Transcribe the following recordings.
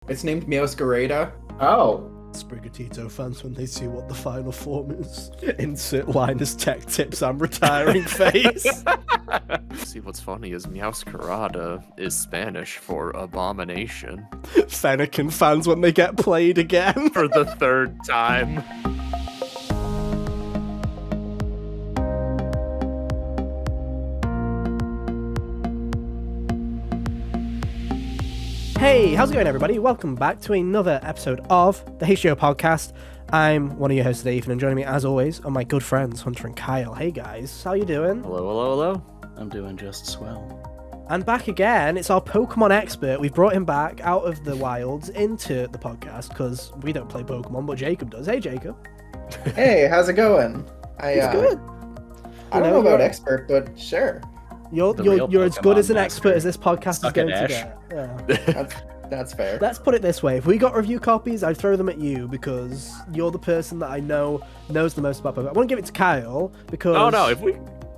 It's named Meowscarada. Oh. Sprigatito fans when they see what the final form is. Insert Linus Tech Tips, I'm retiring face. See, what's funny is Meowscarada is Spanish for abomination. Fennekin fans when they get played again. For the third time. Hey, how's it going, everybody? Welcome back to another episode of the HGO podcast. I'm one of your hosts today, Ethan, and joining me, as always, are my good friends, Hunter and Kyle. Hey, guys. How you doing? Hello, hello, hello. I'm doing just swell. And back again, it's our Pokemon expert. We've brought him back out of the wilds into the podcast, because we don't play Pokemon, but Jacob does. Hey, Jacob. Hey, how's it going? It's good. I don't know about expert, but sure. You're as good as an expert as this podcast is going to get. Yeah. That's fair. Let's put it this way. If we got review copies, I'd throw them at you because you're the person that I know knows the most about Pokemon. I want to give it to Kyle because... Oh, no,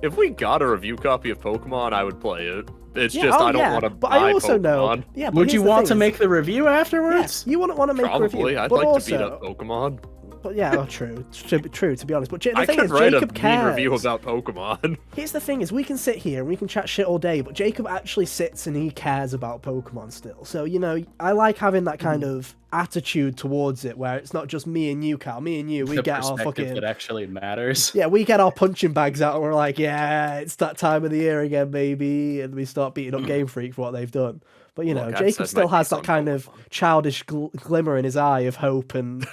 if we got a review copy of Pokemon, I would play it. It's just I don't want to buy I also Pokemon. know... Yeah, but would you want to make the review afterwards? Yeah, you wouldn't want to make a review. Probably. I'd but like also, to beat up Pokemon. But yeah, true, to be honest. But the I thing could is, write Jacob a cares. mean review about Pokemon. Here's the thing: is we can sit here and we can chat shit all day, but Jacob actually sits and he cares about Pokemon still. So I like having that kind of attitude towards it, where it's not just me and you, Cal. Me and you, we get our fucking. That actually matters. Yeah, we get our punching bags out and we're like, yeah, it's that time of the year again, baby, and we start beating up Game Freak for what they've done. But Jacob still has that kind of childish glimmer in his eye of hope and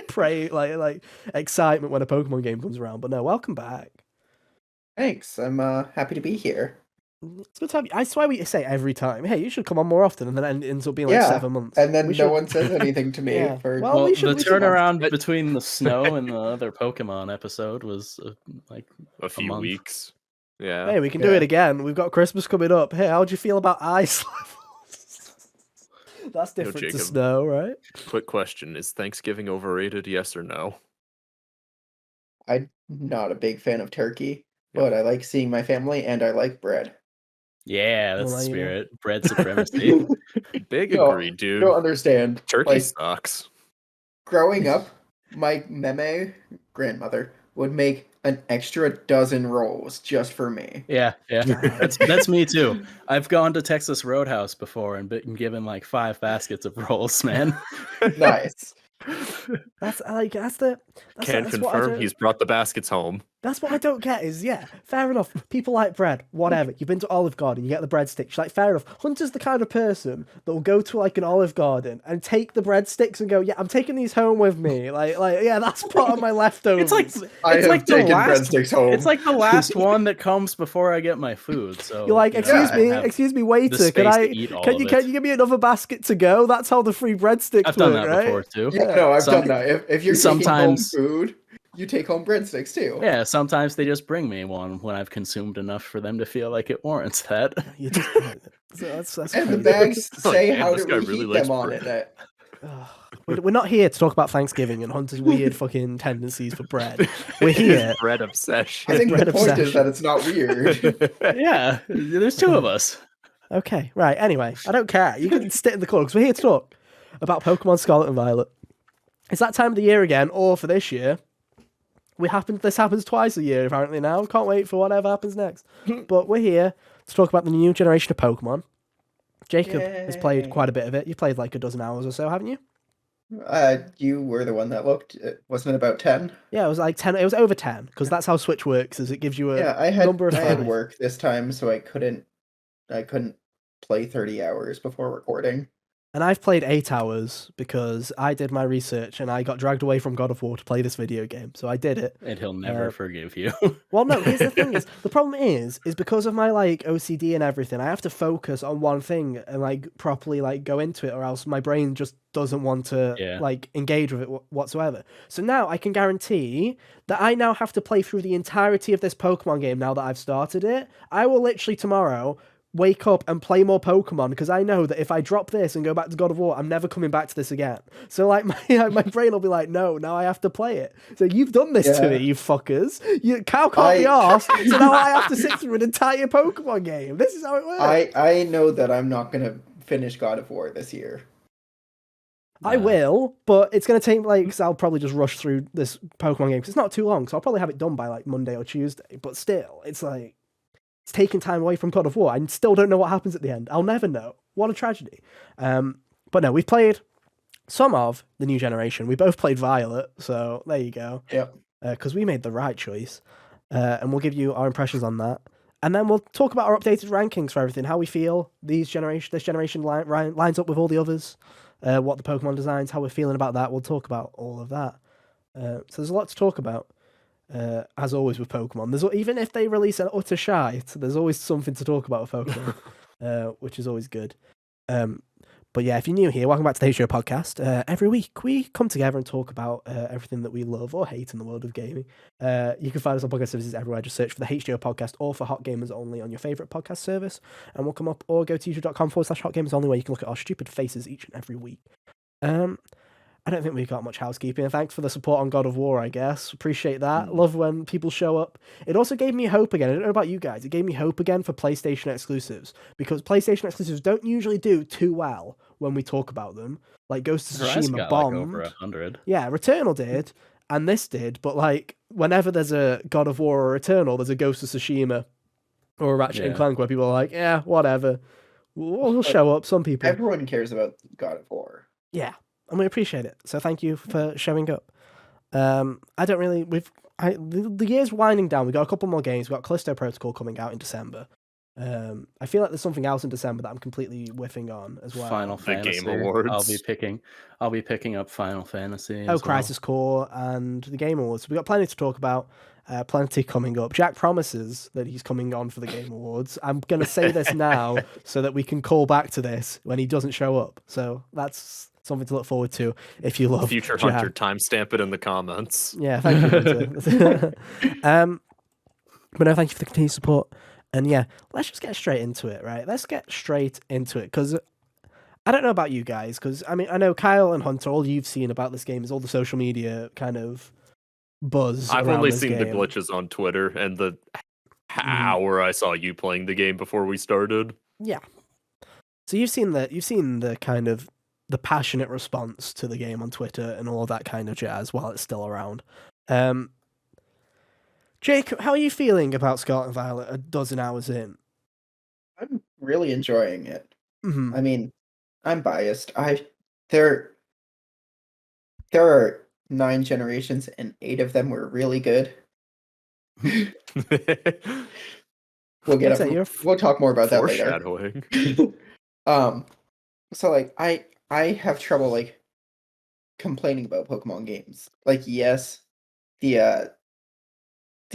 pray, like excitement when a Pokemon game comes around. But no, welcome back. Thanks. I'm happy to be here. It's good to have you. I swear we say every time, hey, you should come on more often, and then it ends up being like 7 months. And then no one says anything to me. Yeah. For... Well, the turnaround between the snow and the other Pokemon episode was like a few month. Weeks. Yeah. Hey, we can do it again. We've got Christmas coming up. Hey, how'd you feel about ice levels? That's different to snow, right? Quick question. Is Thanksgiving overrated, yes or no? I'm not a big fan of turkey, but I like seeing my family and I like bread. Yeah, that's the spirit. Bread supremacy. Big agree, dude. You don't understand. Turkey sucks. Growing up, my meme grandmother would make an extra dozen rolls just for me. Yeah. That's me too. I've gone to Texas Roadhouse before and been given like 5 baskets of rolls, man. Nice. Can confirm he's brought the baskets home. That's what I don't get is, fair enough. People like bread, whatever. You've been to Olive Garden, you get the breadsticks. Like, fair enough. Hunter's the kind of person that will go to like an Olive Garden and take the breadsticks and go, yeah, I'm taking these home with me. That's part of my leftovers. It's like breadsticks home. It's like the last one that comes before I get my food. So you're like, excuse me, waiter, can you give me another basket to go? That's how the free breadsticks I've done work, that right? before too. Yeah, no, I've done that. If you're taking home food, you take home breadsticks too. Yeah, sometimes they just bring me one when I've consumed enough for them to feel like it warrants that. That's and the bags say how to reheat them on it. We're not here to talk about Thanksgiving and Hunter's weird fucking tendencies for bread. We're here. Bread obsession. I think the point is that it's not weird. Yeah, there's 2 of us. Okay, right. Anyway, I don't care. You can sit in the corner because we're here to talk about Pokemon Scarlet and Violet. It's that time of the year again, or for this year. This happens twice a year apparently now. Can't wait for whatever happens next. But we're here to talk about the new generation of Pokemon. Jacob has played quite a bit of it. You played like a dozen hours or so, haven't you? You were the one that looked. Wasn't it about 10? Yeah, it was like 10. It was over 10 because that's how Switch works. Is it gives you a number of. I had work this time, so I couldn't play 30 hours before recording. And I've played 8 hours because I did my research and I got dragged away from God of War to play this video game. So I did it. And he'll never forgive you. Well, no, here's the thing the problem is because of my like OCD and everything, I have to focus on one thing and like properly like go into it or else my brain just doesn't want to like engage with it whatsoever. So now I can guarantee that I now have to play through the entirety of this Pokemon game now that I've started it. I will literally tomorrow wake up and play more Pokemon because I know that if I drop this and go back to God of War, I'm never coming back to this again. So like my brain will be like, no, now I have to play it. So you've done this to me, you fuckers. Cow can't be arsed, so now I have to sit through an entire Pokemon game. This is how it works. I know that I'm not gonna finish God of War this year. I will, but it's going to take cause I'll probably just rush through this Pokemon game because it's not too long, so I'll probably have it done by like Monday or Tuesday. But still, it's like it's taking time away from God of War. I still don't know what happens at the end. I'll never know. What a tragedy. But no, we've played some of the new generation. We both played Violet, so there you go. Yep. Because we made the right choice, and we'll give you our impressions on that. And then we'll talk about our updated rankings for everything, how we feel this generation lines up with all the others, what the Pokemon designs, how we're feeling about that. We'll talk about all of that. So there's a lot to talk about, as always with Pokemon. Even if they release an utter shite, there's always something to talk about with Pokemon, which is always good. But yeah, if you're new here, welcome back to the HGO podcast. Every week we come together and talk about everything that we love or hate in the world of gaming. You can find us on podcast services everywhere. Just search for the HGO podcast or for Hot Gamers Only on your favourite podcast service, and we'll come up, or go to youtube.com/Hot Gamers Only, where you can look at our stupid faces each and every week. I don't think we've got much housekeeping. Thanks for the support on God of War, I guess. Appreciate that. Love when people show up. It also gave me hope again. I don't know about you guys. It gave me hope again for PlayStation exclusives, because PlayStation exclusives don't usually do too well when we talk about them. Like Ghost of Tsushima bombed. Like over 100. Yeah, Returnal did, and this did. But like whenever there's a God of War or Returnal, there's a Ghost of Tsushima or a Ratchet and Clank where people are like, yeah, whatever. We'll show up. Some people. Everyone cares about God of War. Yeah. And we appreciate it. So thank you for showing up. The year's winding down. We've got a couple more games. We've got Callisto Protocol coming out in December. I feel like there's something else in December that I'm completely whiffing on as well. Final Fantasy. Game Awards. I'll be picking up Final Fantasy. Crisis Core and the Game Awards. We've got plenty to talk about. Plenty coming up. Jack promises that he's coming on for the Game Awards. I'm going to say this now so that we can call back to this when he doesn't show up. So that's something to look forward to if you love Future Jack. Hunter, timestamp it in the comments. Yeah, thank you, Hunter. But no, thank you for the continued support. And yeah, let's just get straight into it, right? Let's get straight into it, because I don't know about you guys, because I mean, I know Kyle and Hunter, all you've seen about this game is all the social media kind of buzz. I've only seen the glitches on Twitter and the hour I saw you playing the game before we started. Yeah. So you've seen the kind of the passionate response to the game on Twitter and all that kind of jazz while it's still around. Jake, how are you feeling about Scarlet and Violet a dozen hours in? I'm really enjoying it. Mm-hmm. I mean, I'm biased. There are 9 generations and 8 of them were really good. We'll talk more about that later. Foreshadowing. So like I have trouble like complaining about Pokemon games. Like, yes, the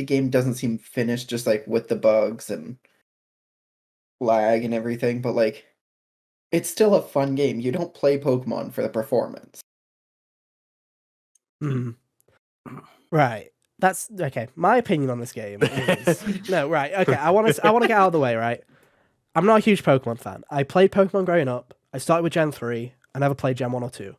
game doesn't seem finished, just like with the bugs and lag and everything, but like it's still a fun game. You don't play Pokemon for the performance. Right. That's okay. My opinion on this game is no, right. Okay, I want to get out of the way, right? I'm not a huge Pokemon fan. I played Pokemon growing up. I started with Gen 3. I never played Gen 1 or 2,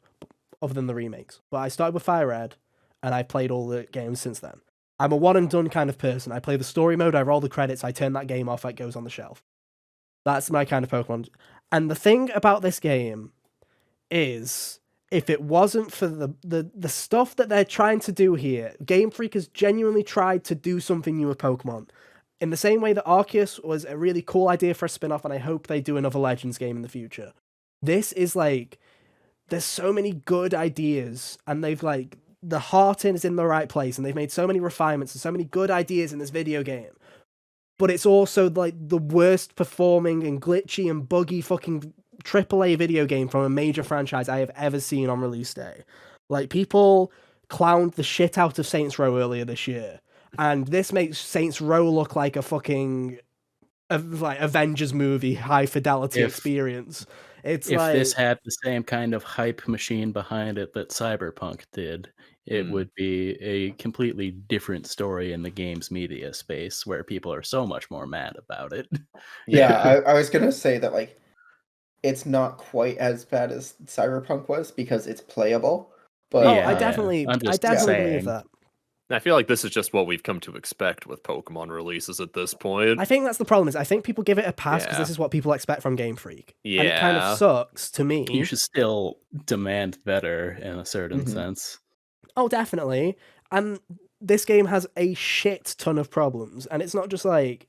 other than the remakes. But I started with Fire Red, and I've played all the games since then. I'm a one and done kind of person. I play the story mode, I roll the credits, I turn that game off, it goes on the shelf. That's my kind of Pokemon. And the thing about this game is, if it wasn't for the stuff that they're trying to do here, Game Freak has genuinely tried to do something new with Pokemon. In the same way that Arceus was a really cool idea for a spin-off, and I hope they do another Legends game in the future. This is like, there's so many good ideas, and they've like, the heart is in the right place, and they've made so many refinements and so many good ideas in this video game. But it's also like the worst performing and glitchy and buggy fucking AAA video game from a major franchise I have ever seen on release day. Like, people clowned the shit out of Saints Row earlier this year, and this makes Saints Row look like a fucking like Avengers movie high fidelity experience. It's if this had the same kind of hype machine behind it that Cyberpunk did, it would be a completely different story in the games media space, where people are so much more mad about it. Yeah, I was gonna say that, like, it's not quite as bad as Cyberpunk was because it's playable. But I definitely believe that. I feel like this is just what we've come to expect with Pokemon releases at this point. I think that's the problem. Is I think people give it a pass because Yeah. this is what people expect from Game Freak, Yeah. and it kind of sucks to me. You should still demand better in a certain sense. Oh, definitely. And this game has a shit ton of problems, and it's not just like,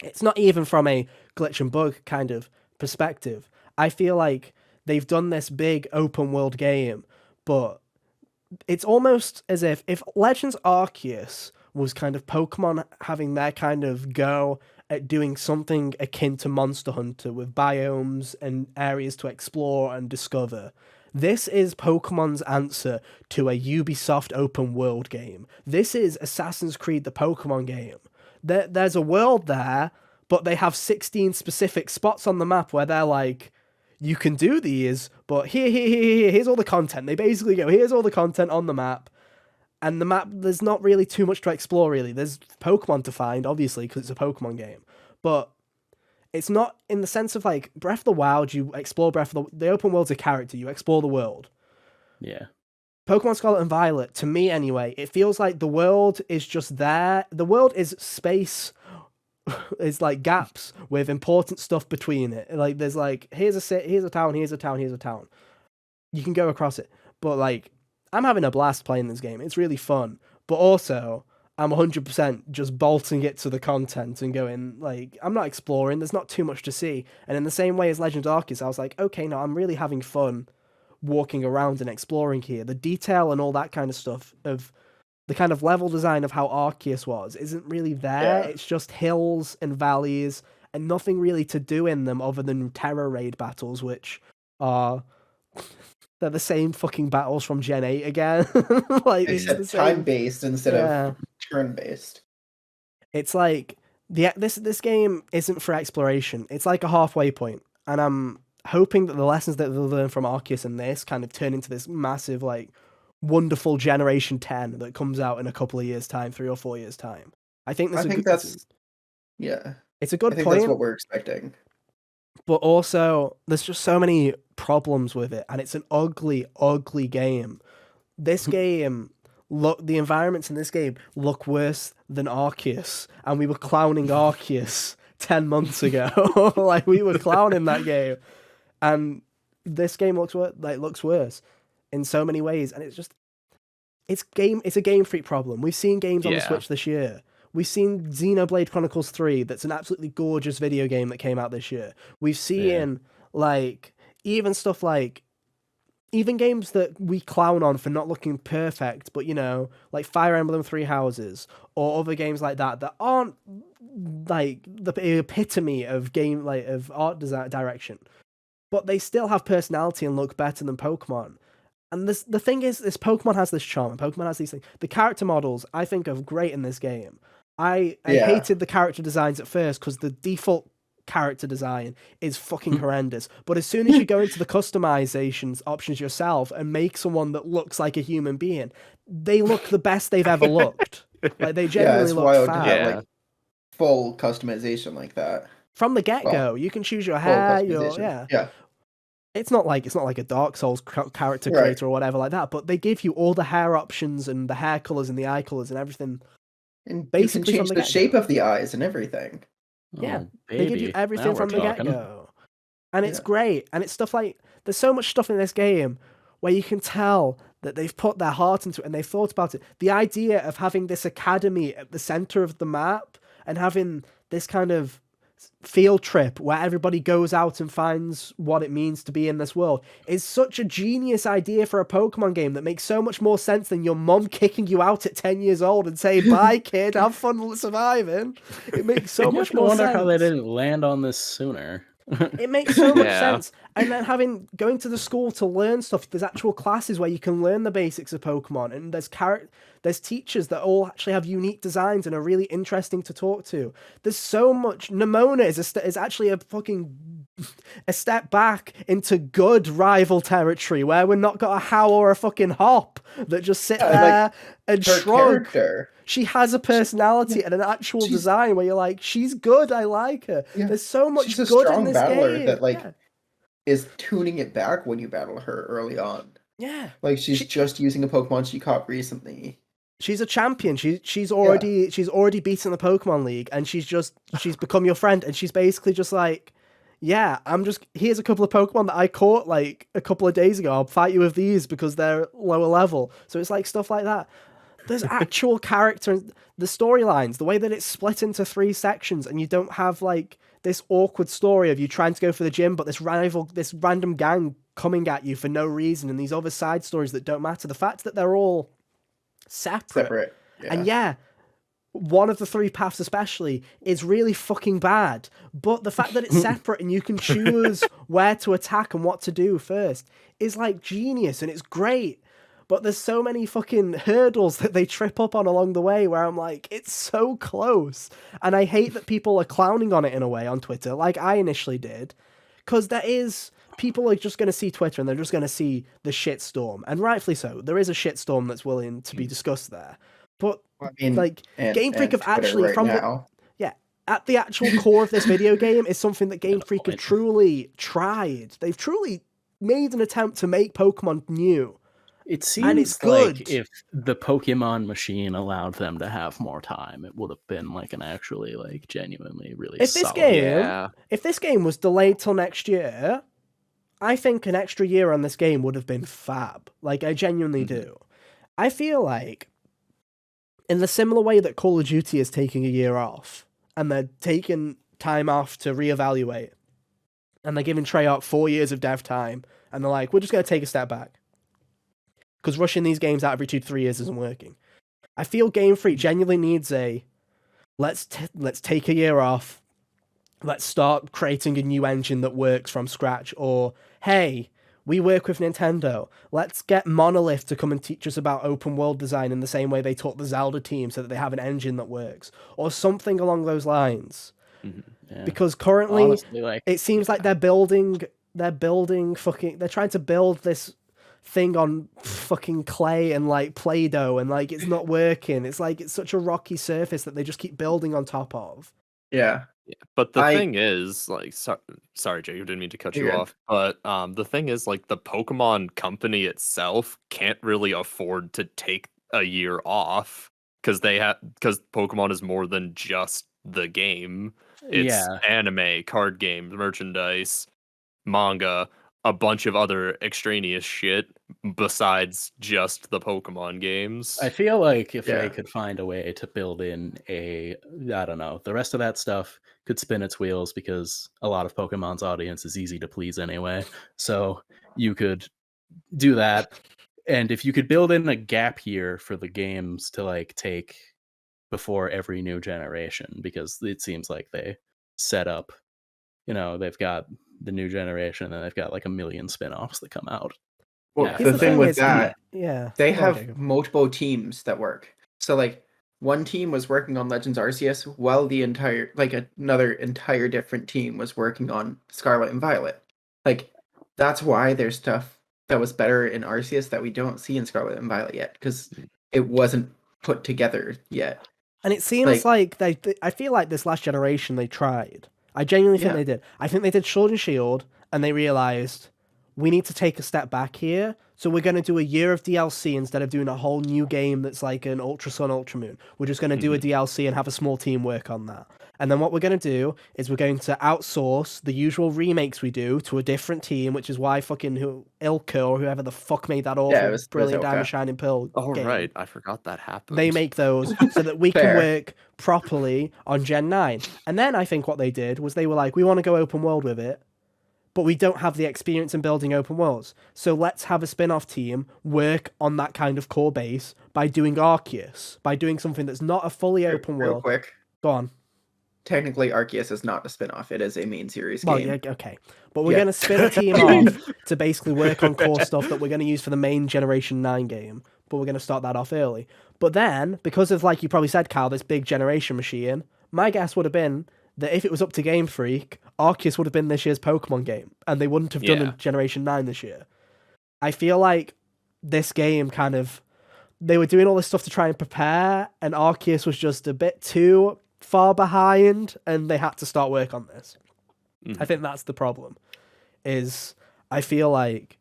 it's not even from a glitch and bug kind of perspective. I feel like they've done this big open world game, but it's almost as if Legends Arceus was kind of Pokemon having their kind of go at doing something akin to Monster Hunter with biomes and areas to explore and discover. This is Pokemon's answer to a Ubisoft open world game. This is Assassin's Creed the Pokemon game. There's a world there, but they have 16 specific spots on the map where they're like, you can do these, but here's all the content. They basically go, here's all the content on the map. And the map, there's not really too much to explore, really. There's Pokemon to find, obviously, because it's a Pokemon game. But it's not in the sense of, like, Breath of the Wild, you explore the open world's a character, you explore the world. Yeah. Pokemon Scarlet and Violet, to me anyway, it feels like the world is just there. The world is space, is like gaps with important stuff between it. Like there's like, here's a town, here's a town, here's a town. You can go across it. But like, I'm having a blast playing this game. It's really fun. But also, I'm 100% just bolting it to the content and going, like, I'm not exploring, there's not too much to see. And in the same way as Legend of Arceus, I was like, okay, no, I'm really having fun walking around and exploring here. The detail and all that kind of stuff of the kind of level design of how Arceus was isn't really there. Yeah. It's just hills and valleys and nothing really to do in them other than Terror Raid battles, which are... they're the same fucking battles from Gen 8 again. Like, except time-based instead of turn-based. It's like, this game isn't for exploration. It's like a halfway point. And I'm hoping that the lessons that they'll learn from Arceus and this kind of turn into this massive, like, wonderful Generation 10 that comes out in a couple of years' time, 3 or 4 years' time. I think that's yeah. It's a good point. That's what we're expecting. But also, there's just so many problems with it, and it's an ugly, ugly game. This game, the environments in this game look worse than Arceus, and we were clowning Arceus 10 months ago. Like, we were clowning that game. And this game looks worse in so many ways, and it's a Game Freak problem. We've seen games on the Switch this year. We've seen Xenoblade Chronicles 3, that's an absolutely gorgeous video game that came out this year. We've seen, like, even stuff like, even games that we clown on for not looking perfect, but, you know, like Fire Emblem Three Houses, or other games like that aren't, like, the epitome of game, like, of art design direction. But they still have personality and look better than Pokemon. And the thing is, this Pokemon has this charm, and Pokemon has these things. The character models, I think, are great in this game. I hated the character designs at first because the default character design is fucking horrendous. But as soon as you go into the customizations options yourself and make someone that looks like a human being, they look the best they've ever looked. Like, they genuinely look fab. Like, full customization like that. From the get-go, you can choose your hair, yeah. It's not like a Dark Souls character creator or whatever like that, but they give you all the hair options and the hair colors and the eye colors and everything. And basically, you can change the shape of the eyes and everything. Yeah, they give you everything from the get-go. And it's great. And it's stuff like, there's so much stuff in this game where you can tell that they've put their heart into it and they've thought about it. The idea of having this academy at the center of the map and having this kind of field trip where everybody goes out and finds what it means to be in this world is such a genius idea for a Pokemon game that makes so much more sense than your mom kicking you out at 10 years old and saying, bye kid, have fun surviving. It makes so much more sense. I wonder how they didn't land on this sooner. It makes so much sense. And then going to the school to learn stuff, there's actual classes where you can learn the basics of Pokemon, and there's teachers that all actually have unique designs and are really interesting to talk to. There's so much. Nemona is actually a step back into good rival territory where we're not got a Howl or a fucking Hop that just sit there and shrug. Character. She has a personality and an actual design where you're like, she's good, I like her. Yeah. There's so much good in this game. That is tuning it back when you battle her early on. Yeah. Like she's just using a Pokemon she caught recently. She's a champion. She's already beaten the Pokemon League, and she's become your friend, and she's basically just like, yeah, here's a couple of Pokemon that I caught like a couple of days ago. I'll fight you with these because they're lower level. So it's like stuff like that. There's actual character, the storylines, the way that it's split into 3 sections, and you don't have like this awkward story of you trying to go for the gym, but this random gang coming at you for no reason, and these other side stories that don't matter. The fact that they're all separate. Yeah. And yeah, one of the 3 paths especially is really fucking bad. But the fact that it's separate and you can choose where to attack and what to do first is like genius, and it's great. But there's so many fucking hurdles that they trip up on along the way where I'm like, it's so close. And I hate that people are clowning on it in a way on Twitter, like I initially did. Because people are just going to see Twitter and they're just going to see the shitstorm. And rightfully so. There is a shitstorm that's willing to be discussed there. But, Game Freak have actually, at the actual core of this video game is something that Game Freak have truly tried. They've truly made an attempt to make Pokemon new. It seems like if the Pokemon machine allowed them to have more time, it would have been like an actually like genuinely really solid. If this game was delayed till next year, I think an extra year on this game would have been fab. Like, I genuinely do. I feel like in the similar way that Call of Duty is taking a year off, and they're taking time off to reevaluate, and they're giving Treyarch 4 years of dev time, and they're like, we're just going to take a step back. Because rushing these games out every 2 to 3 years isn't working. I feel Game Freak genuinely needs let's take a year off. Let's start creating a new engine that works from scratch. Or, hey, we work with Nintendo. Let's get Monolith to come and teach us about open world design in the same way they taught the Zelda team so that they have an engine that works. Or something along those lines. Yeah. Because currently, honestly, it seems like they're trying to build this thing on fucking clay and like Play-Doh, and like it's not working. It's like it's such a rocky surface that they just keep building on top of. Yeah. But the thing is, like, sorry, Jake, I didn't mean to cut you off. But the thing is, like, the Pokemon company itself can't really afford to take a year off because Pokemon is more than just the game. It's anime, card games, merchandise, manga, a bunch of other extraneous shit besides just the Pokemon games. I feel like if they could find a way to build in I don't know, the rest of that stuff could spin its wheels because a lot of Pokemon's audience is easy to please anyway. So you could do that. And if you could build in a gap year for the games to like take before every new generation, because it seems like they set up, they've got the new generation and they've got like a million spin-offs that come out. Well, the thing with that, they have multiple teams that work. So like one team was working on Legends Arceus while another entire different team was working on Scarlet and Violet. Like, that's why there's stuff that was better in Arceus that we don't see in Scarlet and Violet yet, because it wasn't put together yet. And it seems like I feel like this last generation they tried. I genuinely think they did. I think they did Sword and Shield, and they realized we need to take a step back here. So we're going to do a year of DLC instead of doing a whole new game that's like an Ultra Sun, Ultra Moon. We're just going to do a DLC and have a small team work on that. And then what we're going to do is we're going to outsource the usual remakes we do to a different team, which is why fucking Ilka or whoever the fuck made that awful Brilliant Diamond Shining Pearl game. Right. I forgot that happened. They make those so that we can work properly on Gen 9. And then I think what they did was they were like, we want to go open world with it, but we don't have the experience in building open worlds. So let's have a spin-off team work on that kind of core base by doing Arceus, by doing something that's not a fully open world. Real quick. Go on. Technically, Arceus is not a spin-off. It is a main series game. Yeah, okay. But we're going to spin a team off to basically work on core stuff that we're going to use for the main Generation 9 game. But we're going to start that off early. But then, because of, like you probably said, Kyle, this big generation machine, my guess would have been that if it was up to Game Freak, Arceus would have been this year's Pokemon game. And they wouldn't have done a Generation 9 this year. I feel like this game they were doing all this stuff to try and prepare, and Arceus was just a bit too far behind, and they had to start work on this. I think that's the problem. I feel like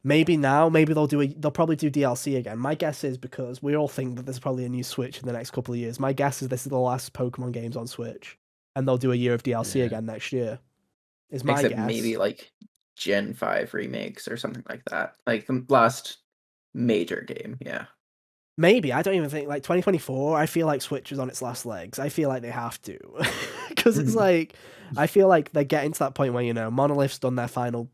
maybe they'll probably do DLC again. My guess is, because we all think that there's probably a new Switch in the next couple of years, my guess is this is the last Pokemon games on Switch, and they'll do a year of DLC again next year. Is my Except guess. maybe like Gen 5 remakes or something like that. Like the last major game, yeah. Maybe. I don't even think, like, 2024, I feel like Switch is on its last legs. I feel like they have to. Because it's like, I feel like they're getting to that point where, Monolith's done their final...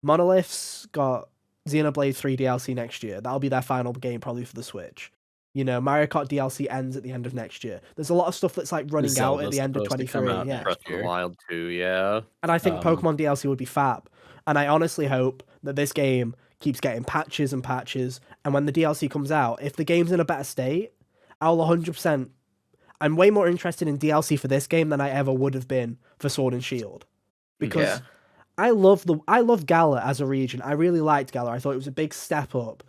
Monolith's got Xenoblade 3 DLC next year. That'll be their final game probably for the Switch. Mario Kart DLC ends at the end of next year. There's a lot of stuff that's, like, running out at the end of 23. Yeah. Breath of the Wild 2, yeah. And I think Pokemon DLC would be fab. And I honestly hope that this game keeps getting patches and patches, and when the DLC comes out, if the game's in a better state, I'll 100%... I'm way more interested in DLC for this game than I ever would have been for Sword and Shield. Because I love Galar as a region. I really liked Galar. I thought it was a big step up.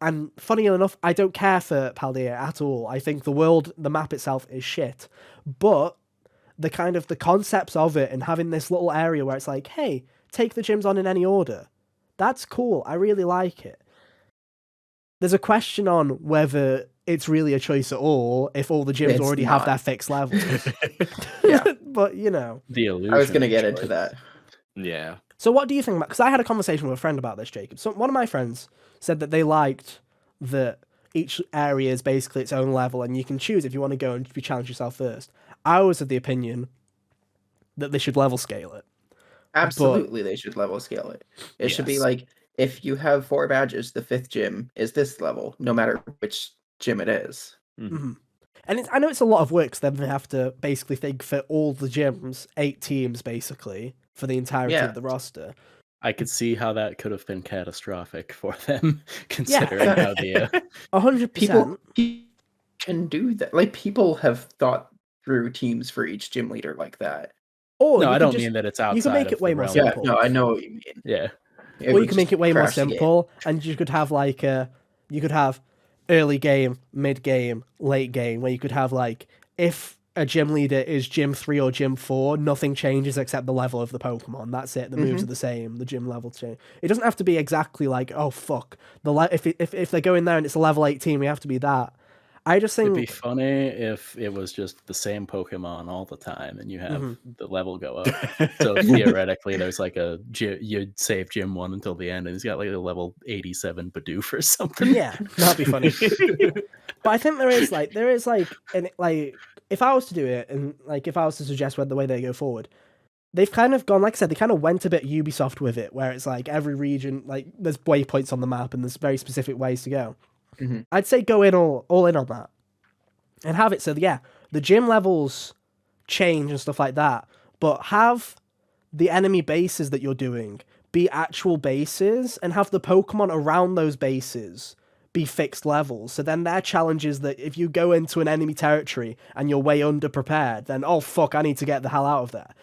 And funny enough, I don't care for Paldea at all. I think the map itself is shit. But the concepts of it, and having this little area where it's like, hey, take the gyms on in any order. That's cool. I really like it. There's a question on whether it's really a choice at all if all the gyms already have their fixed levels. Yeah. But, The illusion. I was going to get into that. Yeah. So what do you think about... Because I had a conversation with a friend about this, Jacob. So one of my friends said that they liked that each area is basically its own level, and you can choose if you want to go and challenge yourself first. I was of the opinion that they should level scale it. Absolutely, they should level scale it. It should be like, if you have 4 badges, the 5th gym is this level, no matter which gym it is. Mm-hmm. And I know it's a lot of work, because then they have to basically think for all the gyms, 8 teams basically, for the entirety of the roster. I could see how that could have been catastrophic for them, considering how the... 100%. People can do that. Like, people have thought through teams for each gym leader like that. Or no, I don't mean that it's outside. You can make it way more simple. Yeah, no, I know what you mean. Yeah. Or you can make it way more simple, and you could have you could have early game, mid game, late game, where you could have if a gym leader is gym 3 or gym 4, nothing changes except the level of the Pokemon. That's it. The moves are the same. The gym level change. It doesn't have to be exactly oh fuck, if they go in there and it's a level 18, we have to be that. I just think it'd be funny if it was just the same Pokemon all the time, and you have the level go up. So theoretically, there's you'd save Gym 1 until the end, and he's got a level 87 Bidoof or something. Yeah, that'd be funny. But I think there is if I was to do it, and if I was to suggest the way they go forward, they've kind of gone, like I said, they kind of went a bit Ubisoft with it, where it's every region, there's waypoints on the map, and there's very specific ways to go. Mm-hmm. I'd say go in all in on that, and have it so the gym levels change and stuff like that, but have the enemy bases that you're doing be actual bases, and have the Pokemon around those bases be fixed levels. So then their challenge is that if you go into an enemy territory and you're way underprepared, then oh fuck, I need to get the hell out of there.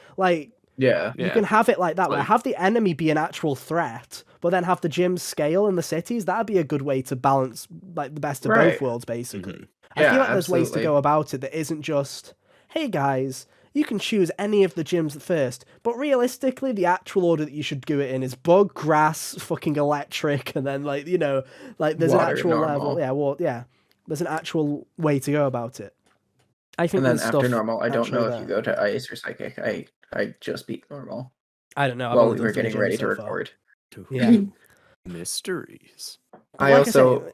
You can have it like that, where have the enemy be an actual threat, but then have the gyms scale in the cities. That'd be a good way to balance the best of both worlds, basically. Mm-hmm. I feel like there's ways to go about it that isn't just, hey guys, you can choose any of the gyms at first, but realistically, the actual order that you should do it in is bug, grass, fucking electric, and then there's water, an actual normal. level. There's an actual way to go about it. I think. And then after normal, I don't know if you go to ice or psychic. I just beat normal. I don't know. While we were getting ready to record. Yeah. Mysteries. I also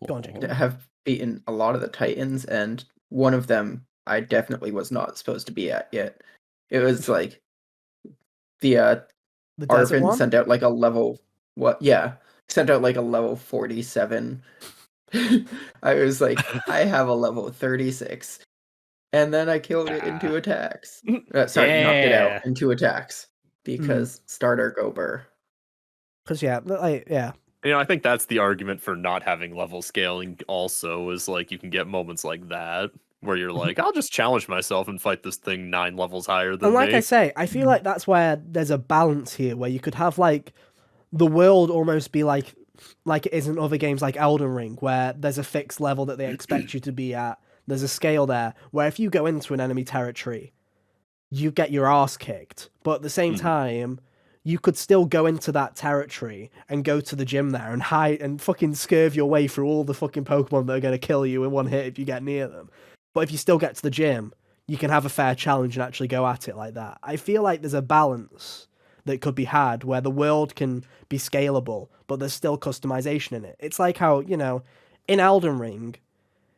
Go on, Jake. have beaten a lot of the Titans, and one of them I definitely was not supposed to be at yet. It was the Arvin sent out a level sent out a level 47. I was I have a level 36. And then I killed it in 2 attacks. Knocked it out in 2 attacks because starter Gober. Because I think that's the argument for not having level scaling. Also, is you can get moments like that where you're I'll just challenge myself and fight this thing 9 levels higher than me. And I say, I feel like that's where there's a balance here, where you could have the world almost be like it is in other games like Elden Ring, where there's a fixed level that they expect you to be at. There's a scale there where if you go into an enemy territory, you get your ass kicked. But at the same time, you could still go into that territory and go to the gym there and hide and fucking scurve your way through all the fucking Pokemon that are going to kill you in one hit if you get near them. But if you still get to the gym, you can have a fair challenge and actually go at it like that. I feel like there's a balance that could be had where the world can be scalable, but there's still customization in it. It's like how, you know, in Elden Ring,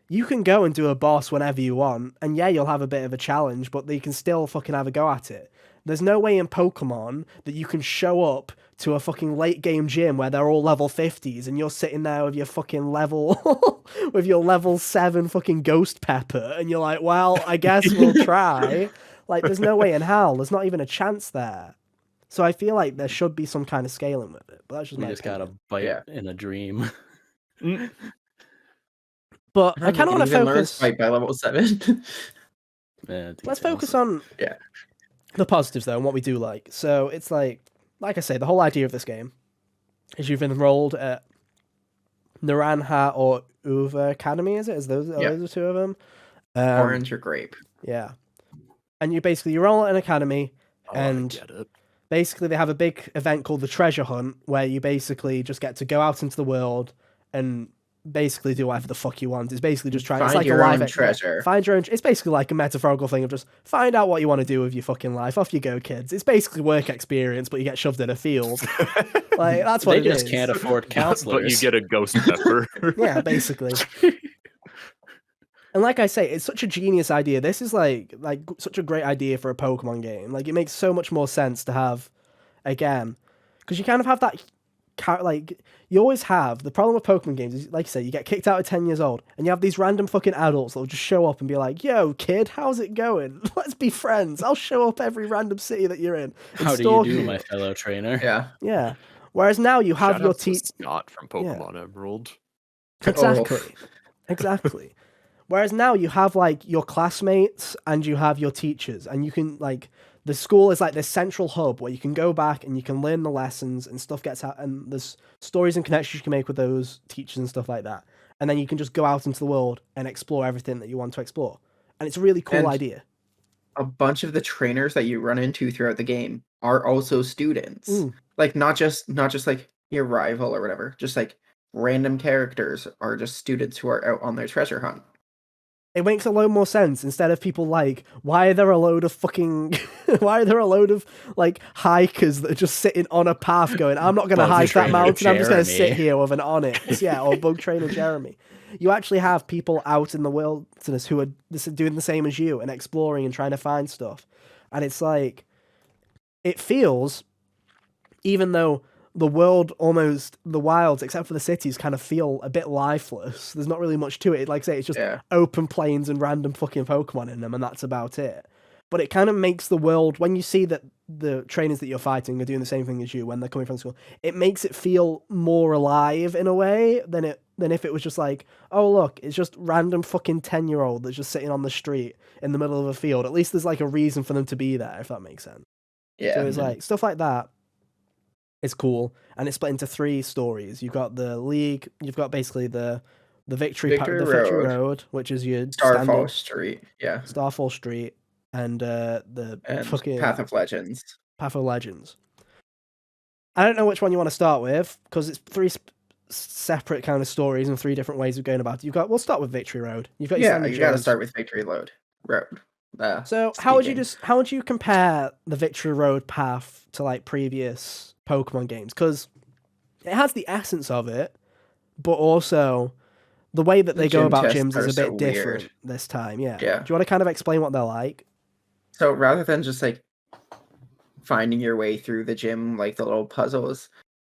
you can go and do a boss whenever you want, and yeah, you'll have a bit of a challenge, but you can still fucking have a go at it. There's no way in Pokemon that you can show up to a fucking late game gym where they're all level 50s and you're sitting there with your fucking level with your level 7 fucking Ghost Pepper and you're like, well, I guess we'll try. Like, there's no way in hell. There's not even a chance there. So I feel like there should be some kind of scaling with it. But that's just we my just opinion. gotta bite in a dream. But I kind of want to focus. Fight by level 7. Let's focus on the positives though, and what we do like. So it's like I say, the whole idea of this game is you've enrolled at Naranha or Uva Academy. Is it? Is those are the two of them? Orange or grape? Yeah. And you enroll at an academy, and I get it. Basically they have a big event called the Treasure Hunt, where you basically just get to go out into the world and basically do whatever the fuck you want. It's basically just trying. It's like your a live own treasure. Find your own. It's basically like a metaphorical thing of just find out what you want to do with your fucking life. Off you go, kids. It's basically work experience, but you get shoved in a field. Like that's what they it just is. can't afford counselors. But you get a Ghost Pepper. Yeah, basically. And like I say, it's such a genius idea. This is like such a great idea for a Pokemon game. Like, it makes so much more sense to have, again, because you kind of have that, like, you always have, the problem with Pokemon games is, like you say, you get kicked out at 10 years old, and you have these random fucking adults that'll just show up and be like, yo, kid, how's it going? Let's be friends. I'll show up every random city that you're in. How do you do, my fellow trainer? Yeah. Yeah. Whereas now you have your teacher. Scott from Pokemon Emerald. Exactly. Exactly. Whereas now you have, like, your classmates and you have your teachers, and you can, like, the school is like this central hub where you can go back and you can learn the lessons and stuff gets out, and there's stories and connections you can make with those teachers and stuff like that. And then you can just go out into the world and explore everything that you want to explore. And it's a really cool idea. A bunch of the trainers that you run into throughout the game are also students. Like, not just like your rival or whatever, just like random characters are just students who are out on their treasure hunt. It makes a lot more sense instead of people like, why are there a load of like hikers that are just sitting on a path going, I'm not going to hike that mountain, I'm just going to sit here with an Onyx. Yeah, or Bug Trainer Jeremy. You actually have people out in the wilderness who are doing the same as you and exploring and trying to find stuff. And it's like, it feels, even though the world, almost the wilds, except for the cities, kind of feel a bit lifeless. There's not really much to it. Like I say, it's just open plains and random fucking Pokemon in them, and that's about it. But it kind of makes the world, when you see that the trainers that you're fighting are doing the same thing as you when they're coming from school, it makes it feel more alive in a way than if it was just like, oh look, it's just random fucking 10-year-old that's just sitting on the street in the middle of a field. At least there's like a reason for them to be there, if that makes sense. Yeah. So it's like stuff like that. It's cool, and it's split into 3 stories. You've got the League, you've got basically the Victory Road, which is your Starfall Street, Starfall Street, and fucking Path of Legends. Path of Legends. I don't know which one you want to start with, because it's 3 separate kind of stories and 3 different ways of going about it. We'll start with Victory Road. You've got you got to start with Victory Road. So how would you compare the Victory Road path to like previous Pokemon games? Because it has the essence of it, but also the way that they go about gyms is a bit different this time. Yeah. Do you want to kind of explain what they're like? So rather than just like finding your way through the gym, like the little puzzles,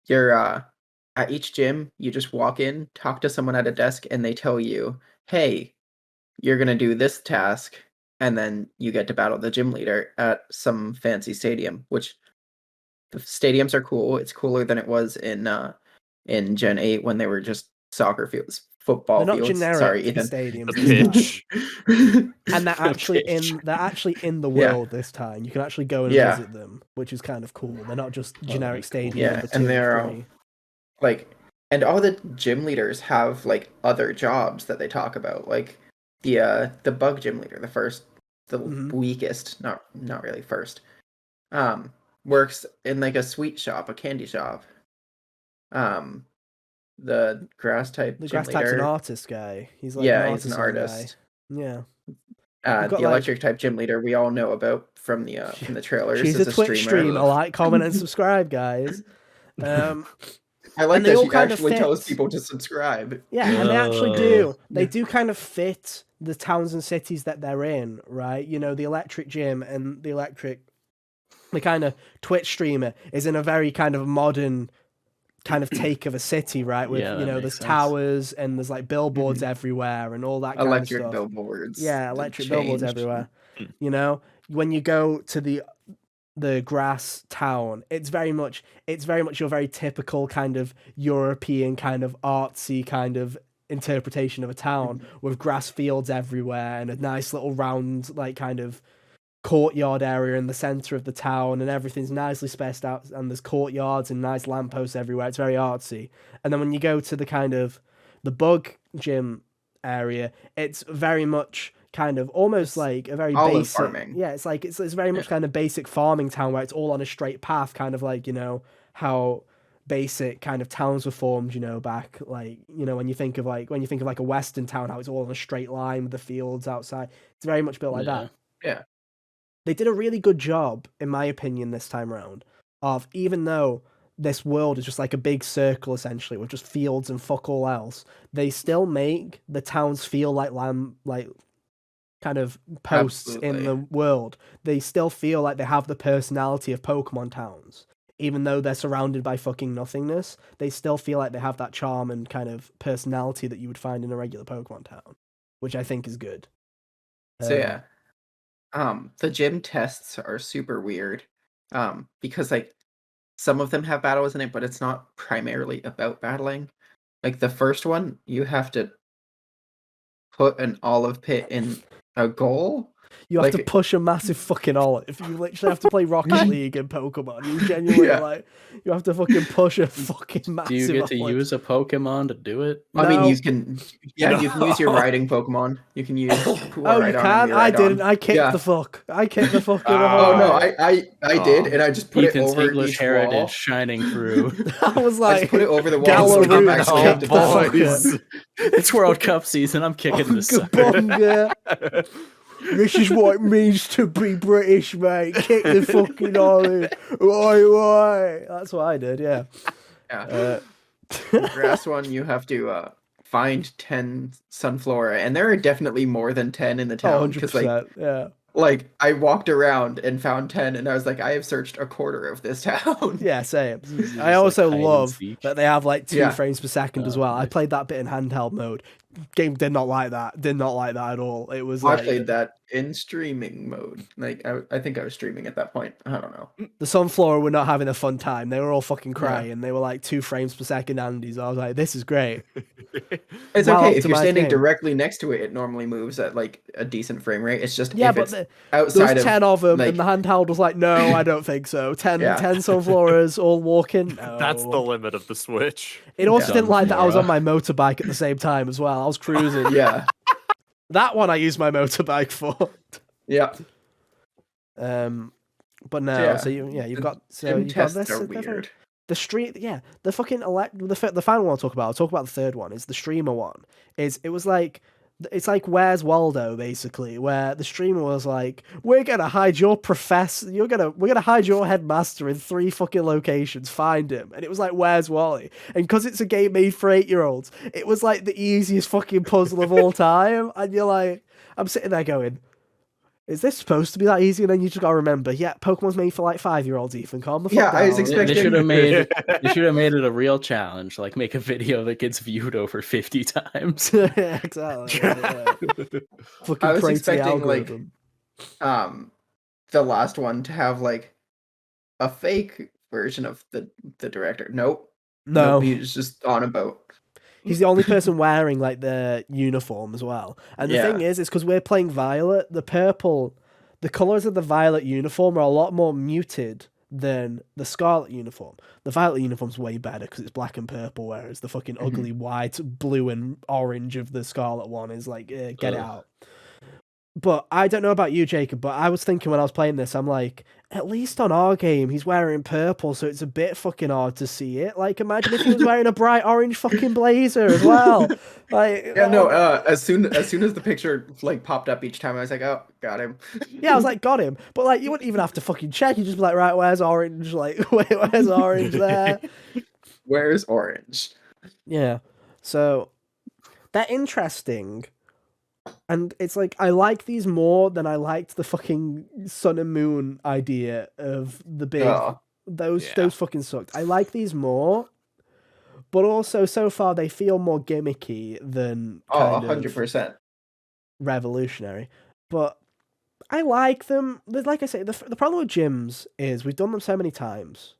you're at each gym, you just walk in, talk to someone at a desk, and they tell you, hey, you're going to do this task. And then you get to battle the gym leader at some fancy stadium, which the stadiums are cool. It's cooler than it was in Gen 8 when they were just soccer fields, football they're fields. Not generic Sorry, Ethan. Stadiums. The pitch. And they're actually in the world this time. You can actually go and visit them, which is kind of cool. They're not just generic stadiums. Yeah, and they're like, and all the gym leaders have like other jobs that they talk about, like the bug gym leader, the weakest, not really first. works in like a sweet shop, a candy shop. The grass type The gym grass type's an leader. artist guy. He's like Yeah, an he's an artisan guy. artist. Yeah. The electric type gym leader we all know about from the trailers. She's a Twitch streamer. Like, comment, and subscribe, guys. I like that she actually tells people to subscribe. Yeah, and they actually do. They do kind of fit the towns and cities that they're in, right? You know, the electric gym and the kind of Twitch streamer is in a very kind of modern kind of take of a city, right? With, you know, there's towers and there's like billboards everywhere and all that kind of stuff. Electric billboards. Yeah, electric billboards everywhere. You know, when you go to the grass town, it's very much your very typical kind of European kind of artsy kind of interpretation of a town with grass fields everywhere and a nice little round like kind of courtyard area in the center of the town, and everything's nicely spaced out, and there's courtyards and nice lampposts everywhere. It's very artsy. And then when you go to the kind of the bug gym area, it's very much kind of almost like a very basic farming. Yeah, it's like it's very much kind of basic farming town where it's all on a straight path, kind of like, you know, how basic kind of towns were formed, you know, back like, you know, when you think of like a western town, how it's all on a straight line with the fields outside. It's very much built like that. Yeah. They did a really good job, in my opinion, this time around, of even though this world is just like a big circle, essentially, with just fields and fuck all else, they still make the towns feel like kind of posts in the world. They still feel like they have the personality of Pokemon towns. Even though they're surrounded by fucking nothingness, they still feel like they have that charm and kind of personality that you would find in a regular Pokemon town, which I think is good. So yeah. The gym tests are super weird. Because like some of them have battles in it, but it's not primarily about battling. Like the first one, you have to put an olive pit in a goal. You have to push a massive fucking olive. You literally have to play Rocket League in Pokemon. You genuinely you have to fucking push a fucking massive. Do you get to use a Pokemon to do it? I mean, you can. Yeah, you can use your riding Pokemon. You can use. You can. I didn't. I kicked the fuck. I kicked the fuck. Oh no, I did, and I just put it over English each heritage wall. shining through. I was like, I just put it over the wall. It's World Cup season. I'm kicking this. This is what it means to be British, mate. Kick the fucking olive. Why? That's what I did, yeah. The grass one, you have to find 10 Sunflora, and there are definitely more than 10 in the town. 100%, Like, I walked around and found 10, and I was like, I have searched a quarter of this town. Yeah, same. I also love that they have, like, 2 frames per second as well. I played that bit in handheld mode. Game did not like that. Did not like that at all. It was like... I played that in streaming mode. Like, I think I was streaming at that point. I don't know. The Sunflora were not having a fun time. They were all fucking crying. Yeah. They were, like, 2 frames per second Andes. I was like, this is great. It's okay. If you're standing directly next to it, it normally moves at, like, a decent frame rate. It's just if it's outside there was 10 of them, and the handheld was like, no, I don't think so. 10 Sunfloras all walking. No. That's the limit of the Switch. It also didn't like that I was on my motorbike at the same time as well. I was cruising. Yeah. That one I used my motorbike for. Yeah. But no, so you've got this. Are weird. The stream, the fucking the final one I'll talk about the third one, is the streamer one. It's like Where's Waldo, basically, where the streamer was like, we're gonna hide your professor, we're gonna hide your headmaster in 3 fucking locations, find him. And it was like, Where's Wally? And because it's a game made for 8-year-olds, it was like the easiest fucking puzzle of all time. And you're like, I'm sitting there going, is this supposed to be that easy? And then you just gotta remember, Pokemon's made for like 5-year-olds, Ethan. Calm the fuck down. I was expecting... They should have made it a real challenge, like make a video that gets viewed over 50 times. Yeah, exactly. I was expecting like the last one to have like a fake version of the director. Nope. No. He's just on a boat. He's the only person wearing like the uniform as well. And the thing is because we're playing Violet, the colors of the Violet uniform are a lot more muted than the Scarlet uniform. The Violet uniform's way better because it's black and purple, whereas the fucking ugly white, blue and orange of the Scarlet one is like, get it out. But I don't know about you, Jacob, but I was thinking when I was playing this, I'm like, at least on our game, he's wearing purple, so it's a bit fucking hard to see it. Like, imagine if he was wearing a bright orange fucking blazer as well. Like, Yeah, no. As soon as the picture like popped up each time, I was like, oh, got him. yeah, I was like, got him. But like, you wouldn't even have to fucking check. You just be like, right, where's orange? Like, where's orange there? Where's orange? Yeah. So they're interesting. And it's like, I like these more than I liked the fucking sun and moon idea of the big... Oh. Those fucking sucked. I like these more, but also so far they feel more gimmicky than kind 100%. revolutionary. But I like them. Like I say, the problem with gyms is we've done them so many times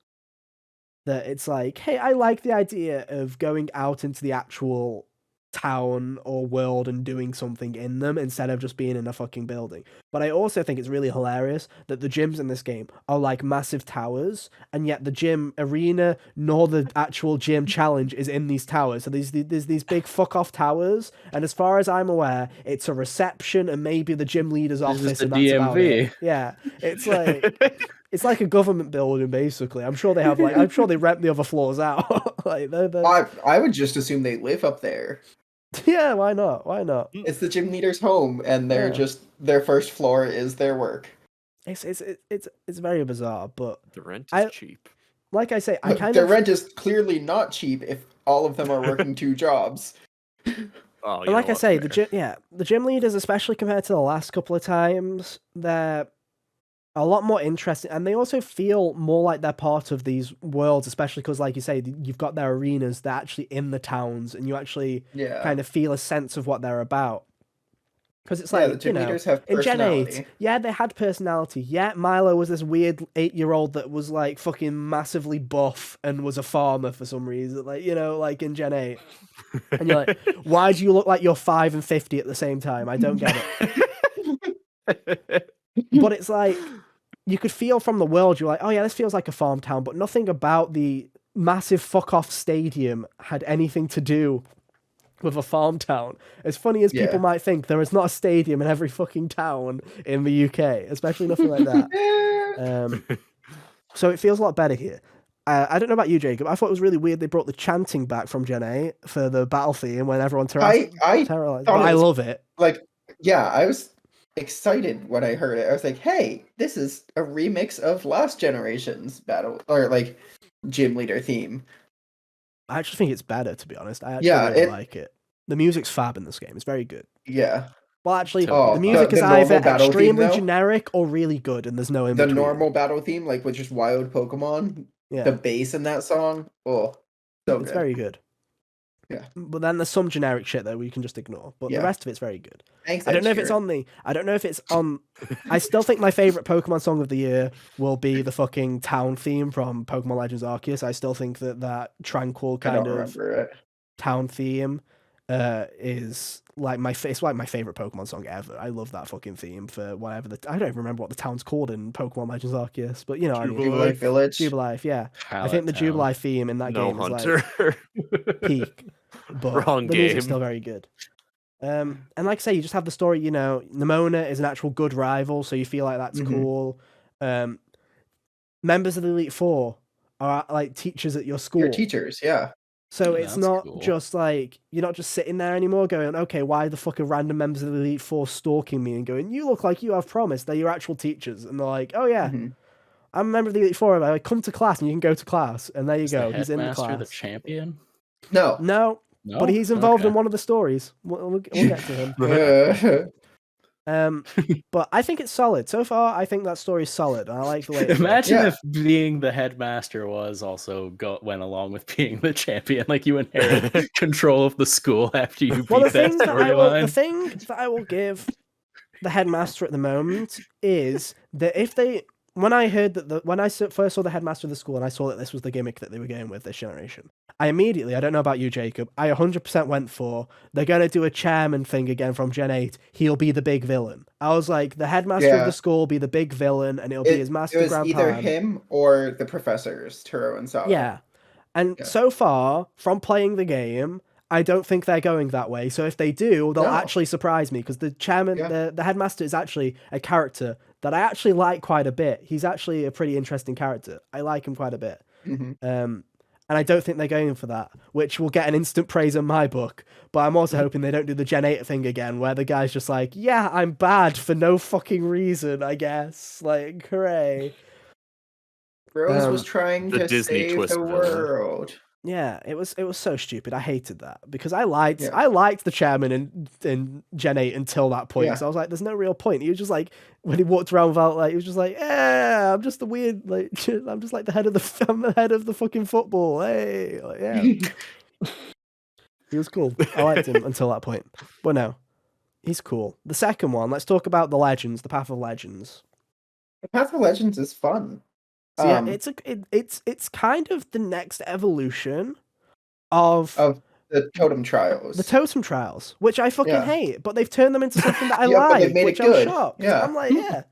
that it's like, hey, I like the idea of going out into the actual town or world and doing something in them instead of just being in a fucking building. But I also think it's really hilarious that the gyms in this game are like massive towers, and yet the gym arena nor the actual gym challenge is in these towers. So there's these big fuck off towers, and as far as I'm aware, it's a reception and maybe the gym leader's office, and that's about it. Yeah, it's like it's like a government building basically. I'm sure they have I'm sure they rent the other floors out. Like I would just assume they live up there. Yeah, why not? Why not? It's the gym leader's home, and they're just their first floor is their work. It's very bizarre, but the rent is cheap. Like I say, their rent is clearly not cheap if all of them are working 2 jobs. Oh, like I say, the gym leaders, especially compared to the last couple of times, they're a lot more interesting, and they also feel more like they're part of these worlds, especially because, like you say, you've got their arenas, they're actually in the towns, and you actually kind of feel a sense of what they're about. Because it's like, the gym leaders have personality. In Gen 8, they had personality. Yeah, Milo was this weird 8-year-old that was like fucking massively buff and was a farmer for some reason, like, like in Gen 8. And you're like, why do you look like you're 5 and 50 at the same time? I don't get it. But it's like, you could feel from the world, you're like, oh yeah, this feels like a farm town, but nothing about the massive fuck-off stadium had anything to do with a farm town. As funny as people might think, there is not a stadium in every fucking town in the UK, especially nothing like that. So it feels a lot better here. I don't know about you, Jacob. I thought it was really weird they brought the chanting back from Gen 8 for the battle theme when everyone terrorized. I love it. Like, yeah, I was excited when I heard it. I was like, hey, this is a remix of last generation's battle or like gym leader theme. I actually think it's better, to be honest. I actually really like it. The music's fab in this game. It's very good. Yeah. Well, actually, the music is either extremely generic or really good, and there's no in between. The normal battle theme, like with just wild Pokemon, the bass in that song, so good. It's very good. Yeah. But then there's some generic shit that we can just ignore. But the rest of it's very good. Thanks, I don't know if it's on. I still think my favorite Pokemon song of the year will be the fucking town theme from Pokemon Legends Arceus. I still think that tranquil kind of town theme is like it's like my favorite Pokemon song ever. I love that fucking theme for whatever I don't even remember what the town's called in Pokemon Legends Arceus, but I mean, Jubilife Village. Jubilife, yeah. I think the Jubilife theme in that game is like peak. But the music's still very good. And like I say, you just have the story, Nemona is an actual good rival, so you feel like that's cool. Members of the Elite Four are like teachers at your school. Your teachers, yeah. So it's not just like, you're not just sitting there anymore going, okay, why the fuck are random members of the Elite Four stalking me and going, you look like you have promise. They're your actual teachers. And they're like, oh yeah, I'm a member of the Elite Four. I'm like, come to class and you can go to class. And there you go. He's in the class. The champion? No, but he's involved in one of the stories. We'll get to him. But I think it's solid. So far, I think that story's solid. I like the way Imagine if being the headmaster went along with being the champion. Like you inherit control of the school after you beat that storyline. The thing that I will give the headmaster at the moment is that when I heard that when I first saw the headmaster of the school and I saw that this was the gimmick that they were going with this generation, I don't know about you, Jacob, I 100% went for, they're going to do a chairman thing again from Gen 8. He'll be the big villain. I was like, the headmaster of the school will be the big villain and it'll be his master grandpa. It was either him or the professors, Turo and Sal. Yeah. And so far, from playing the game, I don't think they're going that way. So if they do, they'll No. actually surprise me, because the chairman, the headmaster, is actually a character that I actually like quite a bit. He's actually a pretty interesting character. I like him quite a bit. And I don't think they're going for that, which will get an instant praise in my book. But I'm also hoping they don't do the Gen 8 thing again, where the guy's just like, yeah, I'm bad for no fucking reason, I guess. Like, hooray. Rose was trying The to Disney save twist the villain. world. Yeah, it was so stupid. I hated that, because I liked the chairman in Gen 8 until that point. Because I was like, there's no real point. He was just like, when he walked around without, like, he was just like, yeah, I'm just the weird, like, I'm just like I'm the head of the fucking football. Hey, like, yeah. He was cool. I liked him until that point. But no, he's cool. The second one, let's talk about the Legends, the Path of Legends. The Path of Legends is fun. So yeah, it's kind of the next evolution of the Totem Trials. The Totem Trials, which I fucking hate, but they've turned them into something that I but like, they've made which it good. I'm shocked. Yeah. I'm like, yeah,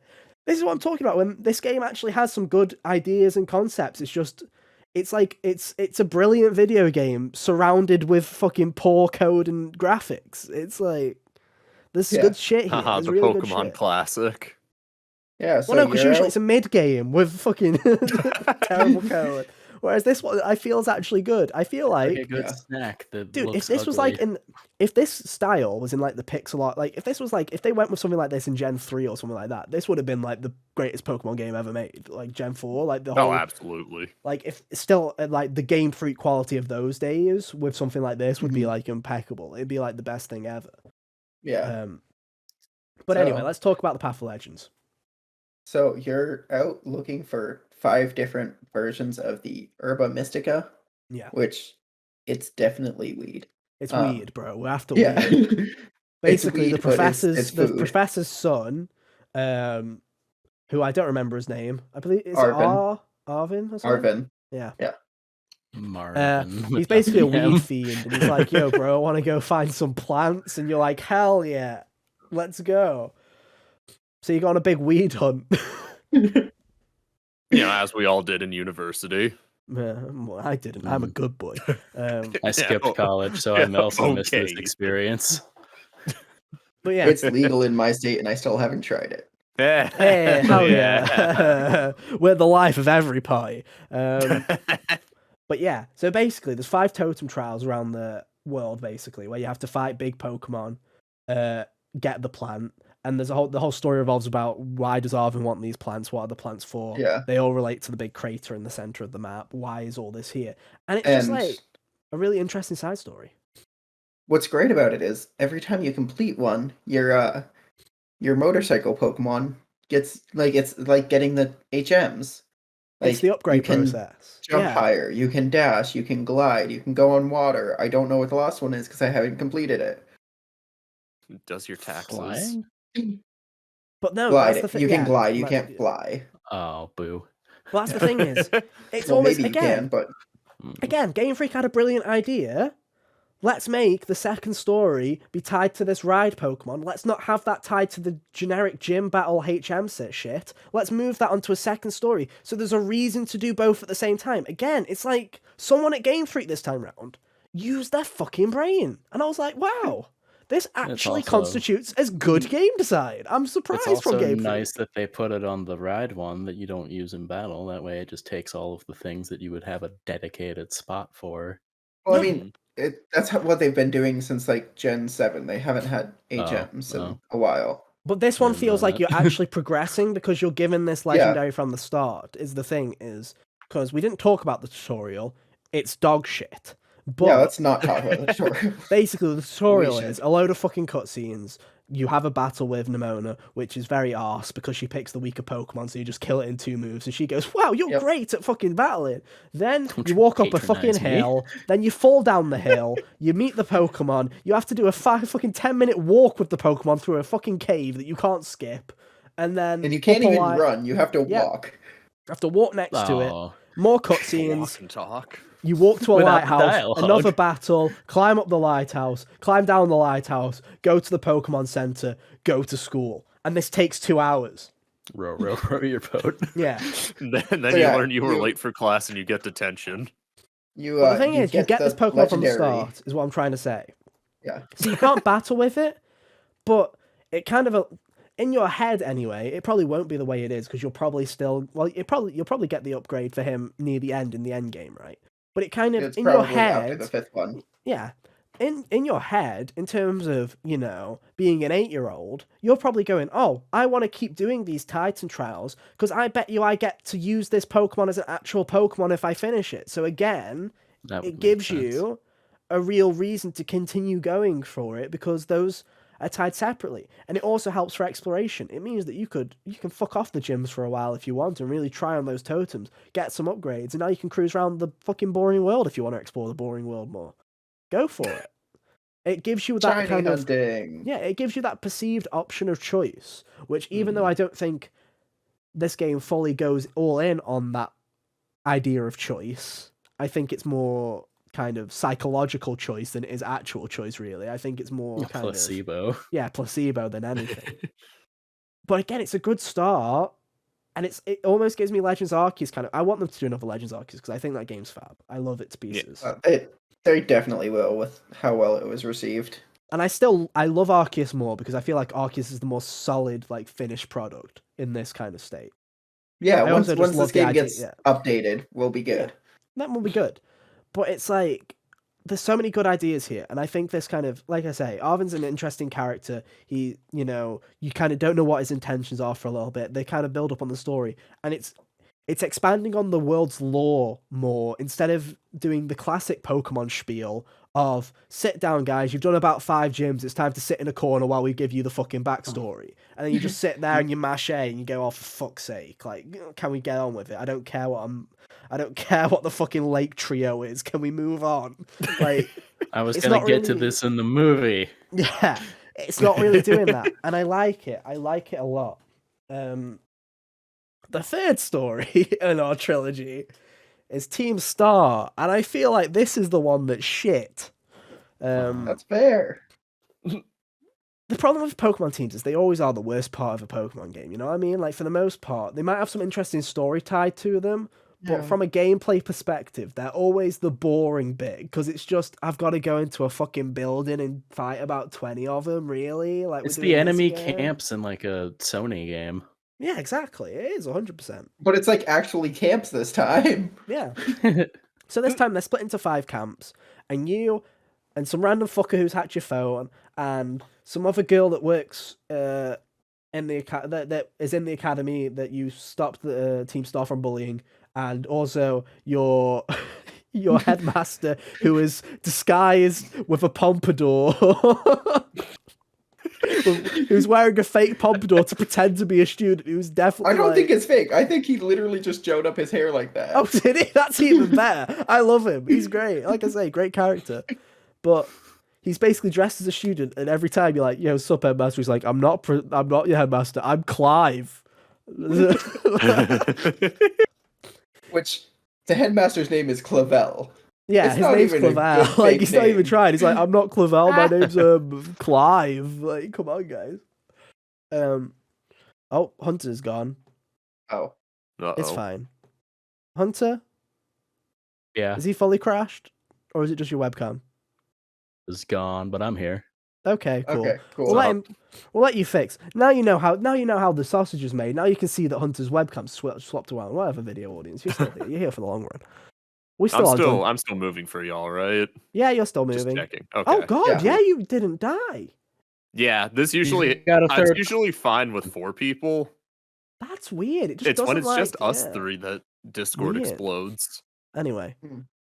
this is what I'm talking about. When this game actually has some good ideas and concepts, it's like it's a brilliant video game surrounded with fucking poor code and graphics. It's like there's good shit here. There's the really Pokemon good shit. classic. Yeah, so well, no, because usually it's a mid game with fucking terrible code. Whereas this one, I feel, is actually good. I feel like a good snack that dude, looks if this ugly. was like if this style was in like the pixel art, like if this was like, if they went with something like this in Gen 3 or something like that, this would have been like the greatest Pokemon game ever made. Like Gen 4, like the whole. Oh, absolutely. Like if still like the Game Freak quality of those days with something like this would be like impeccable. It'd be like the best thing ever. Yeah. But anyway, let's talk about the Path of Legends. So you're out looking for 5 different versions of the Herba Mystica. Yeah. Which it's definitely weed. It's weed, bro. We're after yeah. weed. Basically, weed, the professor's it's food. the professor's son, who I don't remember his name. I believe it's Arvin. Arvin or something? Arvin. Yeah. Yeah. Marvin. He's basically a weed fiend, and he's like, yo, bro, I want to go find some plants, and you're like, hell yeah, let's go. So you go on a big weed hunt. As we all did in university. Well, I didn't. I'm a good boy. I skipped college, so I also missed this experience. But yeah, it's legal in my state, and I still haven't tried it. Hey, hell yeah. We're the life of every party. But yeah, so basically, there's 5 totem trials around the world, basically, where you have to fight big Pokemon, get the plant, and the whole story revolves about why does Arvin want these plants? What are the plants for? Yeah. They all relate to the big crater in the center of the map. Why is all this here? And it's just like a really interesting side story. What's great about it is every time you complete one, your motorcycle Pokemon gets it's like getting the HMs. Like, it's the upgrade process. Jump higher, you can dash, you can glide, you can go on water. I don't know what the last one is because I haven't completed it. Does your taxes? Flying? But no, glide. That's the thing. You can glide, you can't fly. Oh, boo. Well, that's the thing is, it's well, almost, maybe you again, can, but again, Game Freak had a brilliant idea. Let's make the second story be tied to this ride Pokemon. Let's not have that tied to the generic gym battle HM shit. Let's move that onto a second story. So there's a reason to do both at the same time. Again, it's like someone at Game Freak this time round used their fucking brain. And I was like, wow, this actually constitutes as good game design. I'm surprised from Game Freak. It's also nice that they put it on the ride one that you don't use in battle. That way it just takes all of the things that you would have a dedicated spot for. Well, I mean, that's what they've been doing since like Gen 7. They haven't had HMs in a while. But this one feels like you're actually progressing because you're given this legendary from the start. Is the thing is because we didn't talk about the tutorial. It's dog shit. But yeah, let's not talk about the tutorial. Basically, the tutorial is a load of fucking cutscenes. You have a battle with Nimona, which is very arse because she picks the weaker Pokemon, so you just kill it in 2 moves, and she goes, wow, you're great at fucking battling. Then you walk up a fucking hill, then you fall down the hill, you meet the Pokemon, you have to do a fucking 10-minute walk with the Pokemon through a fucking cave that you can't skip, and then... And you can't even run, you have to walk. You have to walk next to it. More cutscenes. Walk and talk. You walk to a lighthouse, another battle, climb up the lighthouse, climb down the lighthouse, go to the Pokemon Center, go to school. And this takes 2 hours. Row your boat. Yeah. Then you learn you were late for class and you get detention. You But the thing is, you get this Pokemon legendary. from the start, is what I'm trying to say. Yeah. So you can't battle with it, but it kind of in your head anyway. It probably won't be the way it is because you'll probably still you'll probably get the upgrade for him near the end in the end game, right? But it kind of It's in your probably after head, the 5th one. yeah. In your head, in terms of, being an 8-year-old, you're probably going, oh, I want to keep doing these Titan trials because I bet you I get to use this Pokemon as an actual Pokemon if I finish it. So again, it gives you a real reason to continue going for it because those are tied separately. And it also helps for exploration. It means that you can fuck off the gyms for a while if you want and really try on those totems, get some upgrades, and now you can cruise around the fucking boring world if you want to explore the boring world more. Go for it. It gives you that Shiny kind hunting. of it gives you that perceived option of choice, which even though I don't think this game fully goes all in on that idea of choice, I think it's more kind of psychological choice than it is actual choice. Really, I think it's more kind placebo. Placebo than anything. But again, it's a good start. And it almost gives me Legends Arceus kind of. I want them to do another Legends Arceus because I think that game's fab. I love it to pieces. They definitely will with how well it was received. And I love Arceus more because I feel like Arceus is the more solid, like, finished product in this kind of state. Yeah, once this game gets updated, we'll be good. Yeah. That will be good. But it's like, there's so many good ideas here. And I think this kind of, like I say, Arvin's an interesting character. He, you kind of don't know what his intentions are for a little bit. They kind of build up on the story. And it's expanding on the world's lore more instead of doing the classic Pokemon spiel of sit down, guys, you've done about 5 gyms, it's time to sit in a corner while we give you the fucking backstory. And then you just sit there and you mash A and you go, oh, for fuck's sake, like, can we get on with it? I don't care what the fucking lake trio is. Can we move on? Like, I was gonna get to this in the movie. Yeah, it's not really doing that, and I like it. I like it a lot. The third story in our trilogy is Team Star, and I feel like this is the one that's shit. That's fair. The problem with Pokemon teams is they always are the worst part of a Pokemon game, you know what I mean? Like, for the most part, they might have some interesting story tied to them, but from a gameplay perspective, they're always the boring bit, because it's just, I've got to go into a fucking building and fight about 20 of them, really? Like, it's the enemy camps in, like, a Sony game. Yeah, exactly. It is 100%. But it's like actually camps this time. Yeah. So this time they're split into 5 camps, and you and some random fucker who's hacked your phone, and some other girl that works in the that is in the academy that you stopped the Team Star from bullying, and also your your headmaster who is disguised with a pompadour. Who's wearing a fake pompadour to pretend to be a student who's definitely... I don't think it's fake. I think he literally just showed up his hair like that. Oh, did he? That's even better. I love him. He's great. Like I say, great character. But he's basically dressed as a student, and every time you're like, yo, sup, headmaster? He's like, I'm not your headmaster. I'm Clive. Which, the headmaster's name is Clavel. Yeah, his name's Clavel. Like, he's not even trying. He's like, I'm not Clavel, my name's Clive. Like, come on, guys. Oh, Hunter's gone. Oh. Uh-oh. It's fine. Hunter? Yeah. Is he fully crashed? Or is it just your webcam? It's gone, but I'm here. Okay, cool. Okay, cool. We'll let you fix. Now you know how the sausage is made. Now you can see that Hunter's webcam swapped around. Whatever, video audience. You're still here. You're here for the long run. I'm still moving for y'all, right? Yeah, you're still moving. Just checking. Okay. Oh god, yeah, you didn't die. Yeah, this usually it's usually fine with 4 people. That's weird. It's when it's just us 3 that Discord explodes. Anyway,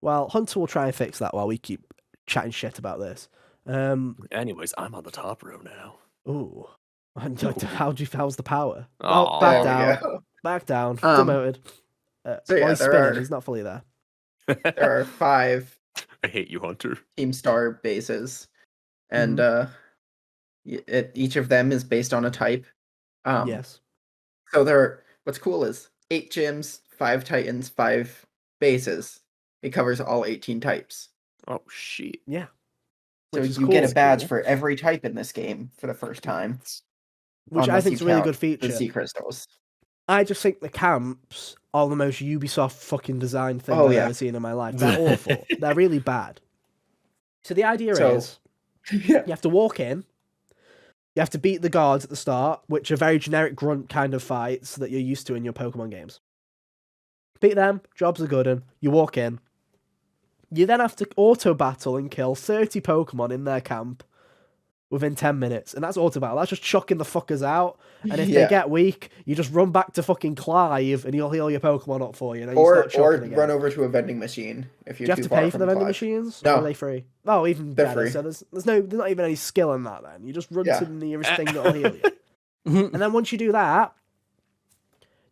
well, Hunter will try and fix that while we keep chatting shit about this. Anyways, I'm on the top row now. Ooh. How's the power? Oh, back down. Back down. Demoted. He's spinning. He's not fully there. There are 5 I hate you, Hunter. Team Star bases, and each of them is based on a type. Yes. So what's cool is 8 gyms, 5 Titans, 5 bases. It covers all 18 types. Oh shit! Yeah. So you get a badge for every type in this game for the first time. Which I think is a really good feature. The sea crystals. I just think the camps are the most Ubisoft fucking design thing Oh, I've yeah. ever seen in my life. They're awful. They're really bad. So the idea So- is, Yeah. you have to walk in, you have to beat the guards at the start, which are very generic grunt kind of fights that you're used to in your Pokemon games. Beat them, jobs are good, and you walk in. You then have to auto-battle and kill 30 Pokemon in their camp within 10 minutes. And that's auto-battle. That's just chucking the fuckers out. And if they get weak, you just run back to fucking Clive and he'll heal your Pokemon up for you. And then you start chucking again. Run over to a vending machine if you're Do you have too to far pay for from the vending Clive. machines? No. Or are they free? Oh, even They're better. free. So there's not even any skill in that then. You just run Yeah. to the nearest thing that'll heal you. And then once you do that,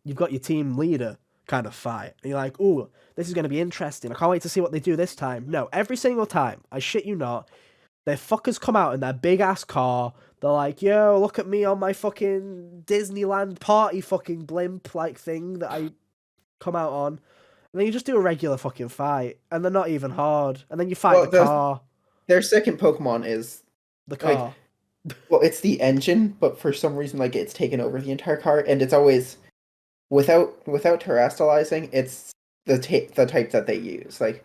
you've got your team leader kind of fight. And you're like, ooh, this is going to be interesting. I can't wait to see what they do this time. No, every single time, I shit you not, their fuckers come out in their big ass car. They're like, yo, look at me on my fucking Disneyland party fucking blimp like thing that I come out on. And then you just do a regular fucking fight. And they're not even hard. And then you fight the car. Their second Pokemon is The car. well, it's the engine, but for some reason, like, it's taken over the entire car, and it's always without terrestrializing. It's the type that they use. Like,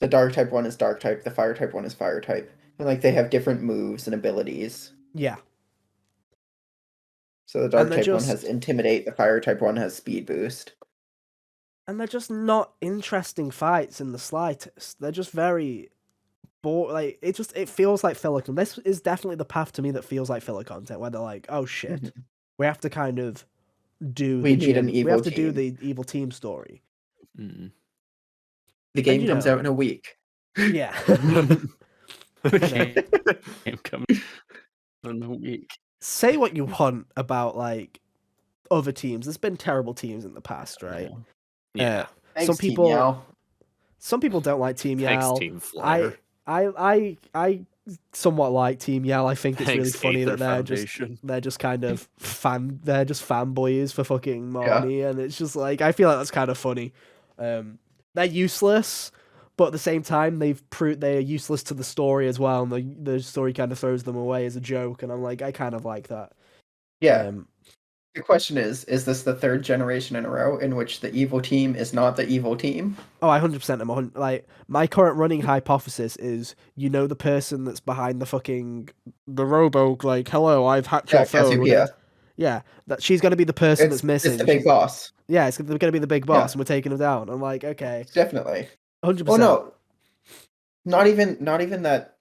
the dark type one is dark type, the fire type one is fire type, and like they have different moves and abilities. Yeah. So the dark type one has intimidate, the fire type one has speed boost. And they're just not interesting fights in the slightest. They're just very like it feels like filler content. This is definitely the path to me that feels like filler content, where they're like, oh shit, we have to kind of do we have to do the evil team story. Mm. The game comes out in a week. Yeah. Game coming in a week. Say what you want about like other teams. There's been terrible teams in the past, right? Yeah. Thanks, some Team Yao. people don't like Team Yao. Thanks, Team Flare. I somewhat like Team Yell. I think it's really funny that they're just kind of fanboys for fucking Marnie, and it's just like I feel like that's kind of funny. They're useless, but at the same time they've proved they're useless to the story as well, and the story kind of throws them away as a joke, and I'm like, I kind of like that. Yeah. The question is this the third generation in a row in which the evil team is not the evil team? Oh, I 100% am. Like, my current running hypothesis is, the person that's behind the robo, like, hello, I've hacked your phone. Cassiopeia. Yeah, that she's going to be the person that's missing. It's the big boss. Yeah, it's going to be the big boss, and we're taking him down. I'm like, okay. Definitely. 100%. Oh, no. Not even that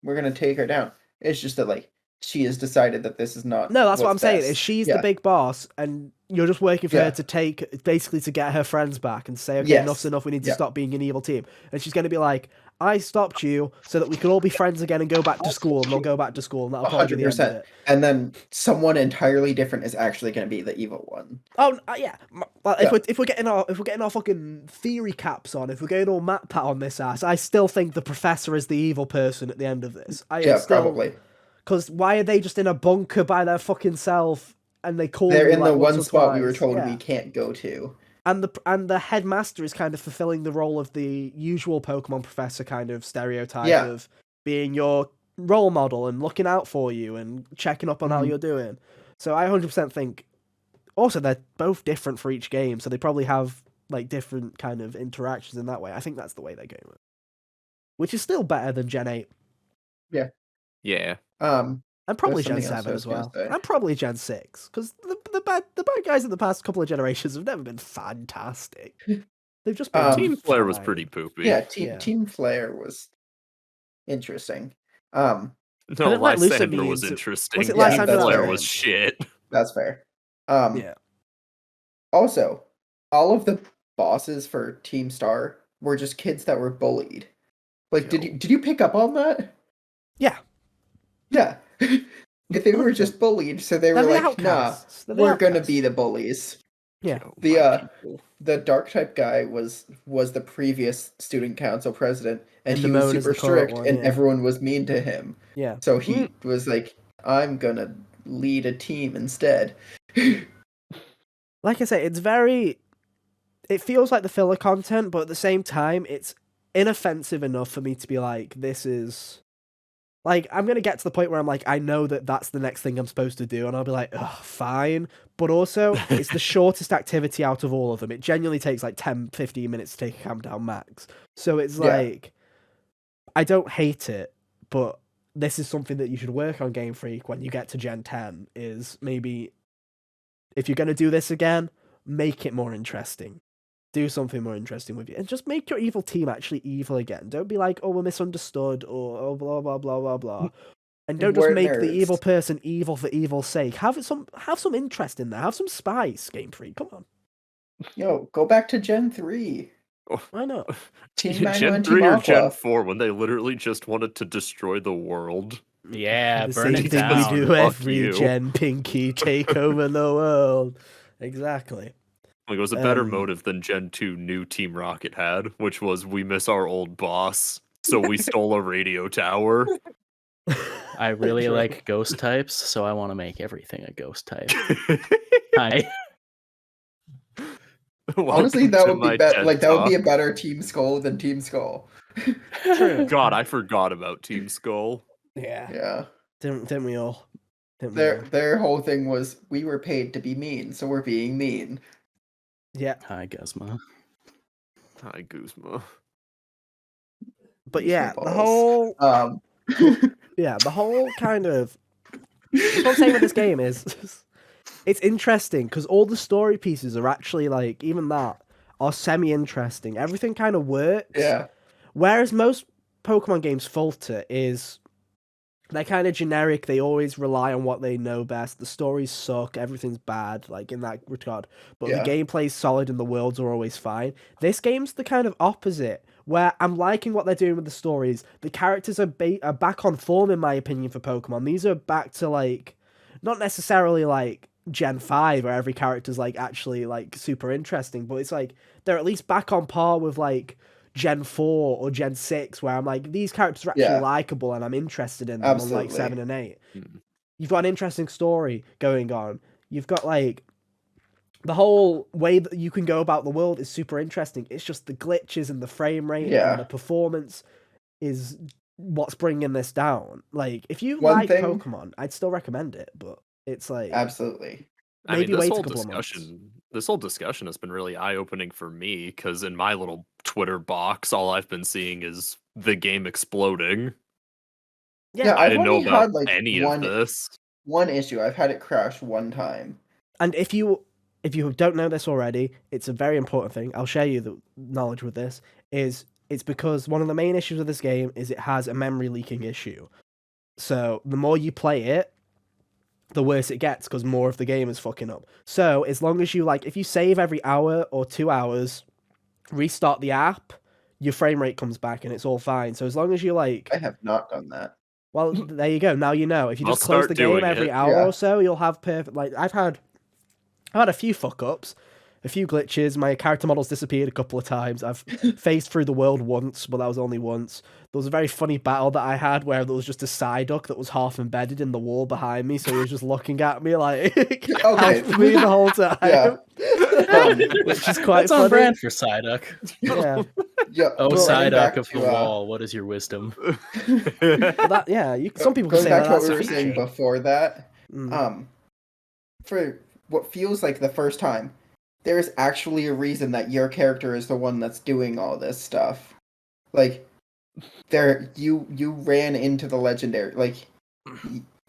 we're going to take her down. It's just that, like, she has decided that this is not. No, that's what I'm saying. best. Is she's the big boss, and you're just working for her to to get her friends back and say, okay, enough's enough. We need to stop being an evil team. And she's going to be like, I stopped you so that we could all be friends again and go back to school. And they'll go back to school, and that'll probably be the end of it. And then someone entirely different is actually going to be the evil one. Oh yeah. Well, if we're getting our fucking theory caps on, if we're going all Matt Pat on this ass, I still think the professor is the evil person at the end of this. Probably. Because why are they just in a bunker by their fucking self and they call They're me, in like, the one spot we were told we can't go to. And the headmaster is kind of fulfilling the role of the usual Pokemon professor kind of stereotype of being your role model and looking out for you and checking up on how you're doing. So I 100% think also they're both different for each game, so they probably have like different kind of interactions in that way. I think that's the way they're going with. Which is still better than Gen 8. Yeah. Yeah. And probably Gen 7 as well. And probably Gen 6. Because the bad guys in the past couple of generations have never been fantastic. They've just been Team Flare was pretty poopy. Yeah, Team Flare was interesting. No, Lysander was interesting. Team Flare was shit. That's fair. Also, all of the bosses for Team Star were just kids that were bullied. Like, did you pick up on that? Yeah. Yeah. They were just bullied, so they were like, outcasts. Nah, we're gonna be the bullies. Yeah. The dark type guy was the previous student council president, and he was super strict, and everyone was mean to him. Yeah. So he was like, I'm gonna lead a team instead. Like I say, it feels like the filler content, but at the same time, it's inoffensive enough for me to be like, this is Like, I'm going to get to the point where I'm like, I know that that's the next thing I'm supposed to do, and I'll be like, ugh, fine. But also, it's the shortest activity out of all of them. It genuinely takes like 10, 15 minutes to take a countdown max. So it's like, I don't hate it, but this is something that you should work on, Game Freak, when you get to Gen 10, is maybe, if you're going to do this again, make it more interesting. Do something more interesting with you. And just make your evil team actually evil again. Don't be like, oh, we're misunderstood, or oh, blah, blah, blah, blah, blah. And don't just make the evil person evil for evil's sake. Have some interest in there. Have some spice, Game Freak. Come on. Yo, go back to Gen 3. Why not? Team Magma Gen and 3 Team or Aqua. Gen 4 when they literally just wanted to destroy the world. Yeah, The burn same it thing down. we do Fuck every you. gen, Pinky. Take over the world. Exactly. Like, it was a better motive than Gen 2 new Team Rocket had, which was we miss our old boss, so we stole a radio tower. I really like ghost types, so I want to make everything a ghost type. Honestly, that would be better. Like, that would be a better Team Skull than Team Skull. True. God, I forgot about Team Skull. Yeah. Didn't we all? Their whole thing was, we were paid to be mean, so we're being mean. Yeah. Hi, Guzma. Hi, Guzma. But yeah, the whole the whole kind of what I'm saying with this game is it's interesting because all the story pieces are actually like, even that, are semi-interesting. Everything kind of works. Yeah. Whereas most Pokemon games falter is they're kind of generic. They always rely on what they know best. The stories suck. Everything's bad, like, in that regard. But the gameplay's solid and the worlds are always fine. This game's the kind of opposite, where I'm liking what they're doing with the stories. The characters are back on form, in my opinion, for Pokemon. These are back to, like, not necessarily, like, Gen 5, where every character's, like, actually, like, super interesting. But it's, like, they're at least back on par with, like, Gen 4 or Gen 6, where I'm like, these characters are actually likable and I'm interested in them, unlike 7 and 8. You've got an interesting story going on. You've got, like, the whole way that you can go about the world is super interesting. It's just the glitches and the frame rate and the performance is what's bringing this down. Like, if you like Pokemon, I'd still recommend it, but it's like... Absolutely. Maybe wait a couple of months. This whole discussion has been really eye-opening for me, because in my little Twitter box, all I've been seeing is the game exploding. Yeah, I didn't know about any of this. One issue. I've had it crash one time. And if you don't know this already, it's a very important thing. I'll share you the knowledge with this. It's because one of the main issues of this game is it has a memory leaking issue. So the more you play it, the worse it gets, because more of the game is fucking up. So as long as you, like, if you save every hour or 2 hours, restart the app, your frame rate comes back and it's all fine. So as long as you, like... I have not done that. Well, there you go. Now you know. If you just close the game every hour or so, you'll have perfect... Like, I've had a few fuck-ups, a few glitches. My character models disappeared a couple of times. I've phased through the world once, but that was only once. There was a very funny battle that I had where there was just a Psyduck that was half embedded in the wall behind me, so he was just looking at me like half me the whole time. Which is quite That's funny. on brand for Psyduck. Yeah. Oh, Psyduck of the wall, what is your wisdom? Some people can say that. Going back to what that's we were saying before that, for what feels like the first time, there is actually a reason that your character is the one that's doing all this stuff. Like, you ran into the legendary, like,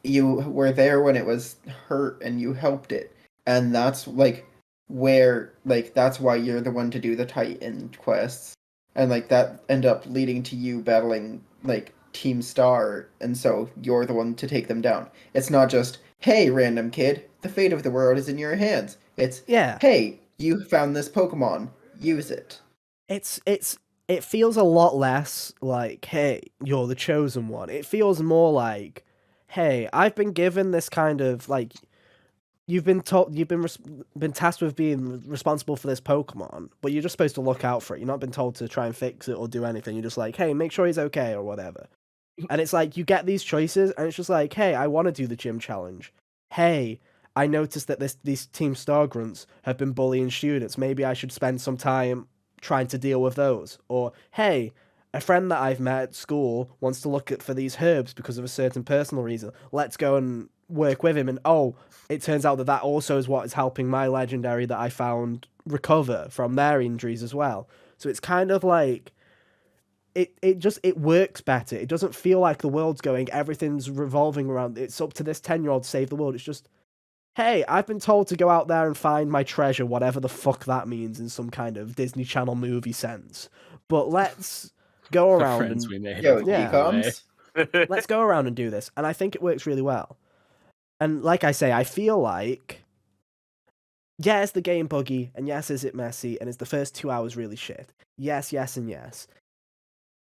you were there when it was hurt and you helped it, and that's like where, like, that's why you're the one to do the Titan quests, and like that end up leading to you battling like Team Star, and so you're the one to take them down. It's not just, hey, random kid, the fate of the world is in your hands. It's, hey, you found this Pokemon, use it. It feels a lot less like, hey, you're the chosen one. It feels more like, hey, I've been given this kind of, like, you've been tasked with being responsible for this Pokemon, but you're just supposed to look out for it. You're not been told to try and fix it or do anything. You're just like, hey, make sure he's okay or whatever. And it's like, you get these choices, and it's just like, hey, I want to do the gym challenge. Hey, I noticed that these Team Star Grunts have been bullying students. Maybe I should spend some time trying to deal with those. Or, hey, a friend that I've met at school wants to look for these herbs because of a certain personal reason. Let's go and work with him. And it turns out that also is what is helping my legendary that I found recover from their injuries as well. So it's kind of like it works better. It doesn't feel like the world's going, everything's revolving around, it's up to this 10-year-old to save the world. It's just, hey, I've been told to go out there and find my treasure, whatever the fuck that means in some kind of Disney Channel movie sense. But let's go around and let's go around and do this. And I think it works really well. And like I say, I feel like, yes, the game buggy, and yes, is it messy, and is the first 2 hours really shit? Yes, and yes.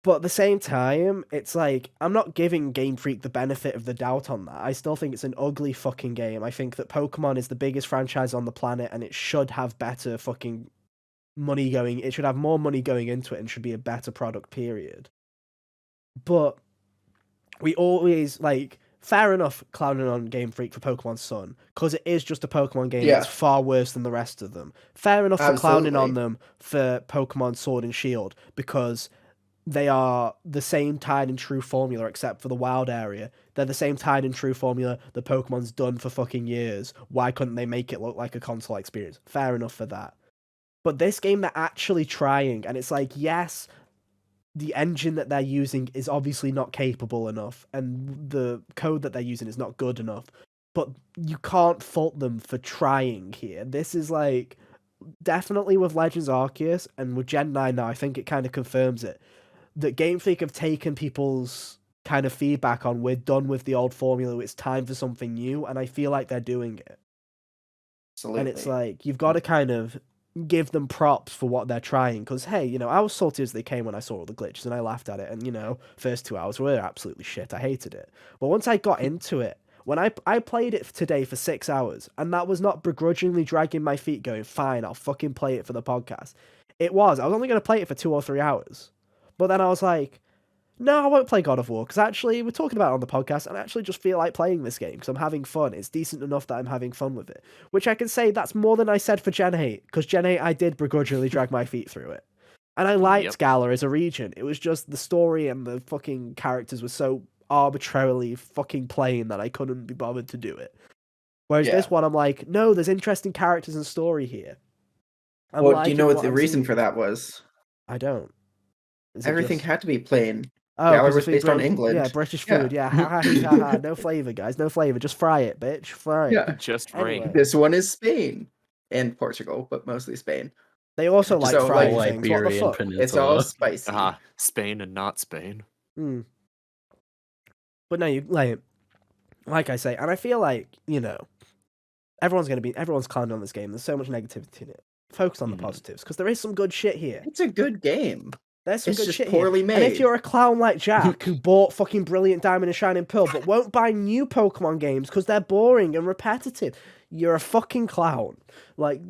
But at the same time, it's like, I'm not giving Game Freak the benefit of the doubt on that. I still think it's an ugly fucking game. I think that Pokemon is the biggest franchise on the planet, and it should have better fucking money going. It should have more money going into it and should be a better product, period. But we always, like, fair enough clowning on Game Freak for Pokemon Sun, because it is just a Pokemon game that's far worse than the rest of them. Fair enough for clowning on them for Pokemon Sword and Shield, because they are the same tried and true formula, except for the wild area. They're the same tried and true formula the Pokemon's done for fucking years. Why couldn't they make it look like a console experience? Fair enough for that. But this game, they're actually trying, and it's like, yes, the engine that they're using is obviously not capable enough, and the code that they're using is not good enough, but you can't fault them for trying here. This is like, definitely with Legends Arceus, and with Gen 9 now, I think it kind of confirms it, that Game Freak have taken people's kind of feedback on, we're done with the old formula, it's time for something new, and I feel like they're doing it. Absolutely. And it's like, you've got to kind of give them props for what they're trying, because, hey, I was salty as they came when I saw all the glitches, and I laughed at it, and, first 2 hours were absolutely shit, I hated it. But once I got into it, when I played it today for 6 hours, and that was not begrudgingly dragging my feet going, fine, I'll fucking play it for the podcast. I was only going to play it for 2 or 3 hours. But then I was like, no, I won't play God of War, because actually, we're talking about it on the podcast, and I actually just feel like playing this game, because I'm having fun. It's decent enough that I'm having fun with it. Which I can say that's more than I said for Gen 8, because Gen 8, I did begrudgingly drag my feet through it. And I liked Galar as a region. It was just the story and the fucking characters were so arbitrarily fucking plain that I couldn't be bothered to do it. Whereas this one, I'm like, no, there's interesting characters and story here. Well, do you know what the reason for that was? I don't. Everything had to be plain. Oh, Galar was based on England. Yeah, British food. Yeah. No flavor, guys. No flavor. Just fry it, bitch. Fry it. Yeah. Just Anyway. This one is Spain and Portugal, but mostly Spain. They also like frying things. What the fuck? Peninsula. It's all spicy. Spain and not Spain. But no, you like I say, and I feel like, everyone's clowning on this game. There's so much negativity in it. Focus on the positives, because there is some good shit here. It's a good game. There's some good shit poorly here. made. And if you're a clown like Jack, who bought fucking Brilliant Diamond and Shining Pearl, but won't buy new Pokemon games because they're boring and repetitive, you're a fucking clown. Like,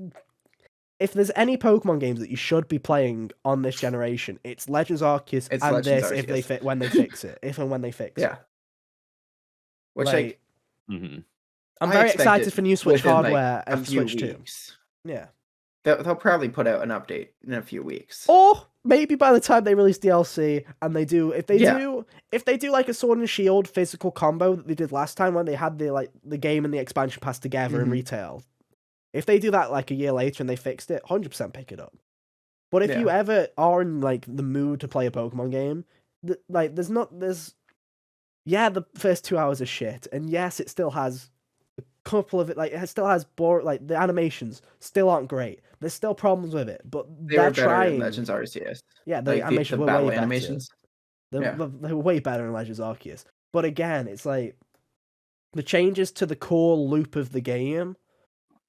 if there's any Pokemon games that you should be playing on this generation, it's Legends Arceus when they fix it. If and when they fix it. Yeah. Which, I'm very excited for new Switch hardware and Switch 2. Yeah. They'll probably put out an update in a few weeks. Or maybe by the time they release DLC and they do, if they do like a Sword and Shield physical combo that they did last time when they had the game and the expansion pass together in retail. If they do that like a year later and they fixed it, 100% pick it up. But if you ever are in like the mood to play a Pokemon game, the first 2 hours are shit, and yes, it still has a couple of it still has the animations still aren't great. There's still problems with it, but they're trying. Legends Arceus. Yeah, the animations were way better. They're way better in Legends Arceus. But again, it's like the changes to the core loop of the game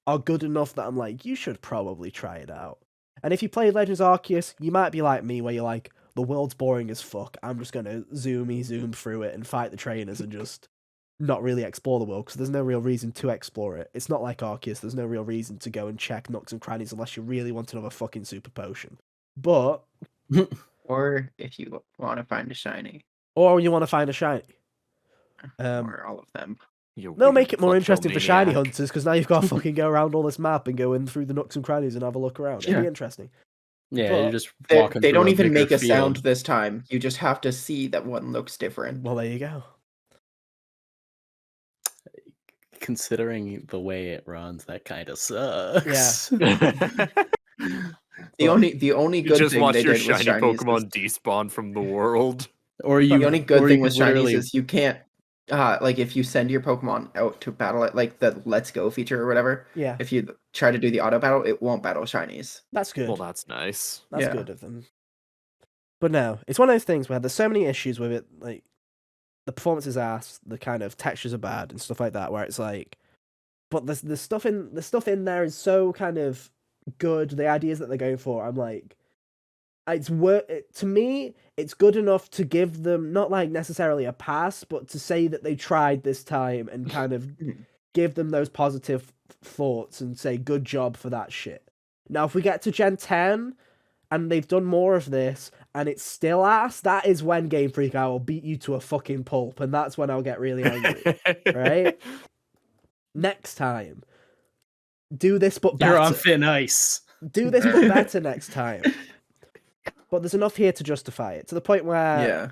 are good enough that I'm like, you should probably try it out. And if you play Legends Arceus, you might be like me, where you're like, the world's boring as fuck. I'm just gonna zoom through it and fight the trainers and just not really explore the world, because there's no real reason to explore it. It's not like Arceus. There's no real reason to go and check nooks and crannies unless you really want another fucking super potion. But or if you want to find a shiny. Or you want to find a shiny. Or all of them. They'll make it more interesting for shiny hunters, because now you've got to fucking go around all this map and go in through the nooks and crannies and have a look around. It'll be interesting. Yeah, But you're just They, walking they through don't a even bigger make a sound field. this time. You just have to see that one looks different. well, there you go. Considering the way it runs, that kind of sucks. The But only You good just thing watch they your did with shiny shinies is Pokemon despawn from the world. Or the you, only good or thing you with could shinies literally, is you can't like if you send your Pokemon out to battle it, like the Let's Go feature or whatever. yeah, If you try to do the auto battle, it won't battle shinies. that's good. Well, that's nice. That's yeah. good of them. But no, it's one of those things where there's so many issues with it. Like the performance is ass, the kind of textures are bad and stuff like that. Where it's like, but the stuff in there is so kind of good. The ideas that they're going for, I'm like, to me. It's good enough to give them not like necessarily a pass, but to say that they tried this time and kind of give them those positive thoughts and say good job for that shit. Now, if we get to Gen 10 and they've done more of this and it's still ass, that is when Game Freak I will beat you to a fucking pulp, and that's when I'll get really angry. Right? Next time, do this but better. you're on thin ice. Do this but better next time. But there's enough here to justify it, to the point where Yeah.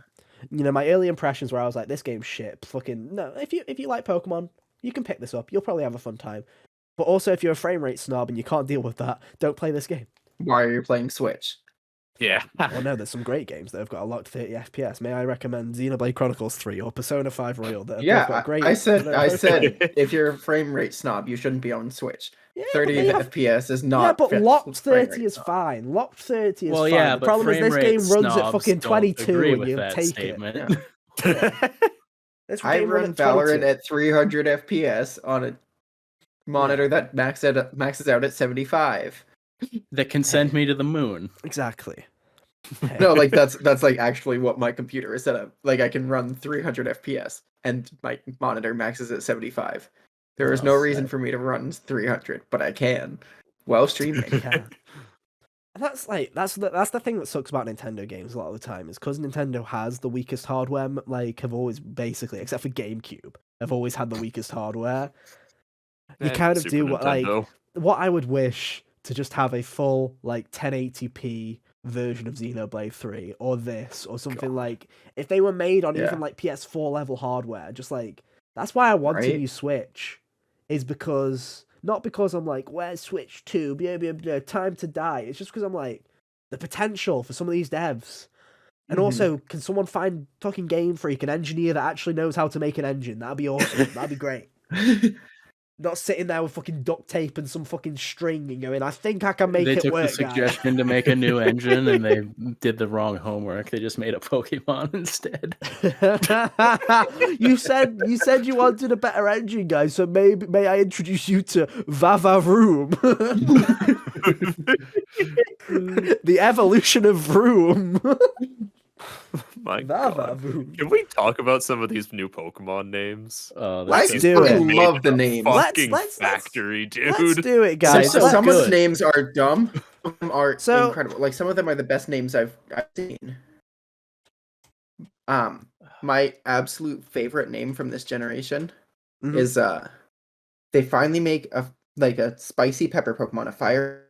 you know, my early impressions where I was like, this game's shit. Fucking no. If you like Pokemon, you can pick this up. You'll probably have a fun time. But also, if you're a frame rate snob and you can't deal with that, don't play this game. Why are you playing Switch? Yeah. Well, no, there's some great games that have got a locked 30 FPS. May I recommend Xenoblade Chronicles 3 or Persona 5 Royal that have both got great... I said if you're a frame rate snob, you shouldn't be on Switch. Yeah, 30 FPS is not. Yeah, but fit locked frame 30 rate is snob. fine. Locked 30 is Well, fine. yeah, The but problem is frame this rate game runs at snobs fucking don't 22 agree and with you that take statement. it. Yeah. This I game run at Valorant 22. at 300 FPS on a monitor that maxes out at 75. That can send me to the moon. Exactly. No, like that's like actually what my computer is set up. Like I can run 300 FPS and my monitor maxes at 75. There is no reason for me to run 300, but I can while streaming. Yeah. That's the thing that sucks about Nintendo games a lot of the time is because Nintendo has the weakest hardware. Like have always basically, except for GameCube, have always had the weakest hardware. You kind of Super do what Nintendo. what I would wish to just have a full like 1080p version of Xenoblade 3 or this or something like if they were made on even like PS4 level hardware, just like that's why I want a new Switch, is because not because I'm like, where's Switch 2? Time to die. It's just because I'm like, the potential for some of these devs. And also, can someone find fucking Game Freak, an engineer that actually knows how to make an engine? That'd be awesome. That'd be great. Not sitting there with fucking duct tape and some fucking string and going, I think I can make it work, They took the suggestion to make a new engine and they did the wrong homework. They just made a Pokemon instead. You said you wanted a better engine, guys, so may I introduce you to Vavavoom? The evolution of Vroom. My God. Can we talk about some of these new Pokemon names? Let's do it. I love the names. Let's factory, dude. Let's do it, guys. Some of the names are dumb. Some are incredible. Like some of them are the best names I've seen. My absolute favorite name from this generation is they finally make a spicy pepper Pokemon, a fire,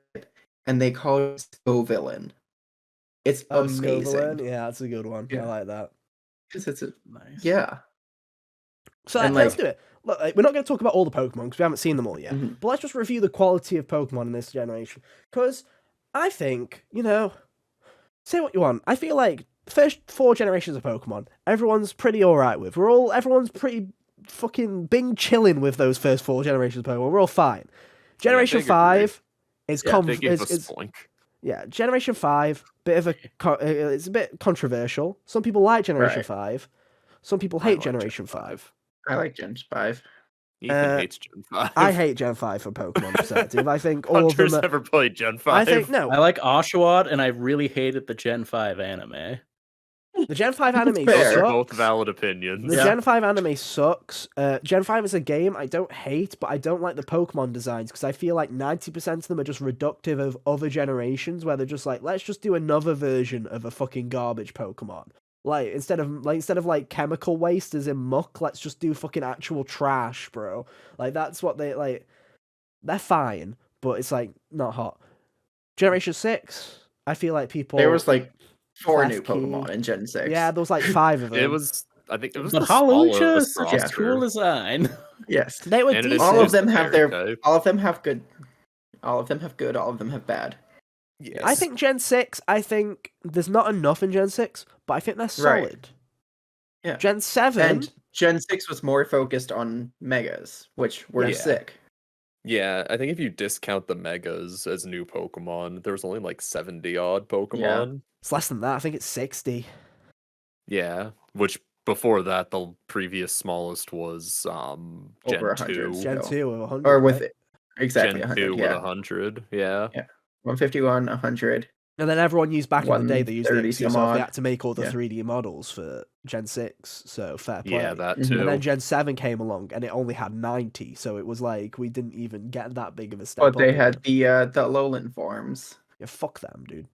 and they call it Scovillain. It's amazing. Scovillain? Yeah, that's a good one. Yeah. I like that. Because it's nice. Yeah. So let's do it. Look, we're not going to talk about all the Pokemon because we haven't seen them all yet. But let's just review the quality of Pokemon in this generation. Because I think, say what you want. I feel like the first 4 generations of Pokemon, everyone's pretty alright with. Everyone's pretty fucking bing chilling with those first 4 generations of Pokemon. We're all fine. Generation 5 is yeah, Generation 5, it's a bit controversial. Some people like Generation 5. Some people hate Generation 5. I like Gen 5. Ethan hates Gen 5. I hate Gen 5 for Pokemon perspective. I think all of them never played Gen 5. I think no. I like Oshawott, and I really hated the Gen 5 anime. The Gen 5 anime Those sucks. are both valid opinions. The Gen 5 anime sucks. Gen 5 is a game I don't hate, but I don't like the Pokemon designs because I feel like 90% of them are just reductive of other generations where they're just like, let's just do another version of a fucking garbage Pokemon. Like instead of chemical waste as in muck, let's just do fucking actual trash, bro. Like that's what they like. They're fine, but it's like not hot. Generation 6. I feel like people. There was like 4 new Klefki. Pokemon in Gen 6. Yeah, there was like 5 of them. I think it was But the Hawlucha smallest is such a roster. cool design. Yes. They were And it decent. All of introduced them the have fairy their. type. All of them have good. All of them have good. All of them have bad. Yes. I think Gen 6, I think there's not enough in Gen 6, but I think they're solid. Right. Yeah. Gen 7. And Gen 6 was more focused on Megas, which were Yeah. sick. Yeah, I think if you discount the Megas as new Pokemon, there was only like 70 odd Pokemon. It's less than that. I think it's 60. Yeah, which before that, the previous smallest was Gen Over 100 2. still. Gen 2 or 100. Or with right? exactly Gen 100. 2 Yeah. with 100. Yeah. 151, 100. And then everyone used back in the day, they used the 130 excuse some of they odd. had to make all the Yeah. 3D models for Gen 6, so fair play. Yeah, that Mhm. too. And then Gen 7 came along, and it only had 90, so it was like, we didn't even get that big of a step But they up had again. the Alolan forms. Yeah, fuck them, dude.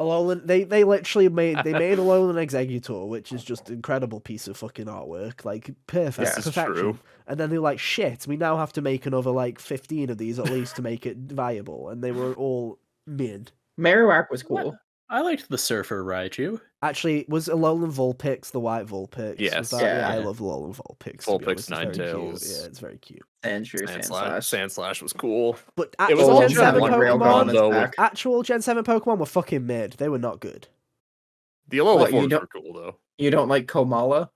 Alolan, they literally made Alolan Executor, which is just an incredible piece of fucking artwork, like perfect, This is perfection. true. And then they were like, shit, we now have to make another like 15 of these at least to make it viable, and they were all mid. Marowak was cool. I liked the Surfer Raichu. Actually, was Alolan Vulpix the white Vulpix? Yes. Was that? Yeah, I Yeah. love Alolan Vulpix. Vulpix, It's very cute. Ninetales. Yeah, it's very cute. Sandshrew, Sandslash. Sandslash was cool. But It was actual all Gen just 7 one Railgun Pokemon, on its though, back. actual Gen 7 Pokemon were fucking mid. They were not good. The Alola What, you forms don't- were cool though. You don't like Komala?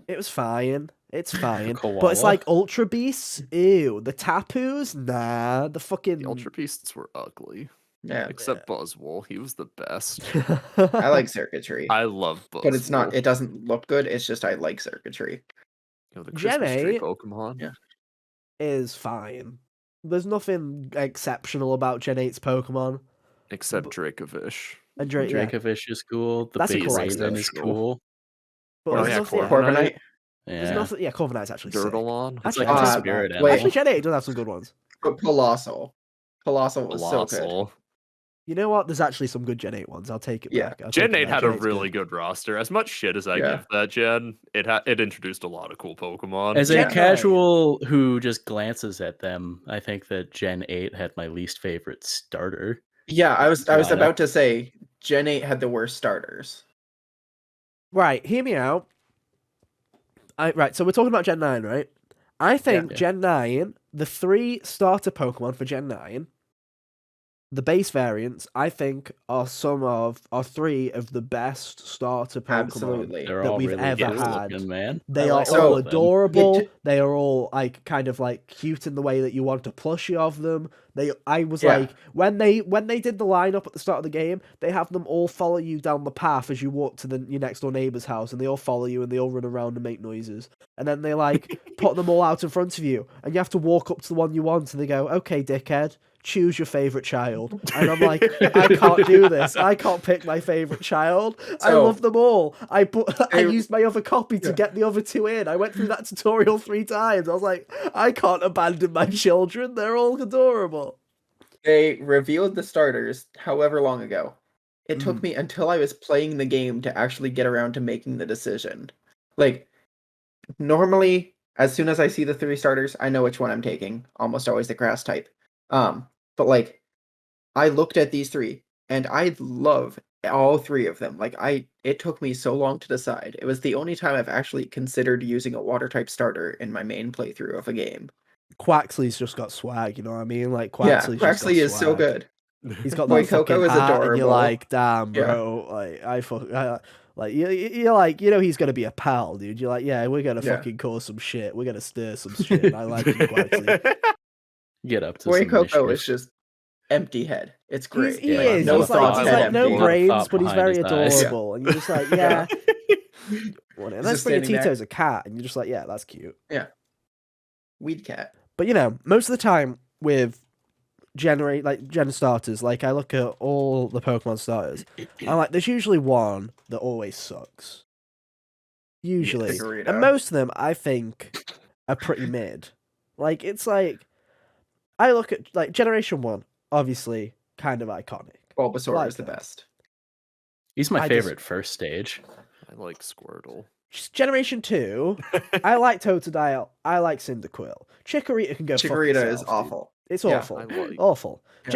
It was fine. It's fine. But it's Koala. like Ultra Beasts. Ew. The Tapus? Nah. The fucking. The Ultra Beasts were ugly. Yeah. Except Buzzwole. He was the best. I like circuitry. I love Buzzwole. But it's not, it doesn't look good. It's just I like circuitry. You know, the Gen Christmas tree 8 Pokemon. Yeah. is fine. There's nothing exceptional about Gen 8's Pokemon. Except Dracovish. And yeah. Dracovish is cool. The That's a bait cool Raven idea. is cool. But Oh, there's yeah, nothing. Corviknight. There's Yeah. nothing. Yeah, Corviknight's actually sick. Dirtleon. It's Actually, like the actually, spirit wait. animal. actually, Gen 8 does have some good ones. But Colossal. Colossal was so good. Colossal. You know what? There's actually some good Gen 8 ones. I'll take it Yeah. back. I'll Gen take it 8 back. had a 8's really good roster. As much shit as I Yeah. give that gen, it introduced a lot of cool Pokemon. As a Gen casual who just glances at them, I think that Gen 8 had my least favorite starter. Yeah, I was Lana. about to say Gen 8 had the worst starters. Right, hear me out. Right, so we're talking about Gen 9, right? I think Yeah. Gen 9, the 3 starter Pokemon for Gen 9, the base variants, I think, are 3 of the best starter Pokemon. Absolutely. They're that all we've really ever good had. looking, man. They I are like all of them. adorable. It- They are all like kind of like cute in the way that you want a plushie of them. I was Yeah. like when they did the lineup at the start of the game, they have them all follow you down the path as you walk to your next door neighbor's house, and they all follow you and they all run around and make noises. And then they like put them all out in front of you, and you have to walk up to the one you want, and they go, "Okay, dickhead, choose your favorite child." And I'm like, I can't do this. I can't pick my favorite child. I So- love them all. I They- used my other copy to Yeah. get the other 2 in. I went through that tutorial 3 times. I was like, I can't abandon my children. They're all adorable. They revealed the starters however long ago. It took Mm. me until I was playing the game to actually get around to making the decision. Like, normally, as soon as I see the 3 starters, I know which one I'm taking. Almost always the grass type. But like, I looked at these 3, and I love all 3 of them. Like, it took me so long to decide. It was the only time I've actually considered using a water type starter in my main playthrough of a game. Quaxley's just got swag, you know what I mean? Like, Yeah, Quaxley's just got Quaxley is so swag. good. He's got Boy that fucking Coco is hat, and you're adorable. like, damn, Yeah. bro. Like, you're like, you know, he's gonna be a pal, dude. You're like, yeah, we're gonna Yeah. fucking cause some shit. We're gonna stir some shit. And I like you, Quaxley. Get up to Boy some Coco mischief. is just empty head. It's great. He Yeah, is. no he's like, thoughts, he's head like no empty. brains, Thought but he's behind very his eyes. adorable. And you're just like, yeah. Whatever. He's Let's just bring a standing there. Tito as a cat, and you're just like, yeah, that's cute. Weed cat. But you know, most of the time with gen starters, like I look at all the Pokemon starters, I'm like, there's usually one that always sucks. Usually. Yes. Agreed, And most of them I think are pretty mid. Like it's like I look at like Generation 1, obviously kind of iconic. Bulbasaur Like is the that. best. He's my I favorite first stage. I like Squirtle. Generation 2, I like Totodile, I like Cyndaquil. Chikorita can go fuck Chikorita is itself, dude. awful. It's Yeah, awful. I like- Awful. Yeah.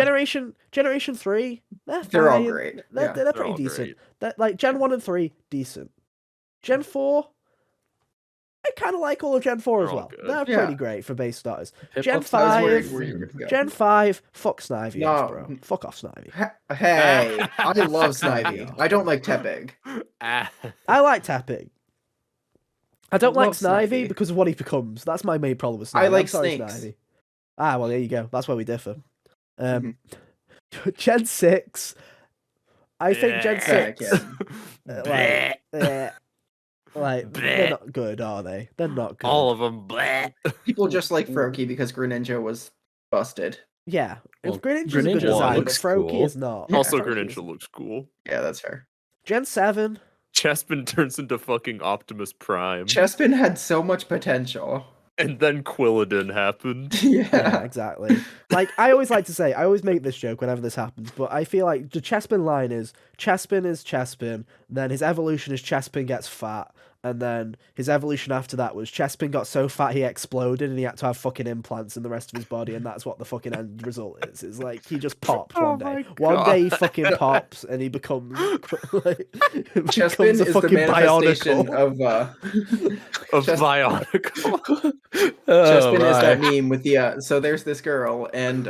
Generation 3, They're all fine. great. They're Yeah. pretty all decent. great. Like Gen 1 and 3, decent. Gen 4, I kind of like all of Gen 4 as They're all well. good. They're Yeah. pretty great for base starters. Pip Gen ups I was 5, worried where you were gonna go. Gen 5, fuck Snivy, No. bro. Fuck off Snivy. Hey, I love Snivy. I don't like Tepig. Ah. I like Tapping. I don't like love Snivy Snivy. because of what he becomes. That's my main problem with Snivy. I like I'm sorry, snakes. Snivy. Ah, well, there you go. That's where we differ. Mhm. Gen 6. I think Gen Bleh. 6. Bleh. They're not good, are they? They're not good. All of them. Bleh. People just like Froakie because Greninja was busted. Yeah. Well, If Greninja's a good Greninja design, but looks Froakie cool. is not. Yeah, Also, Froakie is- Greninja looks cool. Yeah, that's fair. Gen 7. Chespin turns into fucking Optimus Prime. Chespin had so much potential. And then Quilladin happened. Yeah, Yeah. exactly. Like, I always like to say, I always make this joke whenever this happens, but I feel like the Chespin line is Chespin, then his evolution is Chespin gets fat, and then his evolution after that was Chespin got so fat he exploded and he had to have fucking implants in the rest of his body, and that's what the fucking end result is. It's like he just popped Oh one day. my One day he God. fucking pops and he becomes like, Chespin becomes a is the fucking manifestation bionicle. Of Chest- Bionicle. Chespin is my. that meme with the so there's this girl and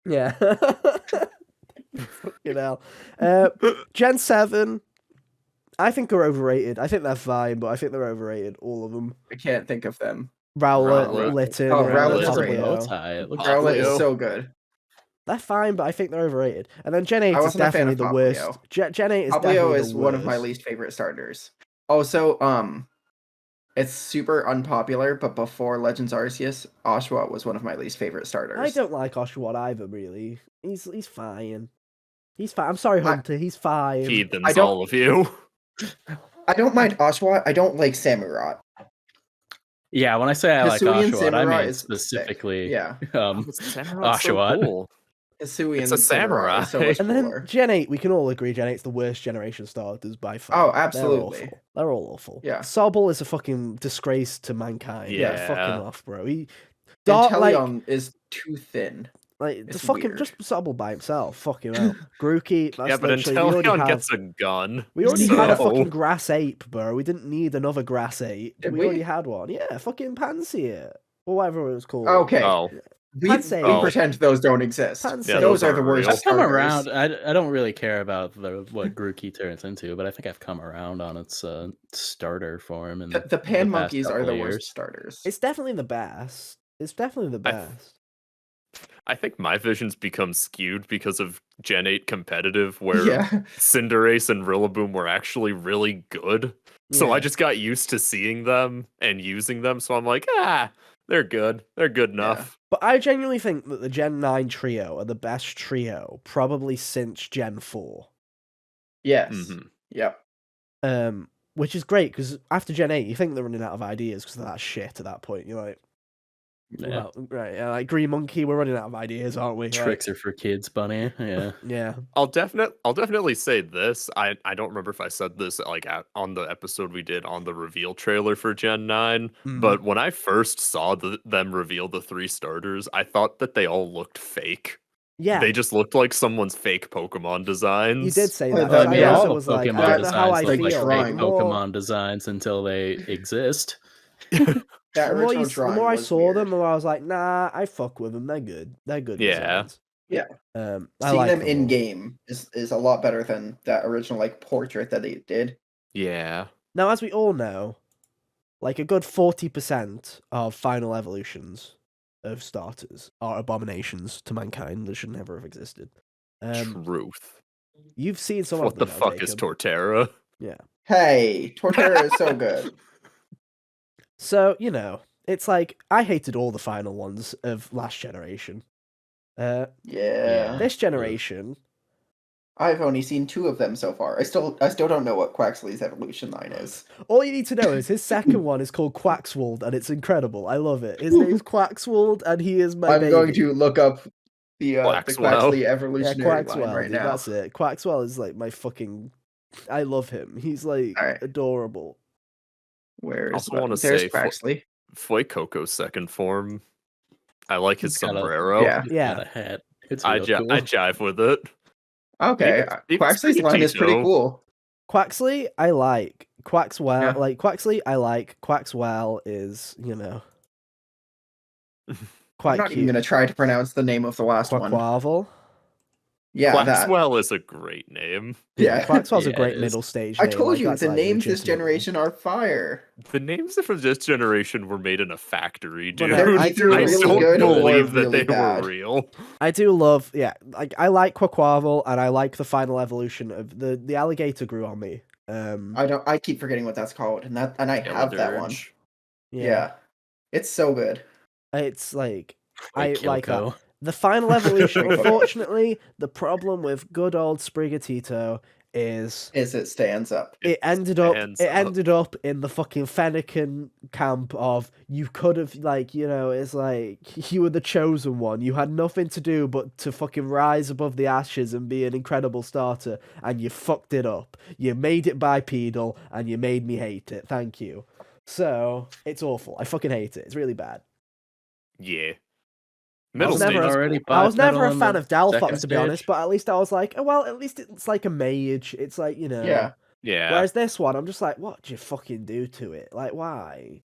Yeah. You know. Gen 7, I think are overrated. I think they're fine, but I think they're overrated, all of them. I can't think of them. Rowlet, Rowlet. Litten, Oh, Rowlet, Rowlet's has a great. bow Poplio. tie. It looks Rowlet Poplio. is so good. They're fine, but I think they're overrated. And then Gen 8 I is wasn't a fan definitely of the Poplio. worst. Gen 8 is Poplio definitely is the one of my worst. least favorite starters. Also, it's super unpopular, but before Legends Arceus, Oshawott was one of my least favorite starters. I don't like Oshawott either, really. He's fine. He's fine. I'm sorry, Hunter. He's fine. I Heathens, don't- all of you. I don't mind Oshawott. I don't like Samurott. Yeah, when I say I like Hisuian Oshawott, I Samurai mean is sick. specifically Yeah. Samurai's so Oshawott. cool. Hisuian It's a Samurai is so samurai. much And then cooler. Gen 8, we can all agree Gen 8's the worst generation starters by far. Oh, absolutely. They're awful. They're all awful. Yeah. Sobble is a fucking disgrace to mankind. Yeah. Get fucking off, bro. He And like Teleon is too thin. the it's fucking weird. just Sobble by himself. Fuck him out. Grookey, that's Yeah, but literally until we already Leon have. gets a gun. We already had a so- fucking grass ape, bro. We didn't need another grass ape. Did We we? already had one. Yeah, fucking Pansear. Or whatever it was called. Okay. Oh, We Pansy. pretend those don't exist. Pansy. Yeah, those those are the aren't worst. real. I've come starters. around. I don't really care about what Grookey turns into, but I think I've come around on its starter form. And The pan past monkeys are couple the of worst years. starters. It's definitely the best. It's definitely the best. I think my vision's become skewed because of Gen 8 competitive, where Yeah. Cinderace and Rillaboom were actually really good. So I Yeah. just got used to seeing them and using them. So I'm like, they're good. They're good enough. But I genuinely think that the Gen 9 trio are the best trio probably since Gen 4. Yes. Mhm. Yep. Which is great because after Gen 8, you think they're running out of ideas because they're that shit at that point. You're like, Yeah. well, right, yeah, like Green Monkey, we're running out of ideas, aren't we? Tricks are for kids, bunny. Yeah. Yeah. I'll definitely say this. I don't remember if I said this like on the episode we did on the reveal trailer for Gen 9, Mhm. but when I first saw them reveal the 3 starters, I thought that they all looked fake. Yeah. They just looked like someone's fake Pokemon designs. You did say Well, that. I I mean, also all was the like, Pokemon I don't know how I designs look like feel. like drawing. fake The more- Pokemon designs until they exist. That The more, original the drawing more I was saw weird. them, the more I was like, nah, I fuck with them. They're good. They're good. Yeah. Designs. Yeah. I Seeing like them them in all. game is a lot better than that original like portrait that they did. Yeah. Now, as we all know, like a good 40% of final evolutions of starters are abominations to mankind that should never have existed. Truth. You've seen some of What the them now, fuck is Jacob. Torterra? Yeah. Hey, Torterra is so good. So, you know, it's like, I hated all the final ones of last generation. Yeah. This generation, I've only seen 2 of them so far. I still don't know what Quaxley's evolution line is. all you need to know is his second one is called Quaxwold, and it's incredible. I love it. His name's Quaxwold, and he is my I'm baby. going to look up the Quaxwell. Quaxley Yeah, evolutionary line Quaxwell, right dude, now. that's it. Quaxwell is like my fucking... I love him. He's like Alright. adorable. Where is Also wanna there's say Quaxley? Fuecoco's second form I like his He's got a- sombrero. Yeah. He's Yeah. got a hat. It's I real cool. jive with it. Okay, Even Quaxley's line is pretty Sprigatito. cool. Quaxley, I like. Quaxwell, Yeah. like Quaxley, I like. Quaxwell is, you know, I'm quite not even cute. gonna try to pronounce the name of the last one. Quaquavel. Yeah, that. Quaxwell is a great name. Yeah, Yeah. Quaxwell's a Yeah, great it is. middle stage I name. told like, you that's, the like, names this legitimate. generation are fire. The names from this generation were made in a factory, But dude. they're They're either I I really don't good or believe that really they bad. were real. I do love, yeah, like I like Quaquavel and I like the final evolution of the alligator grew on me. I keep forgetting what that's called, and I have that one. Elderge. Yeah. It's so good. It's like Wait, I like that. Kyoko. The final evolution. Wait, Unfortunately, the problem with good old Sprigatito is It stands up. it ended up in the fucking Fennekin camp of you could have, like, you know, it's like you were the chosen one. You had nothing to do but to fucking rise above the ashes and be an incredible starter, and you fucked it up. You made it bipedal and you made me hate it. Thank you. So it's awful. I fucking hate it. It's really bad. Yeah. I Middle was stage. never, already I was never a bipedal in fan the of Delphox, second to be honest, stage? but at least I was like, oh, well, at least it's like a mage. It's like, you know. Yeah. Yeah. Whereas this one, I'm just like, what did you fucking do to it? Like, why?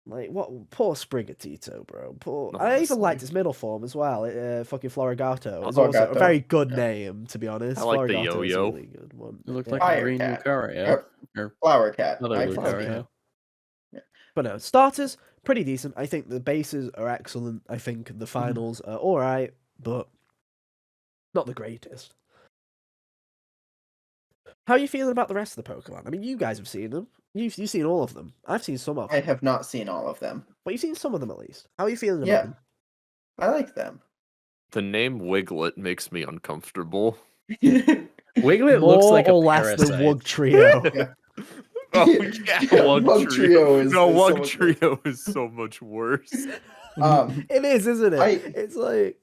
Like, what? Poor Sprigatito, bro. Poor. I even Honestly. liked its middle form as well. Fucking Florigato. It's Florigato. also a very good Yeah. name, to be honest. I like the Florigato is a yo-yo. really good one. It looked Yeah. like a Fire green cat. Lucario. Or Flower cat. another I Flower can see. Lucario. But no, starters, pretty decent. I think the bases are excellent. I think the finals are alright, but not the greatest. How are you feeling about the rest of the Pokemon? I mean, you guys have seen them. You've seen all of them. I've seen some of I them. have not seen all of them. But you've seen some of them at least. How are you feeling Yeah. about them? I like them. The name Wiglet makes me uncomfortable. Wiglet More looks like a or less than parasite. Wug Trio. Oh yeah, Wug Wug Trio is no, so Wug much worse. Trio is so much worse. It is, isn't it? It's like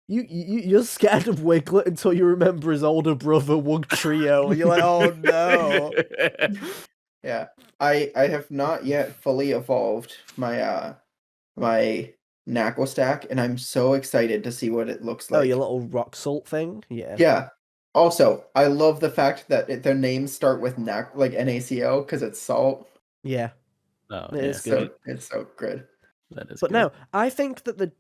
you're scared of Wiglet until you remember his older brother Wug Trio, and you're like, oh no. Yeah. I have not yet fully evolved my my Knackle stack, and I'm so excited to see what it looks like. Oh, your little rock salt thing? Yeah. Yeah. Also, I love the fact that their names start with like NaCO because it's salt. Yeah. Oh, It yeah. is good. It's so good. That is But good. no, I think that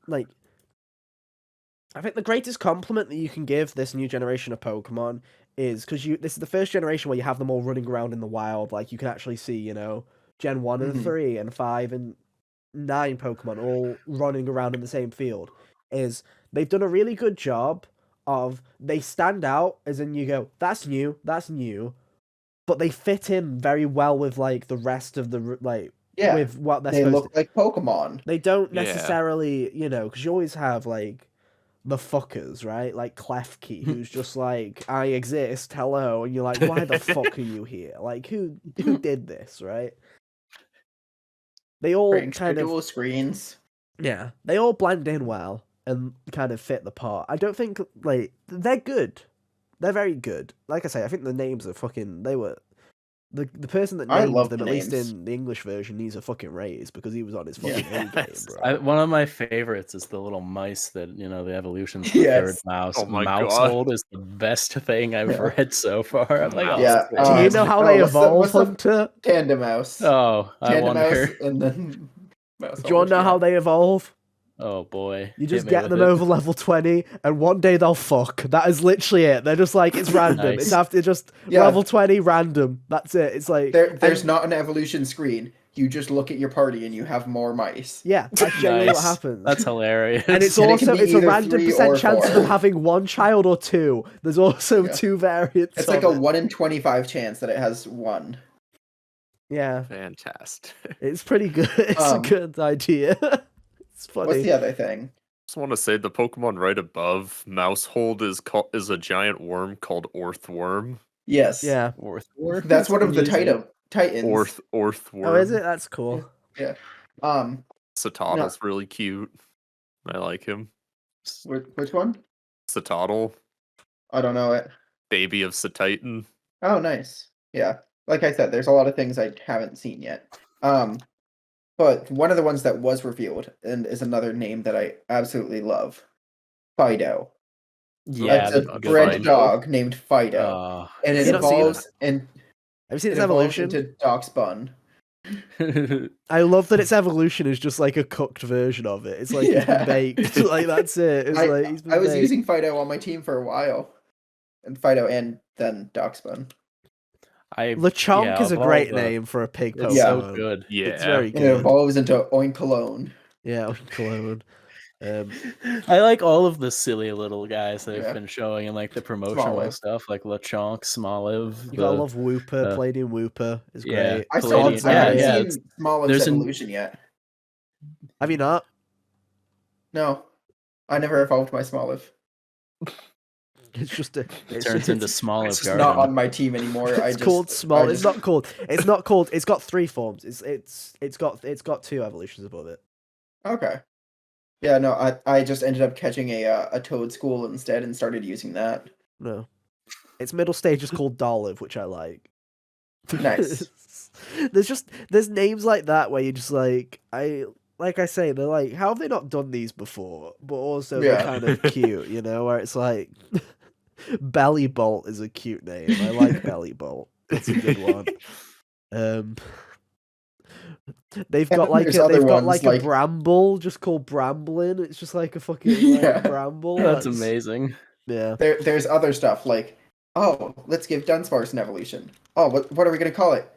I think the greatest compliment that you can give this new generation of Pokemon is because this is the first generation where you have them all running around in the wild. Like, you can actually see, you know, Gen 1 and 3 and 5 and 9 Pokemon all running around in the same field. Is they've done a really good job of, they stand out, as in you go, that's new, but they fit in very well with, like, the rest of the, like, Yeah. with what they're They supposed look to. like Pokemon. They don't Yeah. necessarily, you know, because you always have, like, the fuckers, right? Like Klefki, who's just like, I exist, hello, and you're like, why the fuck are you here? Like, who did this, right? They all Strange kind of, dual screens. yeah, they all blend in well and kind of fit the part. I don't think, like, they're good. They're very good. Like I say, I think the names are fucking, they were, the person that I named love them, the at least names. in the English version, needs a fucking raise because he was on his fucking A game, Yes. bro. One of my favorites is the little mice that, you know, the evolutions of the third Yes. mouse. Oh my Mousehold is the best thing I've Yeah. read so far. I'm like, oh, Yeah, this is Do you know how they what's the- evolve, what's the- Hunter? Tandemouse. Oh, I Tandemouse wonder. and then Mouse. Do you want to know how they evolve? Oh boy. You just Hit me get with them it. over level 20, and one day they'll fuck. That is literally it. They're just like, it's random. Nice. It's after just Yeah. level 20, random. That's it. It's like... There's and- not an evolution screen. You just look at your party and you have more mice. Yeah, that's generally what Nice. happens. That's hilarious. and it's And it can also, be it's a either random 3 percent or chance of 4. them having one child or 2. There's also Yeah. 2 variants It's of like a it. 1 in 25 chance that it has 1. Yeah, Fantastic. it's pretty good. It's a good idea. It's funny. What's the other thing? Just want to say the Pokemon right above Mousehold is a giant worm called Orthworm. Yes. Yeah. That's one of the Confusing. Titans. Orthworm. Oh, is it? That's cool. Yeah. Satottle's really cute. I like him. Which one? Satottle, I don't know it. baby of Satitan. Oh, nice. Yeah. Like I said, there's a lot of things I haven't seen yet. But one of the ones that was revealed and is another name that I absolutely love, Fido. Yeah, It's a that's a good red one. dog named Fido, Uh, and it Have you not seen evolves and Have you seen it its evolves evolution? into Darkspawn. I love that its evolution is just like a cooked version of it. It's like he's been Yeah. baked. Like that's it. It's like he's been I was baked. using Fido on my team for a while, and Fido and then Darkspawn. Lechonk is a of all great the- name for a pig Pokemon. It's so good. It's Yeah. very And it good. evolves into Oinkologne. Yeah, Cologne. I like all of the silly little guys they've Yeah. been showing in like the promotional Smoliv. stuff, like Lechonk, Smoliv. You gotta love Wooper. Palladium Wooper is yeah. great. I Palladium- haven't yeah, seen Smoliv's there's an- evolution yet. Have you not? No, I never evolved my Smoliv. It's just a. It turns into It's Smoliv just Garden. not on my team anymore. It's called small. It's not called. It's not called. It's got 3 forms. It's got 2 evolutions above it. Okay. Yeah, no, I just ended up catching a Toad School instead and started using that. No, its middle stage is called Dolive, which I like. Nice. There's names like that where you just like I say, they're like, how have they not done these before? But also they're Yeah. kind of cute, you know, where it's like Belly Bolt is a cute name. I like Belly Bolt. That's a good one. They've got like there's other they've got ones, like a like- bramble just called Bramblin. It's just like a fucking Yeah. bramble. That's amazing. Yeah. There's other stuff like, oh, let's give Dunsparce an evolution. Oh, what are we gonna call it?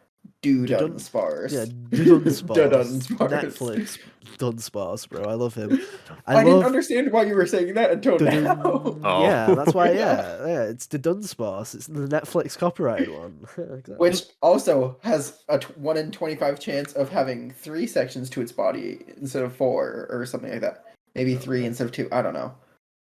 Dunsparce. Yeah, Dunsparce. Dunsparce. Netflix Dunsparce, bro. I love him. I didn't understand why you were saying that until now. Oh. Yeah, that's why. Yeah, it's the Dunsparce. It's the Netflix copyrighted one. Exactly. Which also has a 1 in 25 chance of having 3 sections to its body instead of 4 or something like that. Maybe 3 instead of 2. I don't know.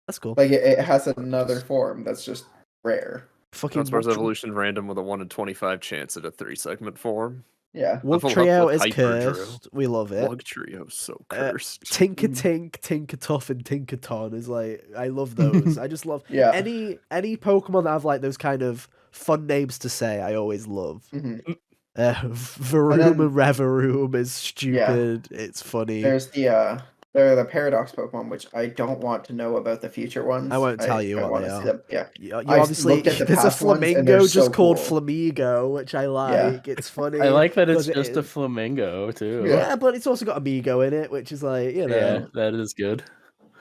That's cool. Like it has another form that's just rare. Fucking Dunsparce evolution random with a 1 in 25 chance at a 3-segment form. Yeah. Wolf Leveled up Trio with is Hyper Drill. cursed. We love it. Lug Trio so cursed. Tinker Tink, Tinker Tough, and Tinkerton is like I love those. I just love Yeah. any Pokemon that have like those kind of fun names to say. I always love. Mhm. Varoom and Reveroom is stupid. It's funny. There's there are the Paradox Pokemon, which I don't want to know about the future ones. I won't tell you what wanna they see are. them. Yeah. You I've obviously looked at the there's a past ones, and flamingo they're just so called cool. Flamigo, which I like. It's funny. I like that it's because just a flamingo too. Yeah, but it's also got Amigo in it, which is like, you know. Yeah, that is good.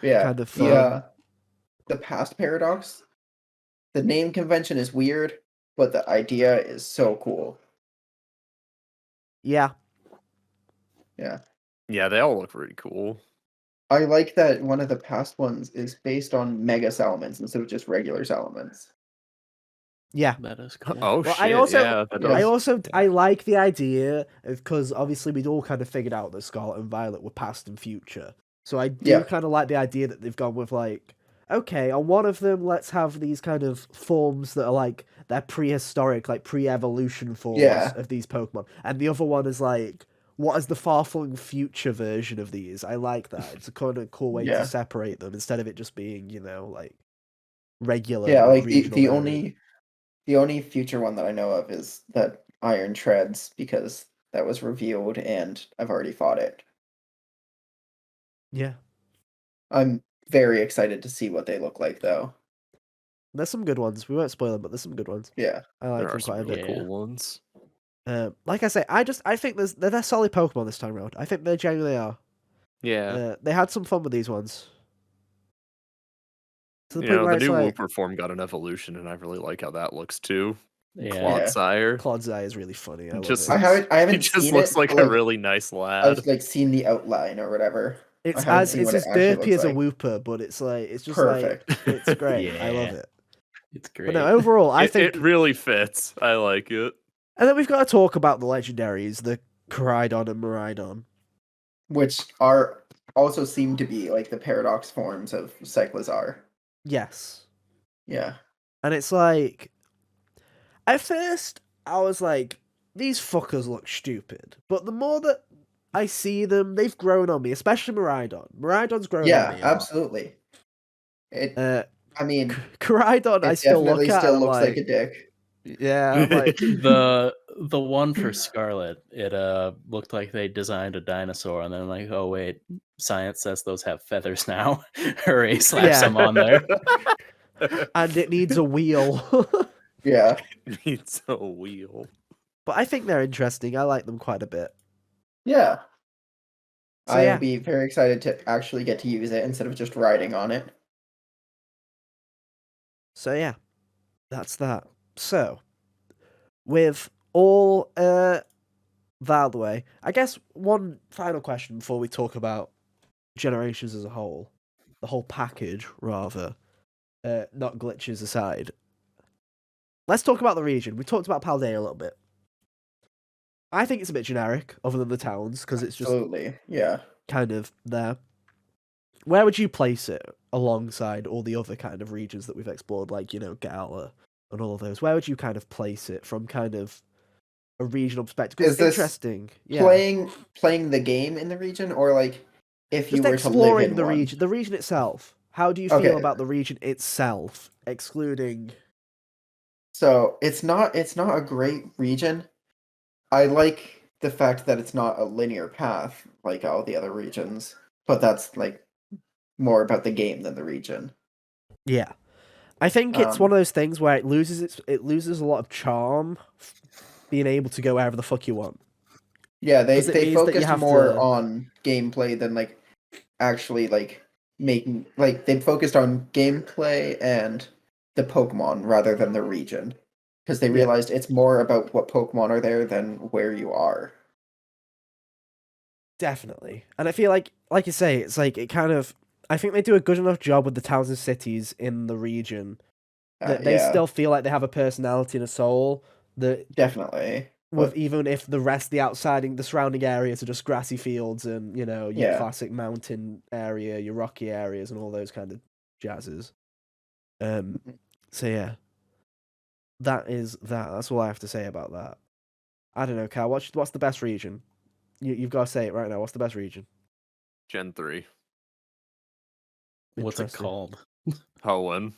Yeah. Kind of fun. The past Paradox, the name convention is weird, but the idea is so cool. Yeah. Yeah. Yeah, they all look really cool. I like that one of the past ones is based on Mega Salamence instead of just regular Salamence. Yeah. That is cool. Oh Well, shit! I also- yeah, that Yeah. does. I like the idea of, because obviously we'd all kind of figured out that Scarlet and Violet were past and future. So I do Yeah. kind of like the idea that they've gone with like, okay, on one of them, let's have these kind of forms that are like they're prehistoric, like pre-evolution forms Yeah. of these Pokemon, and the other one is like, what is the far-flung future version of these? I like that. It's a kind of cool way Yeah. to separate them instead of it just being, you know, like regular. Yeah, like regional the area. only future one that I know of is that Iron Treads, because that was revealed and I've already fought it. Yeah. I'm very excited to see what they look like though. There's some good ones. We won't spoil them, but there's some good ones. Yeah. I like There are them some quite a really bit. cool ones. Like I say, I think they're solid Pokemon this time around. I think they genuinely are. Yeah. They had some fun with these ones. To the You point know, where the it's new like, Wooper form got an evolution, and I really like how that looks too. Yeah. Clodsire. Clodsire is really funny. I love Just- it. I haven't He just seen looks it. like but, a really nice lad. I've like seen the outline or whatever. It's haven't as seen it's what as it actually derpy looks as a like. Wooper, but it's like it's just Perfect. like it's great. I love Yeah. it. It's great. But no, overall, I it, think. it really fits. I like it. And then we've got to talk about the legendaries, the Koraidon and Miraidon. Which are also seem to be like the paradox forms of Cyclizar. Yes. Yeah. And it's like, at first, I was like, these fuckers look stupid. But the more that I see them, they've grown on me, especially Miraidon. Miraidon's grown on me. Yeah, a lot. absolutely. I mean, Koraidon, I it still look definitely at still and I'm looks like a dick. yeah, I'm like, the The one for Scarlet, it looked like they designed a dinosaur, and then like, oh wait, science says those have feathers now. Hooray! Slap some on there. And it needs a wheel. Yeah. It needs a wheel. But I think they're interesting. I like them quite a bit. Yeah. So, I'll yeah. be very excited to actually get to use it instead of just riding on it. So yeah, that's that. So, with all that out of the way, I guess one final question before we talk about Generations as a whole, the whole package, rather, not glitches aside. Let's talk about the region. We talked about Paldea a little bit. I think it's a bit generic, other than the towns, because it's just yeah, kind of there. Where would you place it alongside all the other kind of regions that we've explored, like, you know, Gala and all of those? Where would you kind of place it from kind of a regional perspective? Because it's interesting. Playing the game in the region, or like if you just were to live in the region itself. How do you feel about the region itself, excluding? So it's not a great region. I like the fact that it's not a linear path like all the other regions, but that's like more about the game than the region. Yeah, I think it's one of those things where it loses a lot of charm, being able to go wherever the fuck you want. Yeah, they focused more on gameplay than like actually like making, like they focused on gameplay and the Pokemon rather than the region, because they realized it's more about what Pokemon are there than where you are. Definitely. And I feel like you say, it's like it kind of, I think they do a good enough job with the towns and cities in the region that they still feel like they have a personality and a soul. That definitely. With even if the rest, the surrounding areas are just grassy fields and, you know, your classic mountain area, your rocky areas and all those kind of jazzes. So yeah. That's all I have to say about that. I don't know, Cal, what's the best region? You've got to say it right now. What's the best region? Gen 3. What's it called? Hoenn.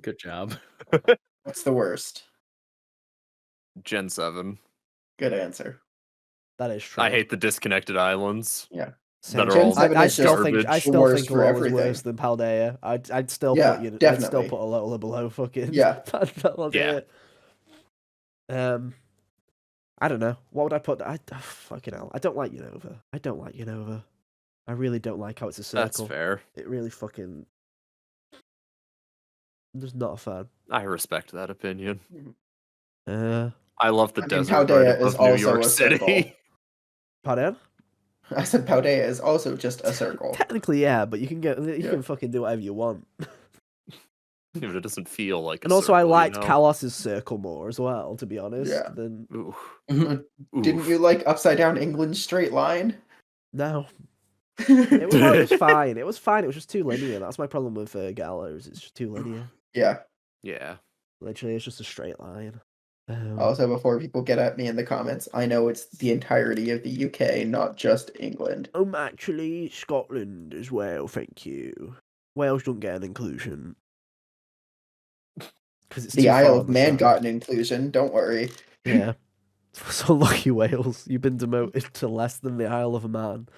Good job. What's the worst? Gen 7. Good answer. That is true. I hate the disconnected islands. Yeah. That are all I still think Alola is worse than Paldea. I'd still put Alola below fucking Paldea. I don't know. What would I put? Fucking hell. I don't like Unova. I really don't like how it's a circle. That's fair. It really fucking... I'm just not a fan. I respect that opinion. I love the desert Paldea of New York City. Pardon? I said Paldea is also just a circle. Technically, yeah, but you can can fucking do whatever you want. But it doesn't feel like and also, I liked Kalos's circle more as well, to be honest. Yeah. Didn't you like Upside Down England's straight line? No. It was fine. It was fine. It was just too linear. That's my problem with Gallows. It's just too linear. Yeah. Yeah. Literally, it's just a straight line. Also, before people get at me in the comments, I know it's the entirety of the UK, not just England. Actually, Scotland as well, thank you. Wales don't get an inclusion. It's the Isle of Man got an inclusion, don't worry. Yeah. So lucky, Wales. You've been demoted to less than the Isle of Man.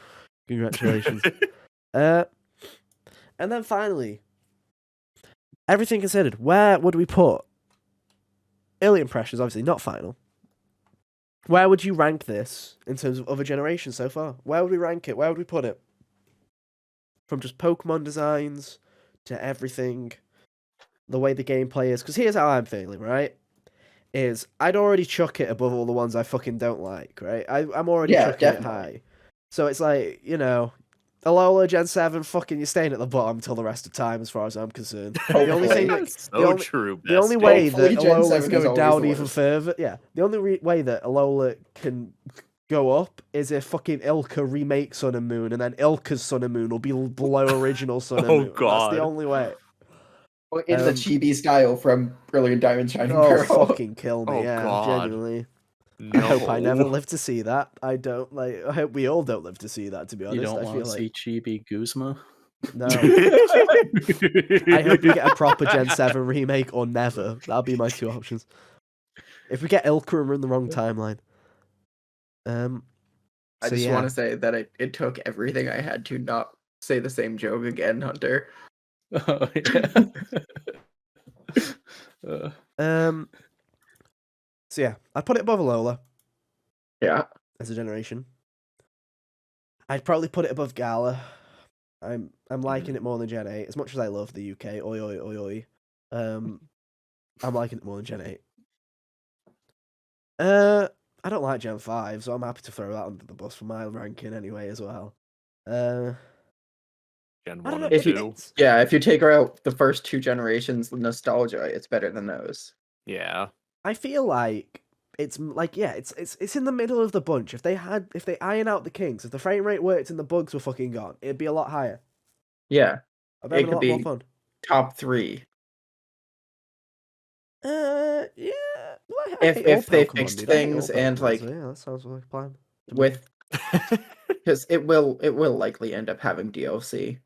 Congratulations. And then finally, everything considered, where would we put early impressions? Obviously not final. Where would you rank this in terms of other generations so far? Where would we rank it? Where would we put it? From just Pokemon designs to everything, the way the gameplay is. Because here's how I'm feeling, right? Is I'd already chuck it above all the ones I fucking don't like, right? I'm already chucking it high. So it's like, you know, Alola Gen 7, fucking you're staying at the bottom till the rest of time as far as I'm concerned. The only thing the only way that Alola is going down even further, the only way that Alola can go up is if fucking Ilka remakes Sun and Moon, and then Ilka's Sun and Moon will be below original Sun and Moon. God. That's the only way. In the chibi style from Brilliant Diamond Shining Pearl. Oh, fucking kill me, genuinely. No. I hope I never live to see that. I hope we all don't live to see that, to be honest. You don't want to see Chibi Guzma? No. I hope we get a proper Gen 7 remake or never. That'll be my two options. If we get Ilka and we're in the wrong timeline. I So just yeah. want to say that it took everything I had to not say the same joke again, Hunter. Oh, yeah. So yeah, I'd put it above Alola Yeah. as a generation. I'd probably put it above Gala. I'm liking it more than Gen 8. As much as I love the UK, oi oi oi oi. I'm liking it more than Gen 8. I don't like Gen 5, so I'm happy to throw that under the bus for my ranking anyway as well. Gen I don't 1 know, and 2. Yeah, if you take out the first two generations, nostalgia, it's better than those. Yeah. I feel like it's like, yeah, it's in the middle of the bunch. If they iron out the kinks, if the frame rate worked and the bugs were fucking gone, it'd be a lot higher. Yeah. I'd be having a lot more be fun. top 3. Yeah. Well, If they Pokemon, fixed dude. I hate all things and Pokemon, like so yeah, that sounds like a plan. with because it will likely end up having DLC.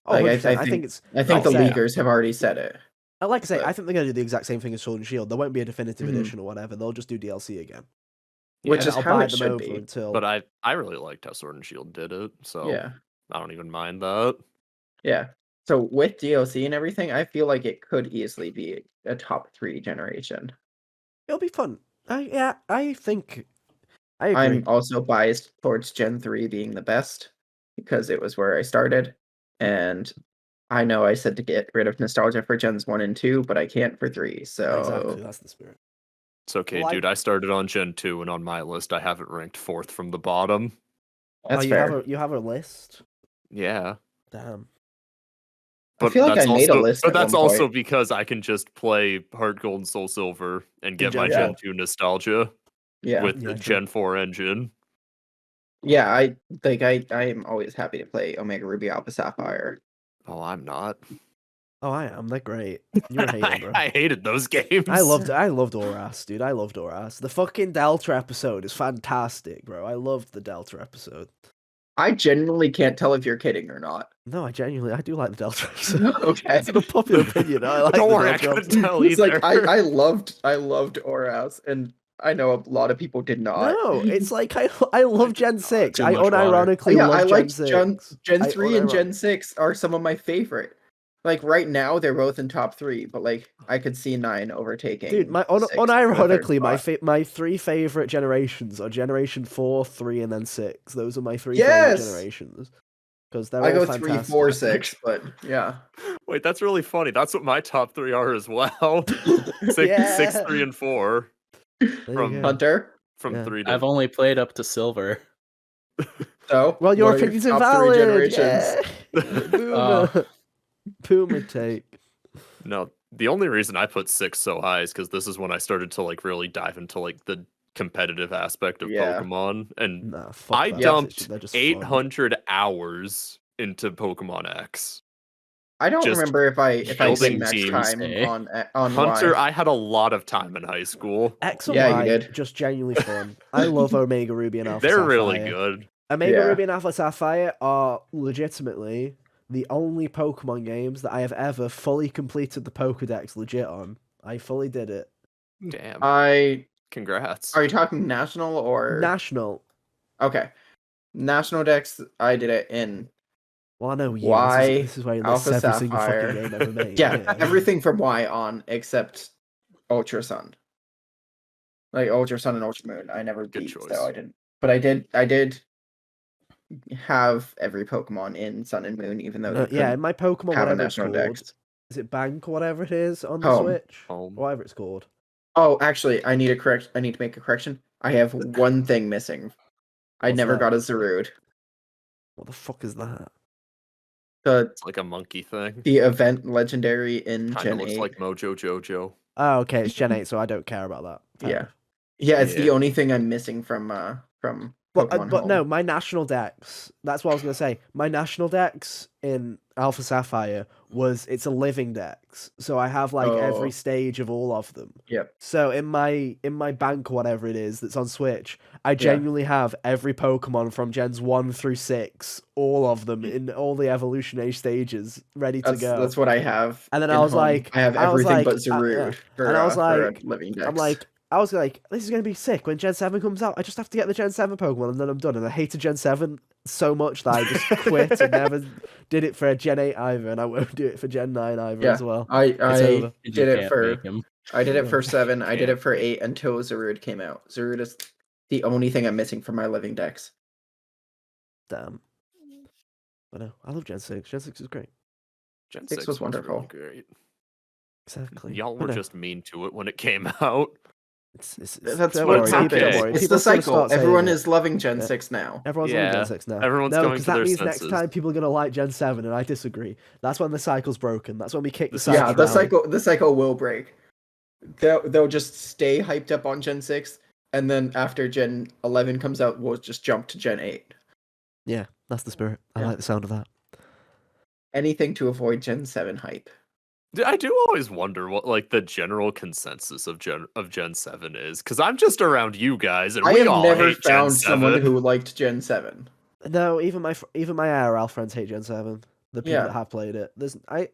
Oh, Like 100%. I think the leakers have already said it. Like I say, but- I think they're going to do the exact same thing as Sword and Shield. There won't be a definitive Mhm. edition or whatever. They'll just do DLC again. Which And is I'll how buy it them should over be. until. But I really liked how Sword and Shield did it, so Yeah. I don't even mind that. Yeah. So with DLC and everything, I feel like it could easily be a top 3 generation. It'll be fun. I think. I agree. I'm also biased towards Gen 3 being the best because it was where I started. And I know I said to get rid of nostalgia for Gens 1 and 2, but I can't for 3. So Exactly, that's the spirit. It's okay, Well, dude. I started on Gen 2, and on my list, I have it ranked 4th from the bottom. That's you fair. you have a list? Yeah. Damn. I feel like I made a list. But at that's one also point. because I can just play Heart Gold and Soul Silver and get my Gen Gen 2 nostalgia with the true. Gen 4 engine. Yeah, I am always happy to play Omega Ruby Alpha Sapphire. Oh, I'm not. Oh, I am. They're great. You're a hater, bro. I hated those games. I loved Oras, dude. I loved Oras. The fucking Delta episode is fantastic, bro. I loved the Delta episode. I genuinely can't tell if you're kidding or not. No, I do like the Delta episode. Okay. It's an unpopular opinion. I like Don't the worry, I Delta couldn't episode. tell It's either. like I loved Oras, and I know a lot of people did not. No, it's like I love Gen 6. Too I much water. unironically Yeah, love I Gen like 6. Gen I 3 and unironic- Gen 6 are some of my favorite. Like right now, they're both in top 3, but like I could see 9 overtaking. Dude, 6 for the third unironically, spot. my 3 favorite generations are Generation 4, 3, and then 6. Those are my 3 Yes! favorite generations. Because they're I all go fantastic. 3, 4, 6, but yeah. Wait, that's really funny. That's what my top 3 are as well. 6, Yeah. 6, 3, and 4. There you From go. Hunter. From Yeah. 3 to I've only played up to silver. So, Well, your what are opinion's top 3 invalid. generations? Yeah. Boomer. Boomer take. No, the only reason I put 6 so high is because this is when I started to like really dive into like the competitive aspect of Yeah. Pokemon, and Nah, fuck I that. dumped They're just fun. 800 hours into Pokemon X. I don't Just remember if I building spent max teams, time eh? on Hunter, Y. I had a lot of time in high school. X and Yeah, you Y, did. just genuinely fun. I love Omega Ruby and Alpha They're Sapphire. really good. Omega Yeah. Ruby and Alpha Sapphire are legitimately the only Pokemon games that I have ever fully completed the Pokedex legit on. I fully did it. Damn. Congrats. Are you talking national or National. Okay. National Dex, I did it in Well, I know you. Y, This is where you Alpha list every single Sapphire. fucking game ever made. Yeah, everything from Y on except Ultra Sun. Like Ultra Sun and Ultra Moon, I never Good beat, choice. so I didn't. But I did have every Pokemon in Sun and Moon, even though you Yeah, couldn't in my Pokemon, have a whatever it's National called. Dex. Is it Bank or whatever it is on the Home. Switch? Home. Whatever it's called. Oh, actually, I need to make a correction. I have one thing missing. I What's never that? got a Zarude. What the fuck is that? It's like a monkey thing. The event legendary in Kind of Gen looks 8. like Mojo Jojo. Oh, okay, it's Gen 8, so I don't care about that. Fair Yeah. enough. Yeah, it's the Yeah. only thing I'm missing from Pokemon But Home. no, my national dex. That's what I was gonna say. My national dex in Alpha Sapphire it's a living dex, so I have like every Oh. stage of all of them. Yep. So in my bank or whatever it is that's on Switch, I genuinely have every Pokemon from Gens 1 through 6, all of them in all the evolutionary stages, ready to go. That's what I have. And then in I was Home. like, I have I was everything like, but Zarude and I was for a like, living dex. I'm like, I was like, this is going to be sick when Gen 7 comes out. I just have to get the Gen 7 Pokemon and then I'm done. And I hated Gen 7 so much that I just quit and never did it for Gen 8 either. And I won't do it for Gen 9 either as well. I over. did it for... I did it for 7. I did it for 8 until Zarude came out. Zarude is the only thing I'm missing from my living decks. Damn. But no, I love Gen 6. Gen 6 is great. Gen 6 was wonderful. Really great. Exactly. Y'all were just mean to it when it came out. That's don't what's worry, okay. don't worry. It's People the cycle. Everyone it. is loving Gen 6 now. Everyone's loving Gen 6 now. Everyone's no, going because to that their means senses. next time people are going to like Gen 7, and I disagree. That's when the cycle's broken. That's when we kick the cycle. Yeah, the cycle will break. They'll just stay hyped up on Gen 6, and then after Gen 11 comes out, we'll just jump to Gen 8. Yeah, that's the spirit. I like the sound of that. Anything to avoid Gen 7 hype. I do always wonder what like the general consensus of Gen 7 is, because I'm just around you guys, and I we have all never hate found Gen 7. someone who liked Gen 7. No, even my IRL friends hate Gen 7. The people that have played it. I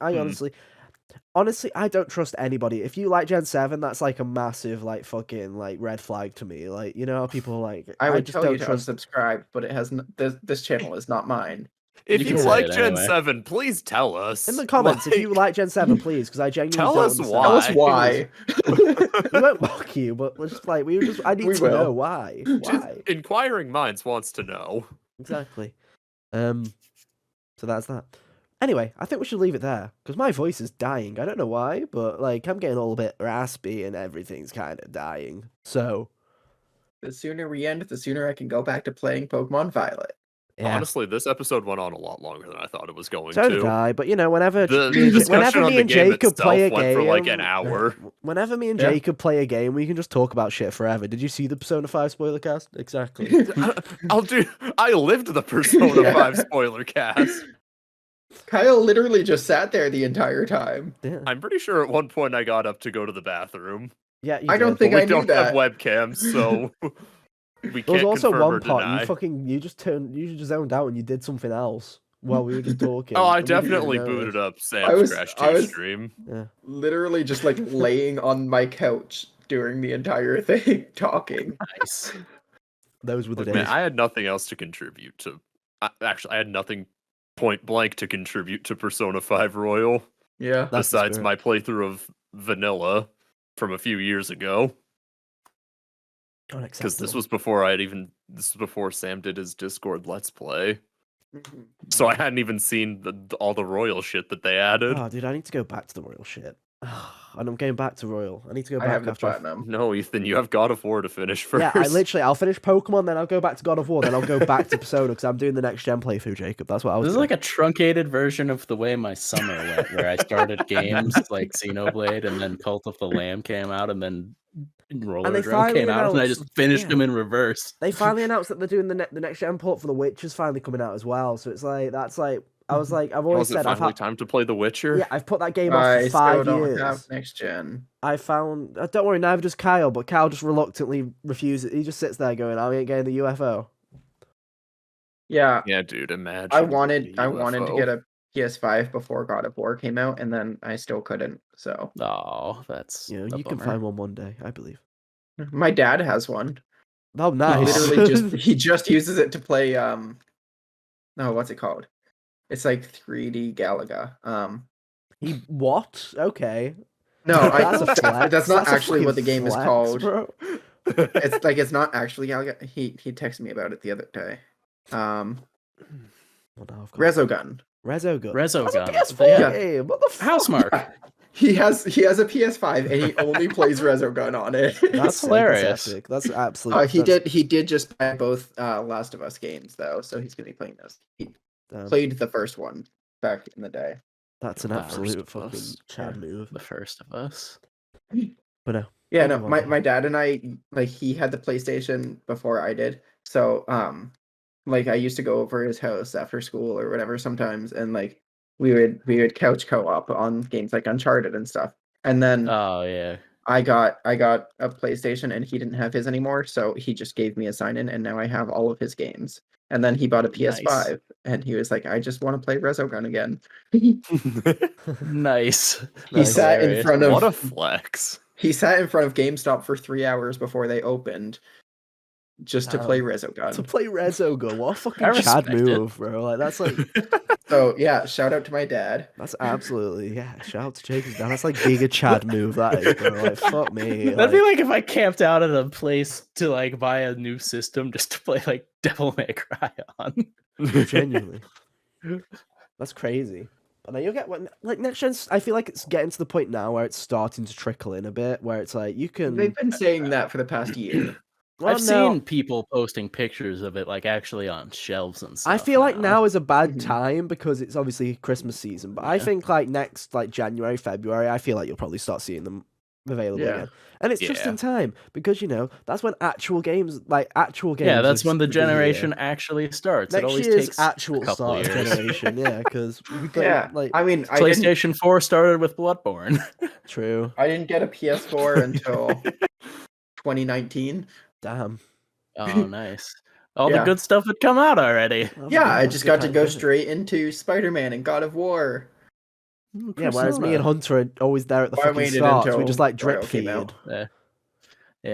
honestly, I don't trust anybody. If you like Gen 7, that's like a massive like fucking like red flag to me. Like, you know how people like I would just tell don't you to trust. unsubscribe, but it has this channel is not mine. If you like Gen anyway. 7, please tell us In the comments, if you like Gen 7, please, because I genuinely don't understand. Tell us why. We won't mock you, but we're just like I need to know why. Why? Inquiring minds wants to know. Exactly. So that's that. Anyway, I think we should leave it there because my voice is dying. I don't know why, but like I'm getting all a bit raspy and everything's kind of dying. So the sooner we end, the sooner I can go back to playing Pokemon Violet. Yeah. Honestly, this episode went on a lot longer than I thought it was going so to. did I, but you know, whenever whenever me and Jacob play a went game, for like an hour. Whenever me and Jacob play a game, we can just talk about shit forever. Did you see the Persona 5 spoiler cast? Exactly. I lived the Persona 5 spoiler cast. Kyle literally just sat there the entire time. Yeah. I'm pretty sure at one point I got up to go to the bathroom. Yeah, I don't think I knew we don't have webcams, so we can't There was also confirm or one part deny. you just zoned out and you did something else while we were just talking. Oh, I and we didn't definitely even booted notice. up Sam's Crash 2 stream. Yeah. Literally just like laying on my couch during the entire thing, talking. Nice. Those were the days. Man, I had nothing else to contribute to. Actually, I had nothing point blank to contribute to Persona 5 Royal. Yeah. Besides my playthrough of Vanilla from a few years ago. Because this was before this was before Sam did his Discord Let's Play. Mm-hmm. So I hadn't even seen all the Royal shit that they added. Oh, dude, I need to go back to the Royal shit. And I'm going back to Royal. I need to go back I have the after platinum. No, Ethan, you have God of War to finish first. Yeah, I'll finish Pokemon, then I'll go back to God of War, then I'll go back to Persona because I'm doing the next gen playthrough, Jacob. That's what I was This doing. is like a truncated version of the way my summer went, where I started games like Xenoblade, and then Cult of the Lamb came out, and then Roller Drum came out, and I just finished them in reverse. They finally announced that they're doing the next gen port for The Witcher's finally coming out as well. So it's like I was like, I've always said, finally time to play The Witcher. Yeah, I've put that game off for 5 years. Don't have next gen. Don't worry, neither does Kyle, but Kyle just reluctantly refuses. He just sits there going, I ain't getting the UFO. Yeah. Yeah, dude, imagine. I wanted to get a PS5 before God of War came out, and then I still couldn't. So. Oh, that's you can find one day, I believe. My dad has one. Oh, nice. He just uses it to play. What's it called? It's like 3D Galaga. What? Okay. No, that's a flex. That's not That's actually what the game is called. Bro. It's not actually Galaga. He texted me about it the other day. Resogun. Resogun. That's a PS4 game. What the fuck? Housemark. He has a PS5 and he only plays Resogun on it. That's hilarious. That's epic. That's absolutely. He did just buy both Last of Us games though, so he's gonna be playing those. He played the first one back in the day. That's an absolute fucking Chad move. The First of Us. But no. Yeah, no. My dad and I, like, he had the PlayStation before I did, so like I used to go over his house after school or whatever sometimes, and like we would couch co-op on games like Uncharted and stuff. And then I got a PlayStation and he didn't have his anymore, so he just gave me a sign-in and now I have all of his games. And then he bought a PS5 and he was like, I just want to play Resogun again. Nice. He sat in front of what a flex. He sat in front of GameStop for 3 hours before they opened just to play Resogun. To play Resogun, what a I fucking Chad respect it. move, bro. Like that's like So yeah, shout out to my dad. that's absolutely shout out to Jacob's dad. That's like Giga Chad move, that is, bro. Like fuck me. That'd be like if I camped out at a place to like buy a new system just to play like Devil May Cry on. Genuinely. That's crazy. But now you'll get what like next gen. I feel like it's getting to the point now where it's starting to trickle in a bit, where it's like you can. They've been saying that for the past year. Well, I've seen people posting pictures of it like actually on shelves and stuff. I feel like now is a bad Mhm. time because it's obviously Christmas season. But I think like next like January, February, I feel like you'll probably start seeing them available again. And it's just in time because that's when actual games Yeah, that's when the generation actually starts. Next it always year's takes actual a couple start of years. generation, because like I mean, PlayStation 4 started with Bloodborne. True. I didn't get a PS4 until 2019. Damn. Oh, nice. All the good stuff had come out already. I just got to go straight into Spider-Man and God of War. Yeah, whereas me and Hunter are always there at the fucking start, so we just like drip feed. Yeah.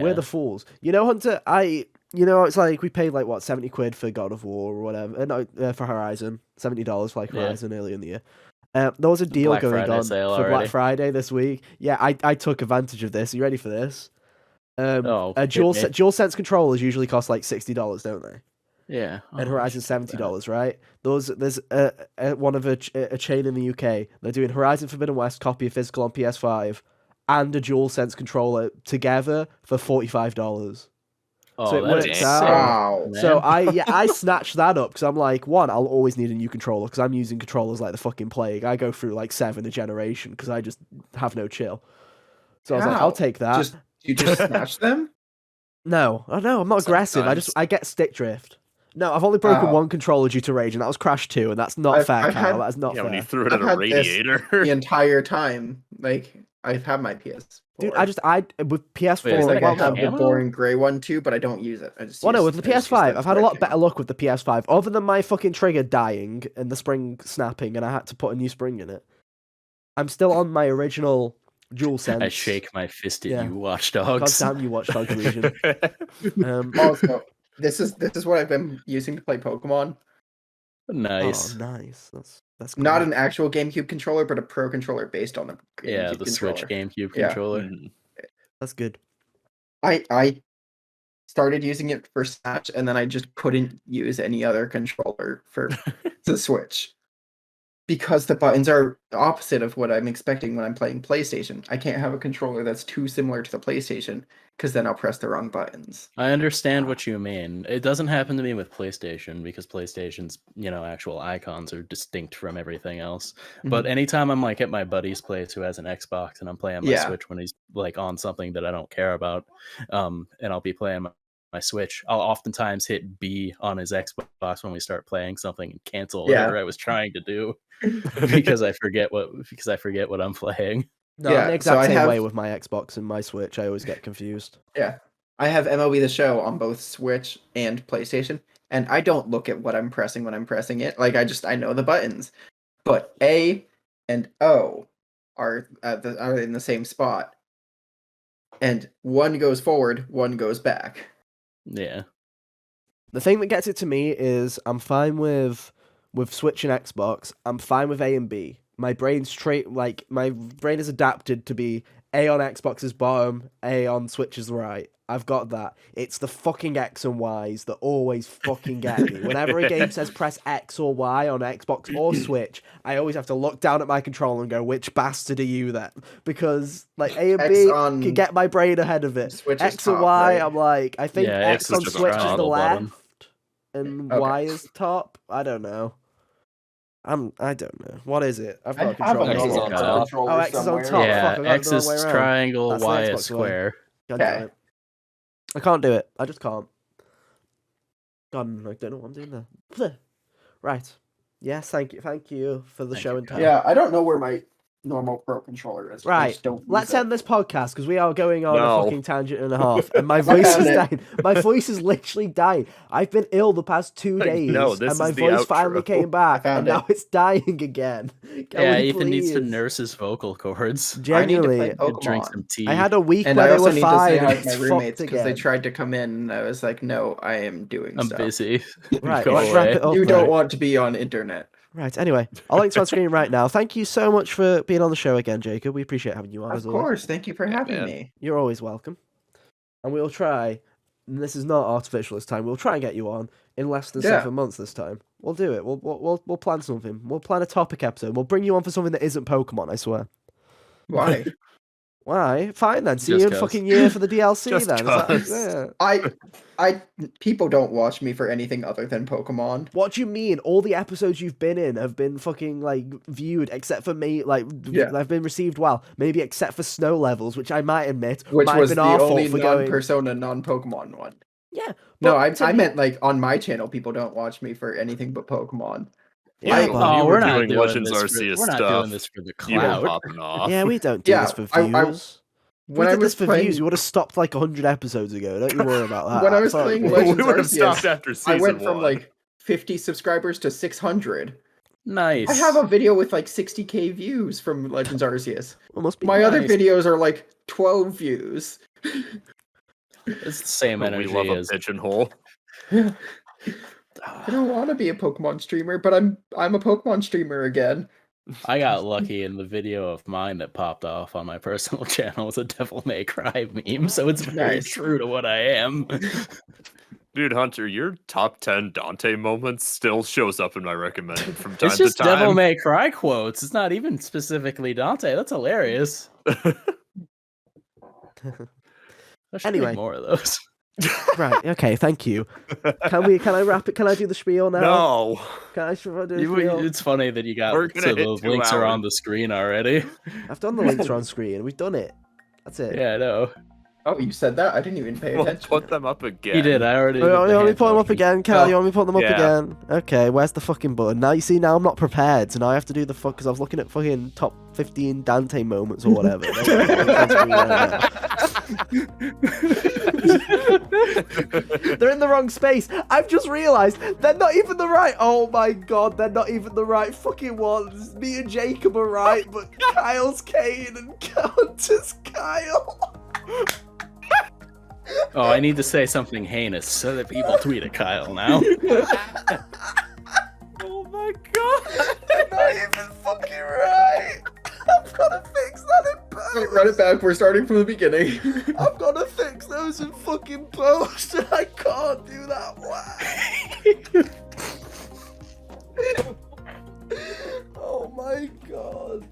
We're the fools. Hunter, it's like we paid like what, 70 quid for God of War or whatever. No, for Horizon. $70 for like Horizon earlier in the year. There was a deal Black going Friday on sale for already. Black Friday this week. Yeah, I took advantage of this. Are you ready for this? Dual DualSense controllers usually cost like $60, don't they? Yeah. And Horizon $70, right? There's one of a chain in the UK. They're doing Horizon Forbidden West copy of physical on PS5 and a DualSense controller together for $45. Oh, so it that works is out. sick, Wow. man. So I snatched that up because I'm like, one, I'll always need a new controller because I'm using controllers like the fucking plague. I go through like 7 a generation because I just have no chill. So I was like, I'll take that. You just snatch them? No, I'm not aggressive. Sometimes. I get stick drift. No, I've only broken one controller due to rage, and that was Crash 2, and that's not fair, Kyle. That is not fair. When you threw it I've at a had this radiator. the entire time. Like, I've had my PS4. Dude, with PS4, Wait, is that I have the ammo? boring gray one too, but I don't use it. I just well, no, use- with the I just use PS5, the I've had a lot red better cam. luck with the PS5, other than my fucking trigger dying and the spring snapping, and I had to put a new spring in it. I'm still on my original DualSense. I shake my fist at you, Watchdogs. God damn you, Watchdog Legion. Also, this is what I've been using to play Pokemon. Nice. Oh, nice. That's Not great. an actual GameCube controller, but a Pro controller based on the GameCube Yeah, the controller. Switch GameCube Yeah. controller. Mhm. That's good. I started using it for Snatch, and then I just couldn't use any other controller for the Switch. Because the buttons are the opposite of what I'm expecting when I'm playing PlayStation. I can't have a controller that's too similar to the PlayStation, because then I'll press the wrong buttons. I understand what you mean. It doesn't happen to me with PlayStation because PlayStation's, actual icons are distinct from everything else. But anytime I'm like at my buddy's place who has an Xbox and I'm playing my Switch when he's like on something that I don't care about, and I'll be playing my Switch, I'll oftentimes hit B on his Xbox when we start playing something and cancel whatever I was trying to do because I forget what I'm playing. No, I'm the exact same way with my Xbox and my Switch. I always get confused. Yeah. I have MLB The Show on both Switch and PlayStation, and I don't look at what I'm pressing when I'm pressing it. Like, I know the buttons. But A and O are in the same spot. And one goes forward, one goes back. Yeah. The thing that gets it to me is I'm fine with Switch and Xbox. I'm fine with A and B. My brain's my brain is adapted to be A on Xbox is bottom, A on Switch is right. I've got that. It's the fucking X and Ys that always fucking get me. Whenever a game says press X or Y on Xbox or Switch, I always have to look down at my controller and go, which bastard are you then? Because like A and X B on can get my brain ahead of it. Switch is X and top, Y, right? I'm like, I think X on is just a Switch is the triangle left button. and Okay. Y is top. I don't know. I don't know. What is it? I've got a I have controller. a X is on top. controller Oh, X is on somewhere. top. Yeah, Fuck, I got it X the wrong is way around. triangle, That's the Y Xbox is way. square. God damn Okay. it. I can't do it. I just can't. God, I don't know what I'm doing there. Bleh. Right. Yes, thank you for the show and tell. Yeah, I don't know where my normal Pro controller is. I Right, just don't use let's it. end this podcast because we are going on a No. fucking tangent and a half, and my voice is dying. My voice is literally dying. I've been ill the past 2 days, No, this and my is the voice finally outro. came back, I and found now it's dying again. Can Yeah, we Ethan needs to please? nurse his vocal cords. I need to Genuinely, play And drink Pokemon. some tea. I had a week And where I they also were need to fine, say and hi to it's my fucked roommates because they again. tried to come in and I was like, no, I am doing I'm stuff. busy. Right, Go let's wrap away. it up. You then. don't want to be on internet. Right, anyway, I'll link to on screen right now. Thank you so much for being on the show again, Jacob. We appreciate having you on, Of as always. course. Thank you for having man. me. You're always welcome. And we'll try, and this is not artificial this time, we'll try and get you on in less than 7 months this time. We'll do it. We'll plan something. We'll plan a topic episode. We'll bring you on for something that isn't Pokemon, I swear. Why? Why? Fine then. See Just you in 'cause. fucking year for the DLC Just then. Is that, 'cause. yeah. People don't watch me for anything other than Pokemon. What do you mean? All the episodes you've been in have been fucking, like, viewed, except for me, like, Yeah. I've been received well. Maybe except for Snow Levels, which I might admit Which might was have the been our fault only for going... non-Persona, non-Pokemon one. Yeah. No, but I meant like on my channel, people don't watch me for anything but Pokemon. Yeah, You- but- you Oh, were we're not doing doing Legends this Arceus we're not stuff. doing this for the You were clout. popping off. Yeah, we don't do Yeah, this for I- views. If When we I did this was for playing, views, we would have stopped like 100 episodes ago. Don't you worry about that. When I was Fuck playing me. Legends we would have Arceus, stopped after season I went from 1. like 50 subscribers to 600. Nice. I have a video with like 60k views from Legends Arceus. Well, must be My other nice. videos are like 12 views. It's the same We energy love a as pigeonhole. I don't want to be a Pokemon streamer, but I'm a Pokemon streamer again. I got lucky in the video of mine that popped off on my personal channel was a Devil May Cry meme, so it's very Nice. true to what I am. Dude, Hunter, your top 10 Dante moments still shows up in my recommended from time It's just to time. Devil May Cry quotes. It's not even specifically Dante. That's hilarious. I should Anyway. make more of those. Right, okay, thank you. Can I wrap it? Can I do the spiel now? No. Can I do the spiel? It's funny that you got We're gonna so hit those 2 links are on hours. the screen already. I've done the links are on screen. We've done it. That's it. Yeah, I know. Oh, you said that? I didn't even pay We'll attention. put them up again. You did. I already. You did the want me hand to put them up motion. again, Cal? Oh, You want me to put them up yeah. again? Okay, where's the fucking button? Now you see, now I'm not prepared, so now I have to do the fuck, because I was looking at fucking top 15 Dante moments or whatever. They're in the wrong space. I've just realised they're not even the right. Oh my god, they're not even the right fucking ones. Me and Jacob are right, but Kyle's Kane and Hunter's Kyle. Oh, I need to say something heinous so that people tweet at Kyle now. Oh my god. They're not even fucking right. I've got to fix that in post. Wait, run it back. We're starting from the beginning. I've got to fix those in fucking post, and I can't do that. Why? Oh my god.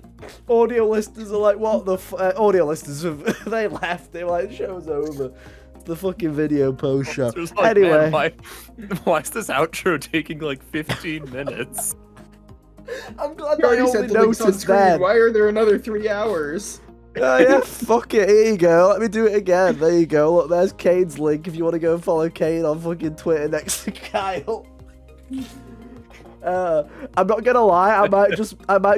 Audio listeners are like, what the audio listeners have they left. They were like, the show's over. It's the fucking video post show. There's like, Anyway. man, why is this outro taking like 15 minutes? I'm glad You I already only said the links on noticed screen. then. Why are there another 3 hours? Oh yeah, fuck it. Here you go. Let me do it again. There you go. Look, there's Kane's link if you want to go and follow Kane on fucking Twitter next to Kyle. I'm not gonna lie. I might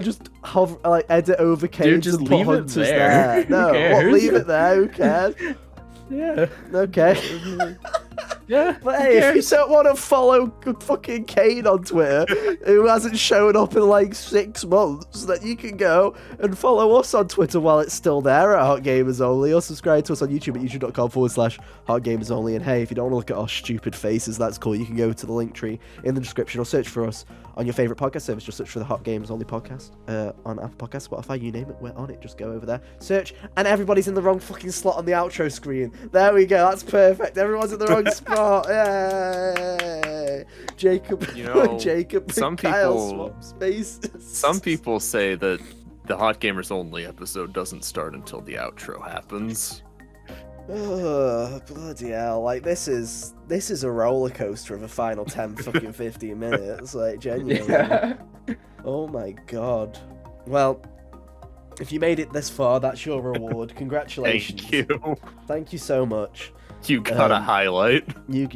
just hover, like edit over Kane. just and put leave it Hunters there. Who No, what, cares? leave it there. Who cares? Yeah. Okay. Yeah. But hey, if you don't want to follow fucking Kane on Twitter, who hasn't shown up in like 6 months, then you can go and follow us on Twitter while it's still there at Hot Gamers Only, or subscribe to us on YouTube at youtube.com/Hot Gamers Only. And hey, if you don't want to look at our stupid faces, that's cool. You can go to the link tree in the description or search for us on your favorite podcast service. Just search for the Hot Gamers Only podcast on Apple Podcasts, Spotify, you name it, we're on it. Just go over there, search, and everybody's in the wrong fucking slot on the outro screen. There we go. That's perfect. Everyone's in the wrong spot. Yay! Jacob, You know, Jacob, some and Kyle people- swap spaces. Some people say that the Hot Gamers Only episode doesn't start until the outro happens. Ugh, bloody hell! Like this is a roller coaster of a final 10 fucking 15 minutes. Like genuinely. Yeah. Oh my god. Well, if you made it this far, that's your reward. Congratulations. Thank you. Thank you so much. You got a highlight. You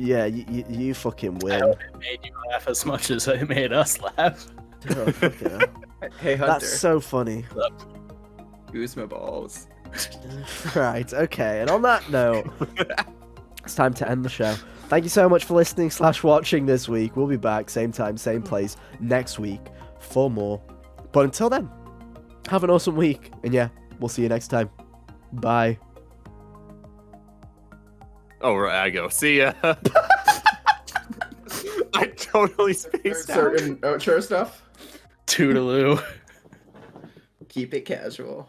fucking I win. hope it made you laugh as much as it made us laugh. Oh, fucking hell. Hey, Hunter. That's so funny. Goose balls. Right, okay. And on that note, it's time to end the show. Thank you so much for listening / watching this week. We'll be back same time, same place next week for more. But until then, have an awesome week. And yeah, we'll see you next time. Bye. Oh, right, I go. See ya. I totally spaced out. Certain outro stuff. Toodaloo. Keep it casual.